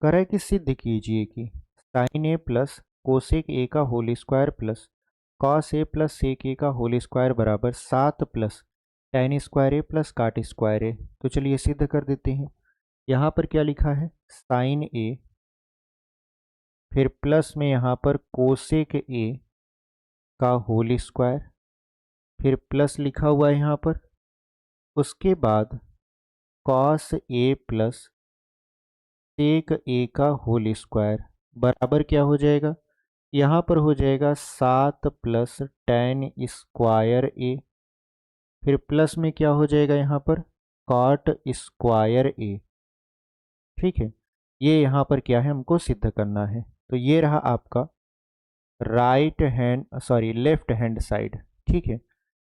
कह है कि सिद्ध कीजिए कि sine A plus cosec A का whole square plus cos A plus sec A का होल स्क्वायर बराबर 7 plus tan square A plus cot square A. तो चलिए सिद्ध कर देते हैं। यहाँ पर क्या लिखा है साइन ए, फिर प्लस में यहाँ पर कोसेक ए का होल स्क्वायर, फिर प्लस लिखा हुआ है यहाँ पर, उसके बाद cos A plus sec A का होल स्क्वायर बराबर क्या हो जाएगा, यहाँ पर हो जाएगा 7 प्लस टेन स्क्वायर ए, फिर प्लस में क्या हो जाएगा यहाँ पर कॉट स्क्वायर ए, ठीक है। ये यहाँ पर क्या है हमको सिद्ध करना है। तो ये रहा आपका लेफ्ट हैंड साइड, ठीक है।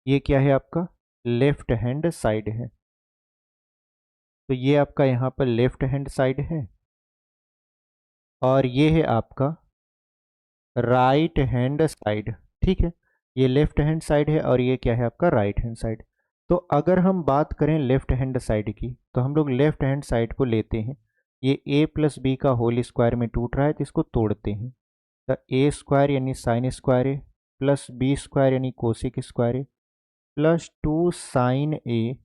ये क्या है आपका लेफ्ट हैंड साइड है। तो ये आपका यहाँ पर लेफ्ट हैंड साइड है और ये है आपका राइट हैंड साइड, ठीक है। ये लेफ्ट हैंड साइड है और ये क्या है आपका राइट हैंड साइड। तो अगर हम बात करें लेफ्ट हैंड साइड की तो हम लोग लेफ्ट हैंड साइड को लेते हैं। ये a प्लस बी का होल स्क्वायर में टूट रहा है तो इसको तोड़ते हैं। तो ए स्क्वायर यानी sine square A plus B square यानी cosec square A plus 2 sine A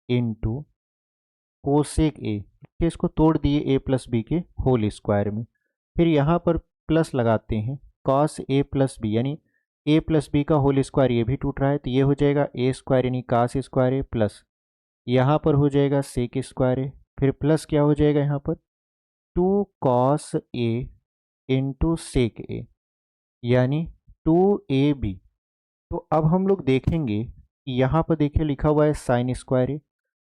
into cosec A, इसको तोड़ दिए ए प्लस बी के होल स्क्वायर में। फिर यहाँ पर प्लस लगाते हैं कॉस ए प्लस बी यानी ए प्लस बी का होल स्क्वायर, ये भी टूट रहा है तो ये हो जाएगा ए स्क्वायर यानी कास स्क्वायर ए प्लस यहाँ पर हो जाएगा सेक स्क्वायर ए, फिर प्लस क्या हो जाएगा यहाँ पर 2 कॉस ए इंटू सेक ए यानी 2ab। तो अब हम लोग देखेंगे कि यहाँ पर देखिए लिखा हुआ है साइन स्क्वायर ए,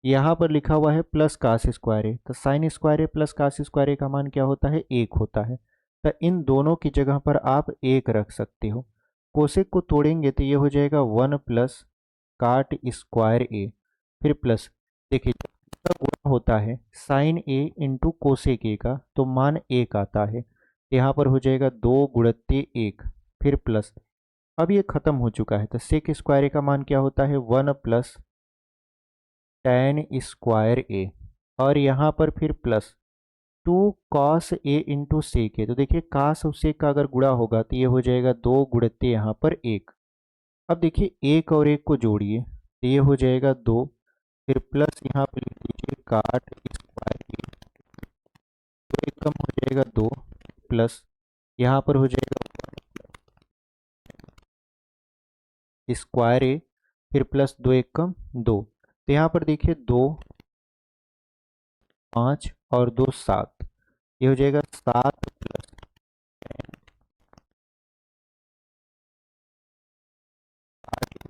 यहाँ पर लिखा हुआ है प्लस कास स्क्वायर ए। तो sign square A plus cos square ए का मान क्या होता है 1 होता है। तो इन दोनों की जगह पर आप 1 रख सकते हो। कोसेक को तोड़ेंगे तो ये हो जाएगा 1 प्लस काट स्क्वायर ए, फिर प्लस देखिए जब गुणा होता है sine A into cosec A का तो मान 1 आता है। यहाँ पर हो जाएगा 2 गुणित 1 फिर प्लस, अब ये खत्म हो चुका है तो सेक स्क्वायर ए का मान क्या होता है 1 प्लस टेन स्क्वायर ए और यहाँ पर फिर plus 2 cos A into sec ए। तो देखिए कास और सेक का अगर गुणा होगा तो ये हो जाएगा 2 गुणित यहाँ पर 1। अब देखिए 1 और 1 को जोड़िए तो ये हो जाएगा 2, फिर प्लस यहाँ पर लिख दीजिए काट स्क्वायर ए, तो एक कम हो जाएगा 2 प्लस यहाँ पर हो जाएगा स्क्वायर ए, फिर प्लस 2 एक कम 2। तो यहाँ पर देखिए 2 5 और 2 7, ये हो जाएगा 7 प्लस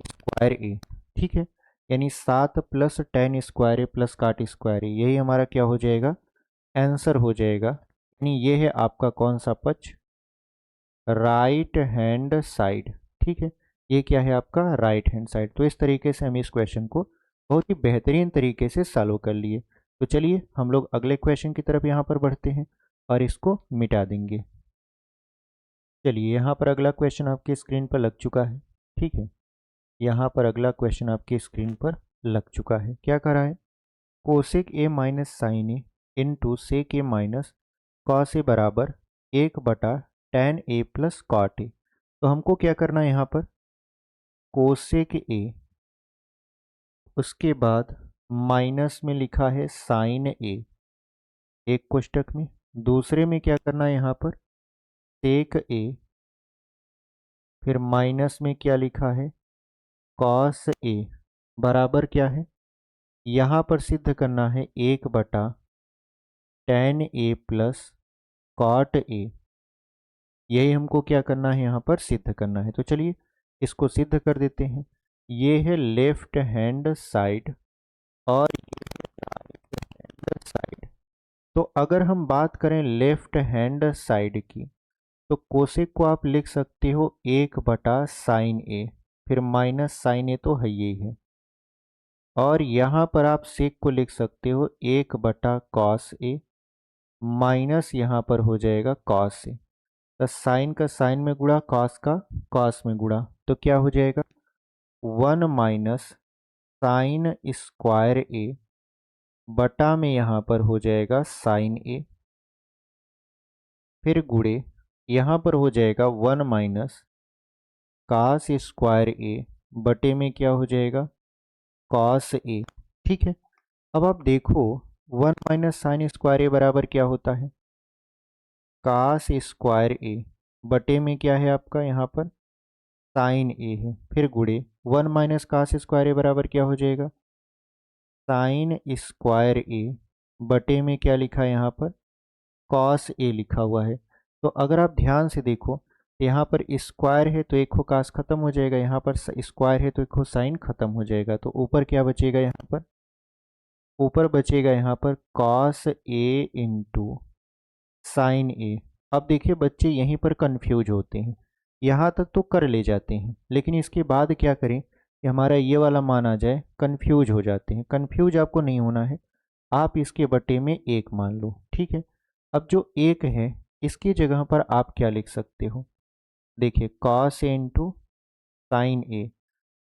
स्क्वायर ए, ठीक है। यानी 7 plus tan square A plus cot square ए, यही हमारा क्या हो जाएगा आंसर हो जाएगा। यानी ये है आपका कौन सा पक्ष राइट हैंड साइड, ठीक है। ये क्या है आपका राइट हैंड साइड। तो इस तरीके से हम इस क्वेश्चन को बहुत ही बेहतरीन तरीके से सॉल्व कर लिए। तो चलिए हम लोग अगले क्वेश्चन की तरफ यहाँ पर बढ़ते हैं और इसको मिटा देंगे। चलिए यहाँ पर अगला क्वेश्चन आपकी स्क्रीन पर लग चुका है, ठीक है। यहाँ पर अगला क्वेश्चन आपकी स्क्रीन पर लग चुका है। क्या कह रहा है? Cosec A minus sine A into sec A minus cos A बराबर 1/tan a plus cot A. तो हमको क्या करना है यहाँ पर? कोसेक ए, उसके बाद माइनस में लिखा है साइन ए एक कोष्टक में, दूसरे में क्या करना है यहाँ पर? सेक ए, फिर माइनस में क्या लिखा है? कॉस ए बराबर क्या है? यहाँ पर सिद्ध करना है 1/tan a plus cot A. यही हमको क्या करना है यहाँ पर? सिद्ध करना है। तो चलिए इसको सिद्ध कर देते हैं। ये है लेफ्ट हैंड साइड और ये है राइट हैंड साइड। तो अगर हम बात करें लेफ्ट हैंड साइड की, तो कोसेक को आप लिख सकते हो 1/sin a, फिर माइनस साइन ए तो है ही है, और यहाँ पर आप सेक को लिख सकते हो 1/cos a माइनस यहाँ पर हो जाएगा cos a। तो साइन का साइन में गुणा, कॉस का कॉस में गुणा, तो क्या हो जाएगा? 1 माइनस साइन स्क्वायर ए बटा में यहाँ पर हो जाएगा साइन ए, फिर गुणे यहाँ पर हो जाएगा 1 माइनस कास स्क्वायर ए बटे में क्या हो जाएगा? Cos A. ठीक है, अब आप देखो 1 माइनस साइन स्क्वायर ए बराबर क्या होता है? कास स्क्वायर ए बटे में क्या है आपका यहाँ पर? साइन ए है, फिर गुणे 1 माइनस कास स्क्वायर ए बराबर क्या हो जाएगा? साइन स्क्वायर ए बटे में क्या लिखा है यहाँ पर? कॉस ए लिखा हुआ है। तो अगर आप ध्यान से देखो, यहाँ पर स्क्वायर है तो एक हो कास खत्म हो जाएगा, यहाँ पर स्क्वायर है तो एक हो साइन खत्म हो जाएगा। तो ऊपर क्या बचेगा? यहाँ पर ऊपर बचेगा यहाँ पर कॉस ए इंटू साइन ए। अब देखिए बच्चे यहीं पर कंफ्यूज होते हैं, यहाँ तक तो कर ले जाते हैं, लेकिन इसके बाद क्या करें कि हमारा ये वाला मान आ जाए, कंफ्यूज हो जाते हैं। कंफ्यूज आपको नहीं होना है, आप इसके बटे में 1 मान लो। ठीक है, अब जो 1 है इसकी जगह पर आप क्या लिख सकते हो? देखिए कॉस ए इंटू साइन ए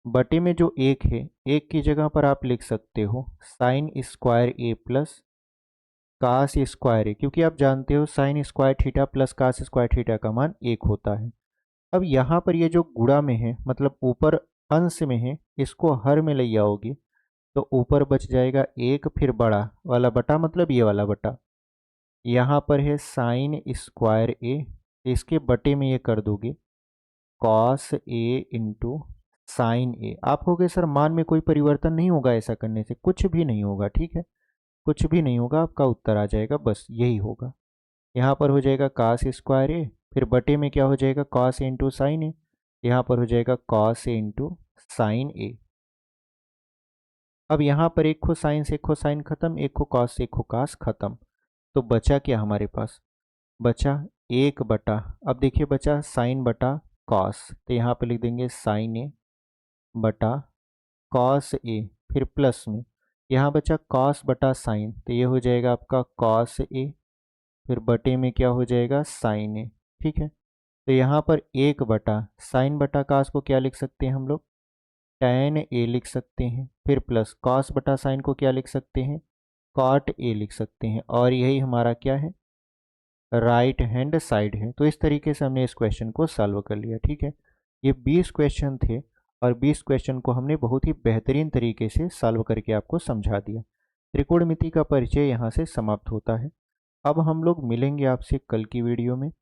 बटे में जो 1 है, 1 की जगह पर आप लिख सकते हो sine square A plus cos square A, क्योंकि आप जानते हो sine square theta plus cos square theta का मान 1 होता है। अब यहाँ पर ये जो गुणा में है, मतलब ऊपर अंश में है, इसको हर में ले आओगे तो ऊपर बच जाएगा 1, फिर बड़ा वाला बटा, मतलब ये वाला बटा, यहाँ पर है साइन स्क्वायर ए, इसके बटे में ये कर दोगे कॉस ए इंटू साइन ए। आप कहोगे सर मान में कोई परिवर्तन नहीं होगा, ऐसा करने से कुछ भी नहीं होगा। ठीक है, कुछ भी नहीं होगा, आपका उत्तर आ जाएगा, बस यही होगा। यहाँ पर हो जाएगा कास स्क्वायर ए, फिर बटे में क्या हो जाएगा? कॉस ए इंटू साइन ए, यहाँ पर हो जाएगा कॉस ए इंटू साइन ए। अब यहाँ पर एक को साइन से एक को साइन खत्म, एक को कॉस से एक को कास खत्म, तो बचा क्या हमारे पास? बचा 1 अब देखिए बचा साइन बटा कॉस, तो यहाँ पर लिख देंगे साइन ए बटा कॉस ए, फिर प्लस में यहाँ बचा कॉस बटा साइन, तो ये हो जाएगा आपका कॉस ए, फिर बटे में क्या हो जाएगा? साइन ए। ठीक है, तो यहाँ पर 1/साइन बटा कास को क्या लिख सकते हैं हम लोग? टैन ए लिख सकते हैं, फिर प्लस कॉस बटा साइन को क्या लिख सकते हैं? कॉट ए लिख सकते हैं, और यही हमारा क्या है? राइट हैंड साइड है। तो इस तरीके से हमने इस क्वेश्चन को सॉल्व कर लिया। ठीक है, ये 20 क्वेश्चन थे और 20 क्वेश्चन को हमने बहुत ही बेहतरीन तरीके से सॉल्व करके आपको समझा दिया। त्रिकोणमिति का परिचय यहाँ से समाप्त होता है। अब हम लोग मिलेंगे आपसे कल की वीडियो में,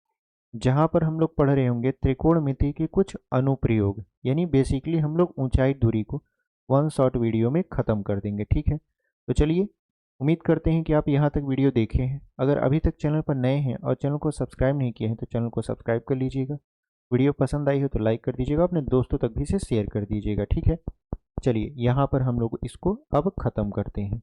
जहाँ पर हम लोग पढ़ रहे होंगे त्रिकोणमिति के कुछ अनुप्रयोग, यानी बेसिकली हम लोग ऊंचाई दूरी को वन शॉट वीडियो में ख़त्म कर देंगे। ठीक है, तो चलिए, उम्मीद करते हैं कि आप यहाँ तक वीडियो देखे हैं। अगर अभी तक चैनल पर नए हैं और चैनल को सब्सक्राइब नहीं किए हैं तो चैनल को सब्सक्राइब कर लीजिएगा। वीडियो पसंद आई हो तो लाइक कर दीजिएगा, अपने दोस्तों तक भी इसे शेयर कर दीजिएगा। ठीक है, चलिए यहाँ पर हम लोग इसको अब ख़त्म करते हैं।